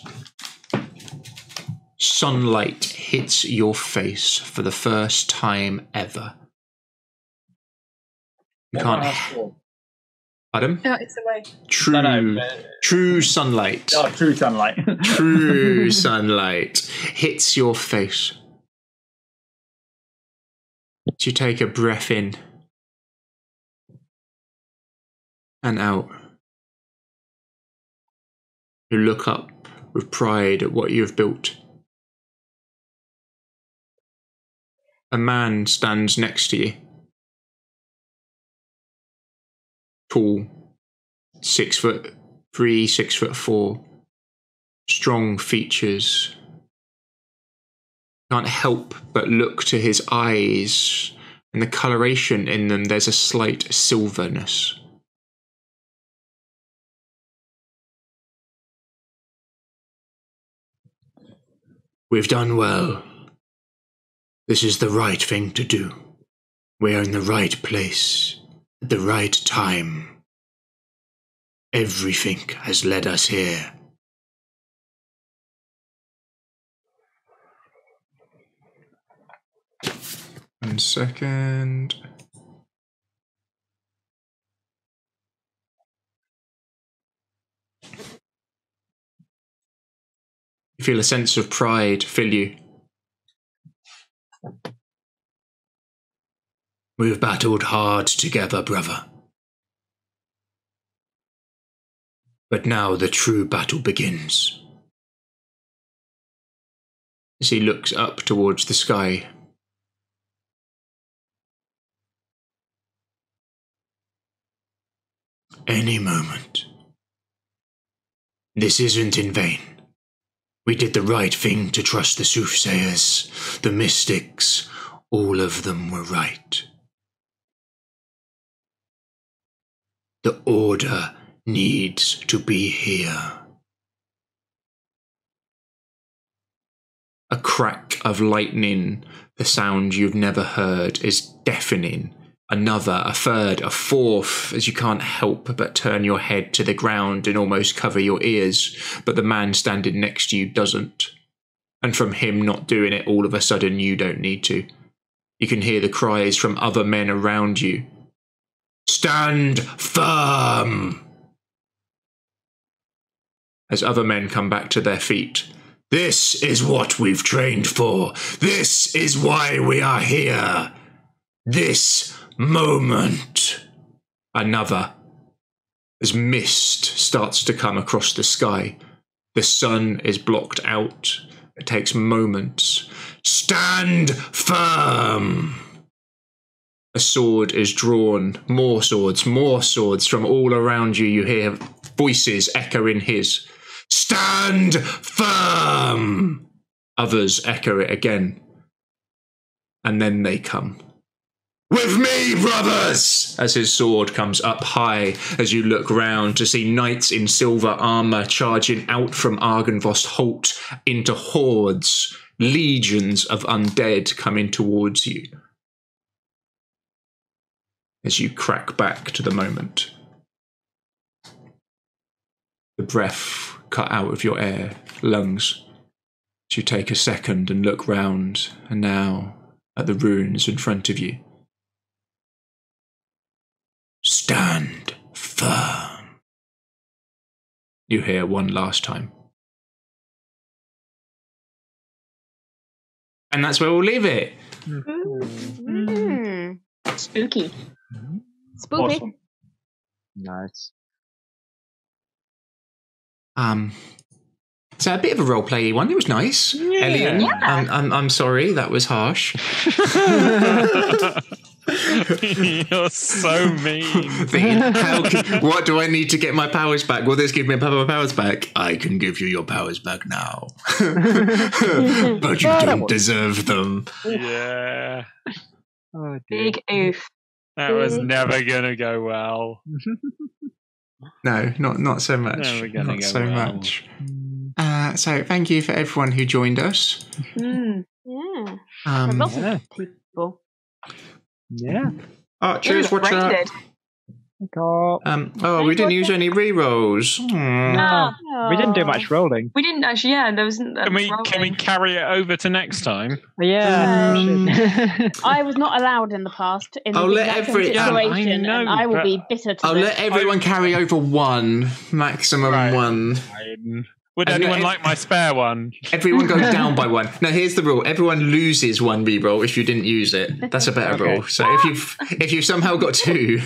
Sunlight hits your face for the first time ever. You can't. Pardon? No, it's away. True sunlight. Oh, true sunlight. True sunlight hits your face. You take a breath in and out. You look up with pride at what you have built. A man stands next to you. Tall, 6'3", 6'4", strong features. Can't help but look to his eyes, and the coloration in them, there's a slight silverness. We've done well. This is the right thing to do. We are in the right place, at the right time. Everything has led us here. One second. You feel a sense of pride fill you. We've battled hard together, brother. But now the true battle begins. As he looks up towards the sky. Any moment. This isn't in vain. We did the right thing to trust the soothsayers, the mystics. All of them were right. The order needs to be here. A crack of lightning, the sound you've never heard, is deafening. Another, a third, a fourth, as you can't help but turn your head to the ground and almost cover your ears, but the man standing next to you doesn't. And from him not doing it, all of a sudden you don't need to. You can hear the cries from other men around you. Stand firm! As other men come back to their feet. This is what we've trained for. This is why we are here. This moment. Another. As mist starts to come across the sky. The sun is blocked out. It takes moments. Stand firm! A sword is drawn. More swords from all around you. You hear voices echo in his. Stand firm! Others echo it again. And then they come. With me, brothers! As his sword comes up high, as you look round to see knights in silver armour charging out from Argynvost Holt into hordes, legions of undead coming towards you. As you crack back to the moment. The breath cut out of your lungs. As you take a second and look round, and now at the ruins in front of you. Stand firm. You hear one last time. And that's where we'll leave it. Spooky. Spooky. Awesome. Nice. So a bit of a role-play one. It was nice. Yeah. Elyan, Yeah. I'm sorry, that was harsh. You're so mean. What do I need to get my powers back? Will this give me my powers back? I can give you your powers back now. But you don't deserve them. Yeah. Oh, dear. Big oof. That was never going to go well. No, not so much. Never gonna Not go so well. much. So thank you for everyone who joined us. Yeah. Lots of people. Yeah. Cheers, watch out. Rated. We didn't use any rerolls. No. We didn't do much rolling. We didn't actually, yeah, there wasn't that much Can we rolling. carry it over to next time? Yeah. I was not allowed in the past in I'll this let exact every- situation, I know, and I will but be bitter to I'll this. let everyone carry over one, maximum Right. one. Would And anyone no, like my spare one? Everyone goes down by one. No, here's the rule: everyone loses one reroll if you didn't use it. That's a better rule. So if you've somehow got two,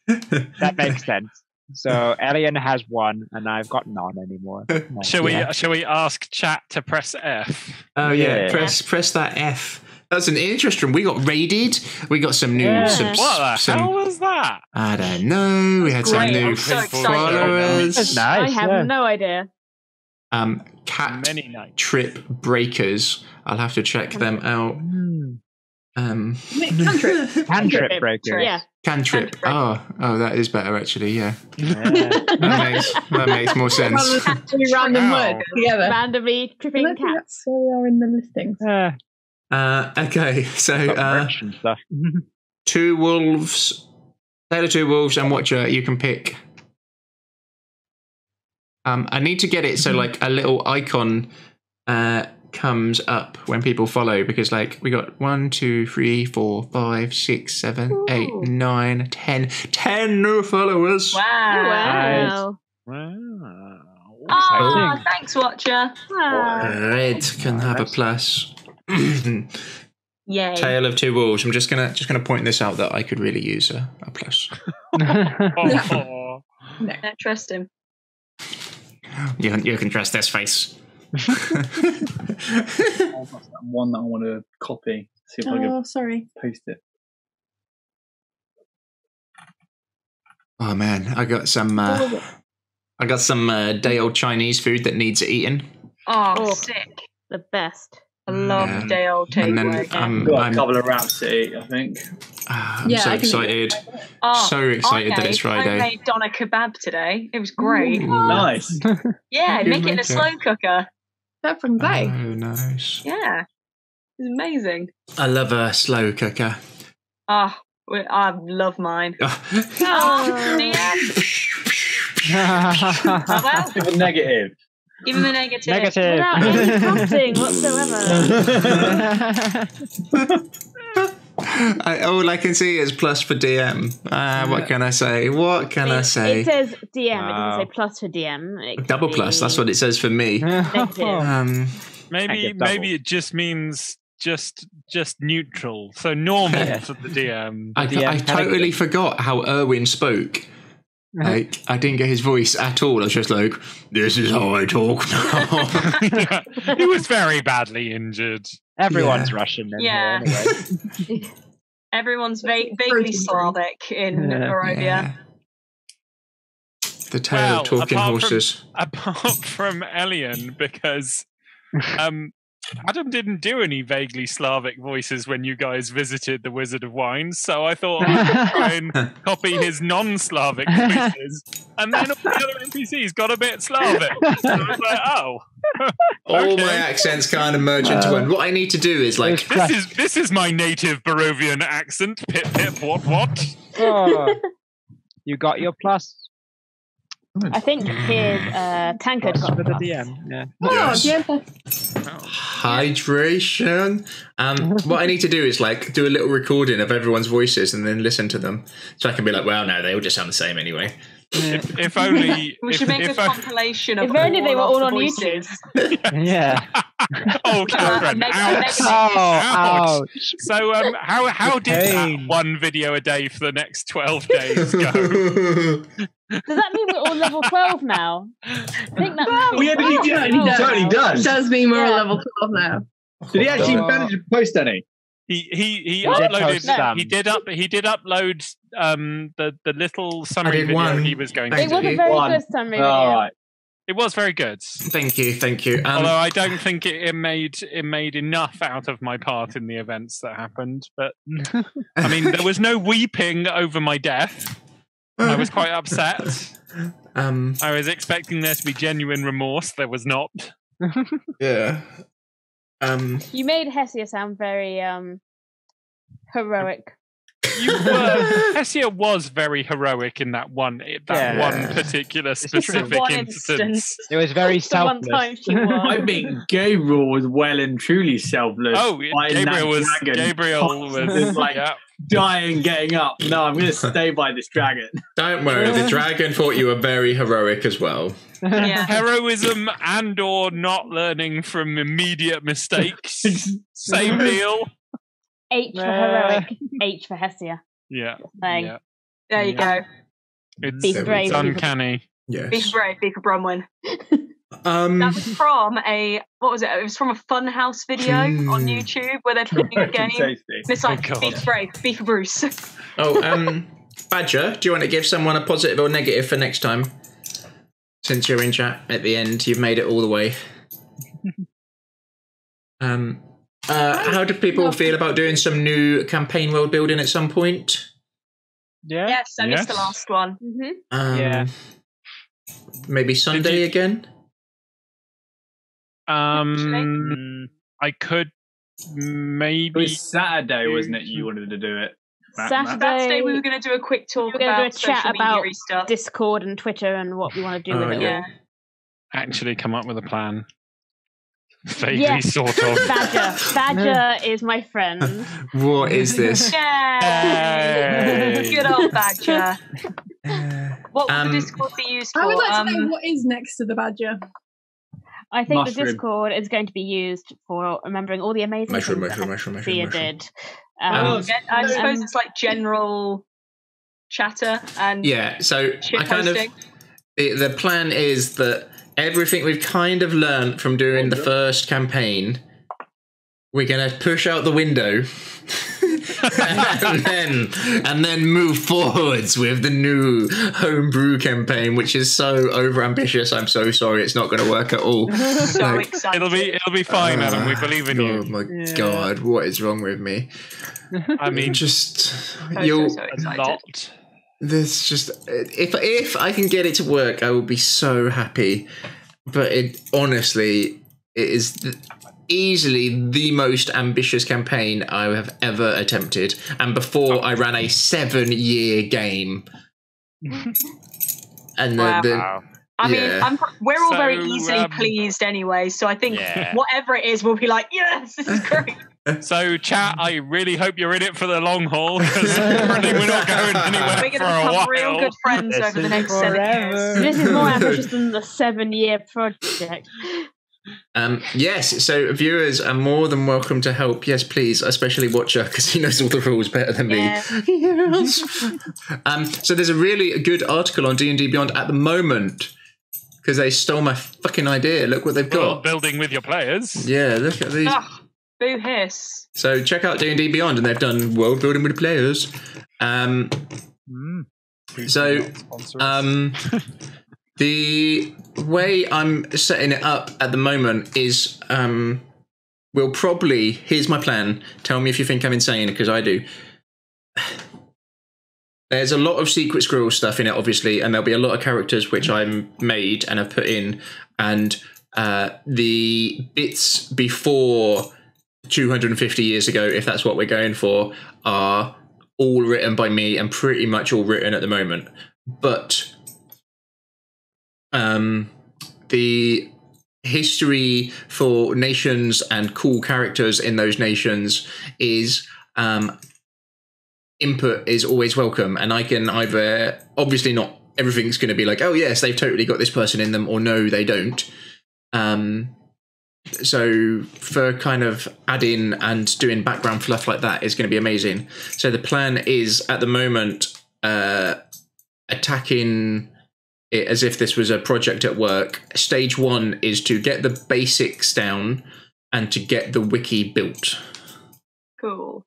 That makes sense. So Elyan has one, and I've got none anymore. Shall we ask chat to press F? Oh yeah, Yeah. press that F That's an interesting. We got raided. We got some new. What the hell was that? I don't know. We had some new followers. That's nice. I have no idea. Cat trip breakers. I'll have to check them out. Cantrip breakers. Yeah. Cantrip. Oh, that is better actually. Yeah. That makes more sense. Random words together. Randomly tripping cats. So they are in the listings. Okay, so 2 wolves, Taylor 2 wolves, and Watcher. You can pick. I need to get it so like a little icon comes up when people follow, because like we got 1, 2, 3, 4, 5, 6, 7, 8, 9, 10 new followers. Wow. Oh, thanks, Watcher. Red can have a plus. Yay. Tale of 2 wolves. I'm just gonna point this out that I could really use a plus. No, trust him. You can trust this face. I've got one that I want to copy. See if I can paste it. Oh man, I got some day old Chinese food that needs eating. Oh, sick! The best. I love day old takeaway. I've got a couple of wraps to eat, I think. I'm so excited. So excited that it's Friday. I made Donna kebab today. It was great. Nice. Yeah, make it in a slow cooker. That from Bay. Oh, nice. Yeah, it was amazing. I love a slow cooker. I love mine. Even negative. Give him a negative. Without any prompting whatsoever. All I can see is plus for DM. What can I say? It says DM. It doesn't say plus for DM. Double plus. That's what it says for me. Maybe it just means just neutral. So normal for the DM. I totally forgot how Erwin spoke. Like, I didn't get his voice at all. I was just like, this is how I talk now. He was very badly injured. Everyone's Russian in here anyway. Everyone's vaguely Slavic in Barovia. Yeah. The tale of talking horses. Apart from Elyan, because Adam didn't do any vaguely Slavic voices when you guys visited the Wizard of Wines, so I thought I'd try and copy his non-Slavic voices, and then all the other NPCs got a bit Slavic. So I was like, all my accents kind of merge into one. What I need to do is like this is my native Barovian accent. Pip pip what? Oh, you got your plus. I think his tankard got for the DM. Yeah. Hydration. What I need to do is like do a little recording of everyone's voices and then listen to them, so I can be like, well, no, they all just sound the same anyway. If only we should make a compilation of. If only they were all on voices. YouTube. Yeah. Oh, Catherine! Ouch! So, how did that one video a day for the next 12 days go? Does that mean we're all level 12 now? I think that's totally does. It does mean we're all level 12 now. Did he actually manage to post any? He uploaded. He did upload the little summary video he was going to do. It was a very good summary video. All right. It was very good. Thank you. Although I don't think it made enough out of my part in the events that happened. But I mean, there was no weeping over my death. I was quite upset. I was expecting there to be genuine remorse. There was not. Yeah. You made Hessia sound very heroic. Hessia was very heroic in that one particular specific instance. It was very selfless. One time she was. I think Gabriel was well and truly selfless. Oh, Gabriel was like dying, getting up. No, I'm going to stay by this dragon. Don't worry, the dragon thought you were very heroic as well. Yeah. Heroism and or not learning from immediate mistakes. Same deal. H for heroic, H for Hessia. Yeah. There you go. It's uncanny. Yes. Be brave, be for Bronwyn. That was from what was it? It was from a Funhouse video on YouTube where they're playing a game. It's like beef for Brave, beef for Bruce. Badger, do you want to give someone a positive or negative for next time? Since you're in chat at the end, you've made it all the way. How do people feel about doing some new campaign world building at some point? Yeah. Yes, I missed the last one. Yeah. Maybe Sunday again? I could maybe. It was Saturday, wasn't it? You wanted to do it. Saturday we were going to do a quick talk about social chat media about stuff. Discord and Twitter and what we want to do with it. Yeah. Actually, come up with a plan. Vaguely, sort of. Badger is my friend. What is this? Yay! Good old Badger. What would the Discord be used for? I would like to know what is next to the Badger. I think the Discord is going to be used for remembering all the amazing things mushroom. did. I suppose it's like general chatter and so I kind of the plan is that everything we've kind of learned from doing the first campaign, we're going to push out the window and then move forwards with the new homebrew campaign, which is so over-ambitious. I'm so sorry, it's not going to work at all. So excited. It'll be fine, Adam. We believe in you. Oh my God, what is wrong with me? I mean, just so excited. There's just if I can get it to work, I will be so happy. But it is easily the most ambitious campaign I have ever attempted, and before I ran a 7-year game. And I mean, we're all very easily pleased anyway, so I think whatever it is, we'll be like, yes, this is great. So, chat, I really hope you're in it for the long haul, because we're not going anywhere. We're going to become real good friends over the next 7 years. This is more ambitious than the 7-year project. Yes, so viewers are more than welcome to help. Yes, please, especially Watcher, because he knows all the rules better than me. Yes. So there's a really good article on D&D Beyond at the moment, because they stole my fucking idea. Look what they've got. Building with your players. Yeah, look at these. Boo hiss. So check out D&D Beyond, and they've done world building with players. The way I'm setting it up at the moment is we'll probably, here's my plan. Tell me if you think I'm insane, because I do. There's a lot of secret squirrel stuff in it, obviously, and there'll be a lot of characters which I'm made and have put in, and the bits before 250 years ago, if that's what we're going for, are all written by me and pretty much all written at the moment. But the history for nations and cool characters in those nations is input is always welcome, and I can either, obviously not everything's going to be like, oh yes, they've totally got this person in them, or no, they don't. So for kind of adding and doing background fluff like that is going to be amazing. So the plan is at the moment attacking it as if this was a project at work. Stage 1 is to get the basics down and to get the wiki built. Cool.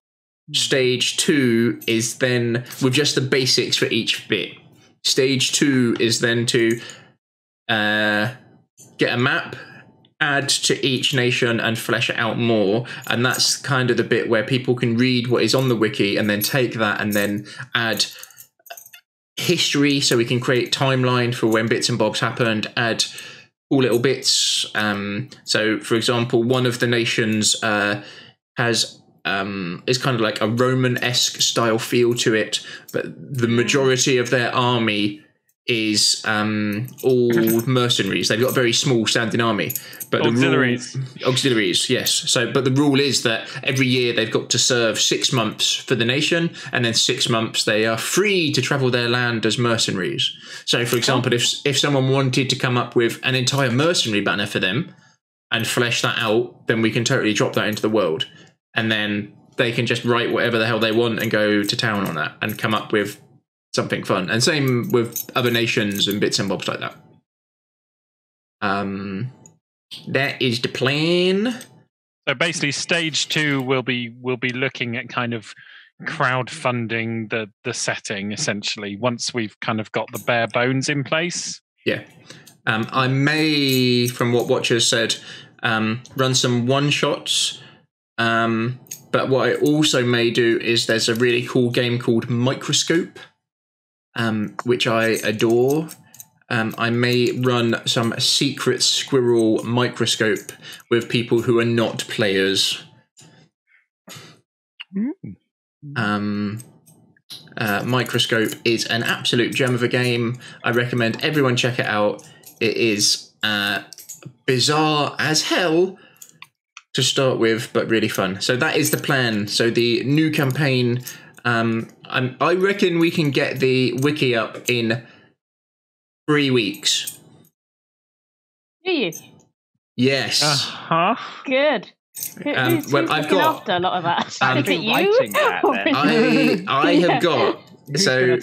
Stage 2 is then with just the basics for each bit. Stage 2 is then to get a map, add to each nation and flesh it out more, and that's kind of the bit where people can read what is on the wiki and then take that and then add history, so we can create timeline for when bits and bobs happened, add all little bits. So for example, one of the nations has is kind of like a Roman-esque style feel to it, but the majority of their army is all mercenaries. They've got a very small standing army. But auxiliaries, yes. So, but the rule is that every year they've got to serve 6 months for the nation, and then 6 months they are free to travel their land as mercenaries. So, for example, if someone wanted to come up with an entire mercenary banner for them and flesh that out, then we can totally drop that into the world. And then they can just write whatever the hell they want and go to town on that and come up with something fun. And same with other nations and bits and bobs like that. That is the plan. So basically, stage 2 will be looking at kind of crowdfunding the setting essentially once we've kind of got the bare bones in place. Yeah. I may, from what Watcher said, run some one-shots. But what I also may do is there's a really cool game called Microscope, which I adore. I may run some secret squirrel microscope with people who are not players. Microscope is an absolute gem of a game. I recommend everyone check it out. It is bizarre as hell to start with, but really fun. So that is the plan. So the new campaign, I reckon we can get the wiki up in 3 weeks. Do you? Yes. Good. Who's I've got after a lot of that. Is it you? I have got. So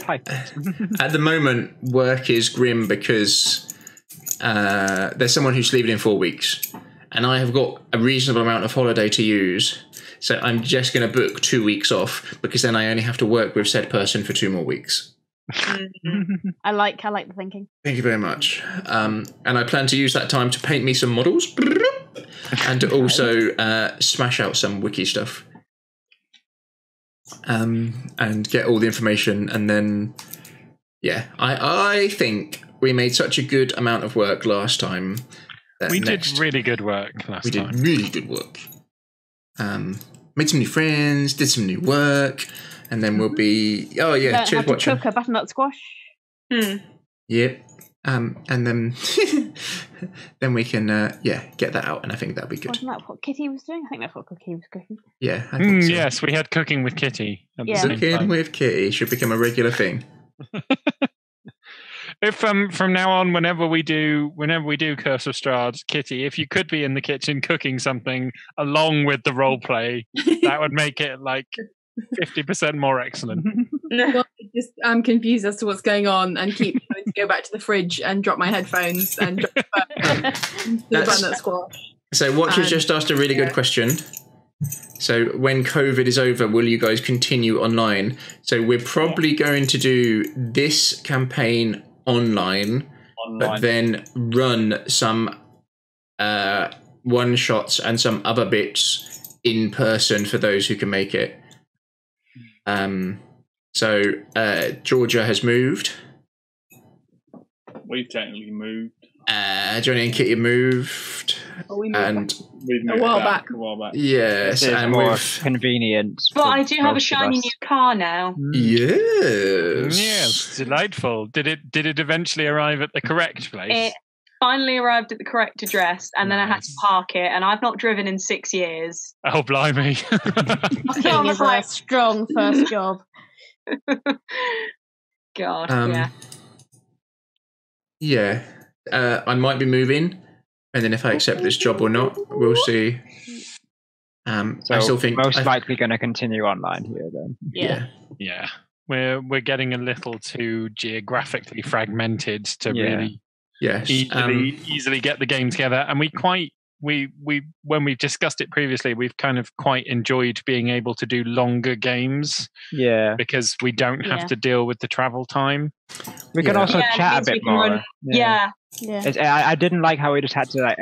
at the moment, work is grim because there's someone who's leaving in 4 weeks, and I have got a reasonable amount of holiday to use. So I'm just going to book 2 weeks off because then I only have to work with said person for 2 more weeks. I like the thinking. Thank you very much. And I plan to use that time to paint me some models and to also smash out some wiki stuff. And get all the information, and then I think we made such a good amount of work last time. We did really good work last time. We did really good work. Made some new friends, did some new work, and then we'll be cheers, Watcher. Cook a butternut squash. Yep. And then then we can get that out, and I think that'd be good. Wasn't that what Kitty was doing? I think that's what Cookie was cooking. Yeah. I think so. Yes, we had cooking with Kitty. Cooking with Kitty should become a regular thing. If from now on, whenever we do Curse of Strahd, Kitty, if you could be in the kitchen cooking something along with the role play, that would make it like 50% more excellent. Well, I'm confused as to what's going on and keep having to go back to the fridge and drop my headphones and drop the butternut squash. So Watcher's just asked a really good question. So when COVID is over, will you guys continue online? So we're probably going to do this campaign online, but then run some one-shots and some other bits in person for those who can make it. So Georgia has moved. We've technically moved. Johnny and Kitty moved. We moved and we've moved a while back. Yes, and more convenient. But I do have a shiny new car now. Yes, delightful. Did it eventually arrive at the correct place? It finally arrived at the correct address, and then I had to park it, and I've not driven in 6 years. Oh, blimey. Parking is a strong first job. God, yeah. I might be moving, and then if I accept this job or not, we'll see. So I still think most likely going to continue online here then. Yeah. We're getting a little too geographically fragmented to really easily get the game together, and we when we've discussed it previously, we've kind of quite enjoyed being able to do longer games. Yeah, because we don't have to deal with the travel time. We can also chat a bit more. Yeah. I didn't like how we just had to, I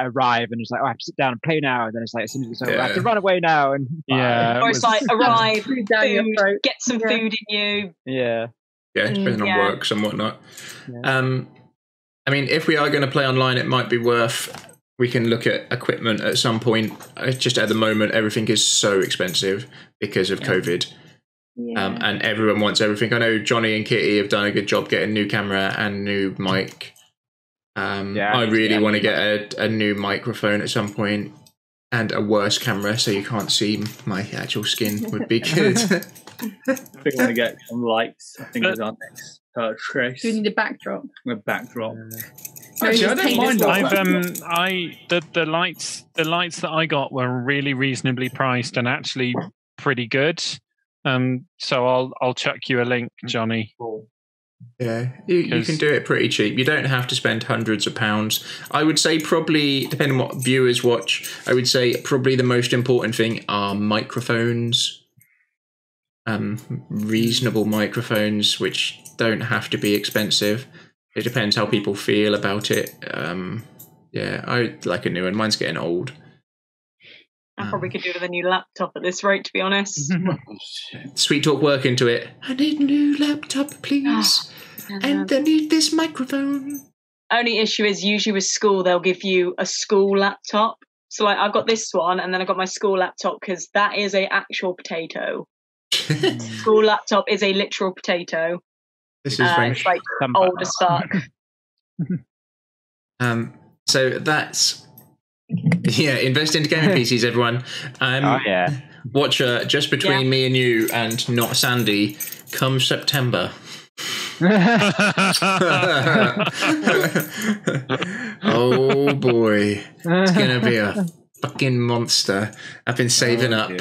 arrive and it's like, I have to sit down and play now, and then it's like, as soon as it's over, I have to run away now. And or it's like, arrive, food, get some food in you. Yeah, depending on works and whatnot. I mean, if we are going to play online, it might be worth. We can look at equipment at some point. Just at the moment, everything is so expensive because of COVID. And everyone wants everything. I know Johnny and Kitty have done a good job getting new camera and new mic. I really want to get a new microphone at some point and a worse camera so you can't see my actual skin would be good. I think we want to get some lights. I think is our next purchase. Do we need a backdrop? A backdrop. Actually, I don't mind the lights that I got were really reasonably priced and actually pretty good. So I'll chuck you a link, Johnny. Yeah, you can do it pretty cheap. You don't have to spend hundreds of pounds. I would say probably, depending on what viewers watch, I would say probably the most important thing are microphones. Reasonable microphones, which don't have to be expensive. It depends how people feel about it. Yeah, I like a new one. Mine's getting old. I probably could do with a new laptop at this rate, to be honest. Sweet talk work into it. I need a new laptop, please. And I need this microphone. Only issue is usually with school, they'll give you a school laptop. So like, I've got this one, and then I got my school laptop because that is a actual potato. School laptop is a literal potato. This is it's like old as fuck. So that's invest into gaming PCs, everyone. Watch just between me and you, and not Sandy. Come September. Oh boy, it's gonna be a fucking monster. I've been saving up.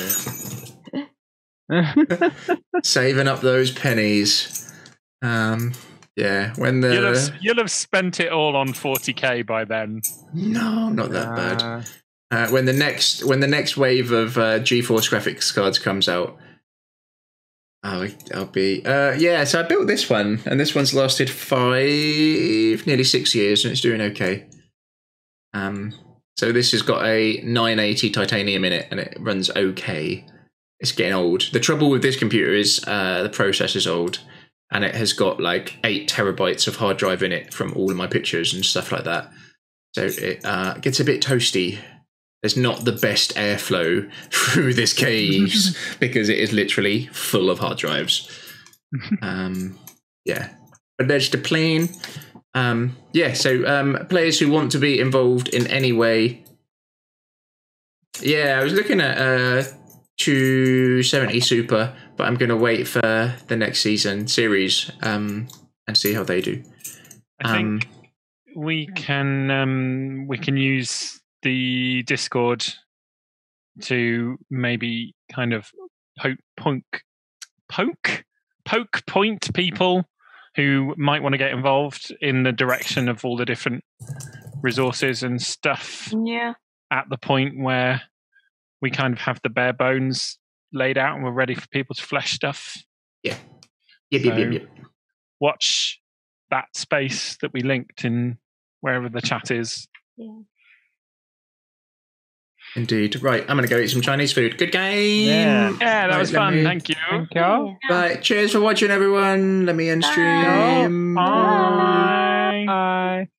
Saving up those pennies. When you'll have spent it all on 40k by then. No, not that bad. When the next wave of GeForce graphics cards comes out, I'll be so I built this one, and this one's lasted nearly 6 years, and it's doing okay. So this has got a 980 titanium in it, and it runs okay. It's getting old. The trouble with this computer is the processor's old, and it has got like 8 terabytes of hard drive in it from all of my pictures and stuff like that. So it gets a bit toasty. There's not the best airflow through this cage because it is literally full of hard drives. But there's the plane. So players who want to be involved in any way. Yeah, I was looking at 270 Super, but I'm going to wait for the next series and see how they do. I think we can use the Discord to maybe kind of poke point people who might want to get involved in the direction of all the different resources and stuff. Yeah. At the point where we kind of have the bare bones laid out and we're ready for people to flesh stuff. Yeah. Yep. Watch that space that we linked in wherever the chat is. Yeah. Indeed. Right, I'm going to go eat some Chinese food. Good game. Yeah, that was fun. Thank you. Yeah. Right, cheers for watching, everyone. Let me end stream. Bye.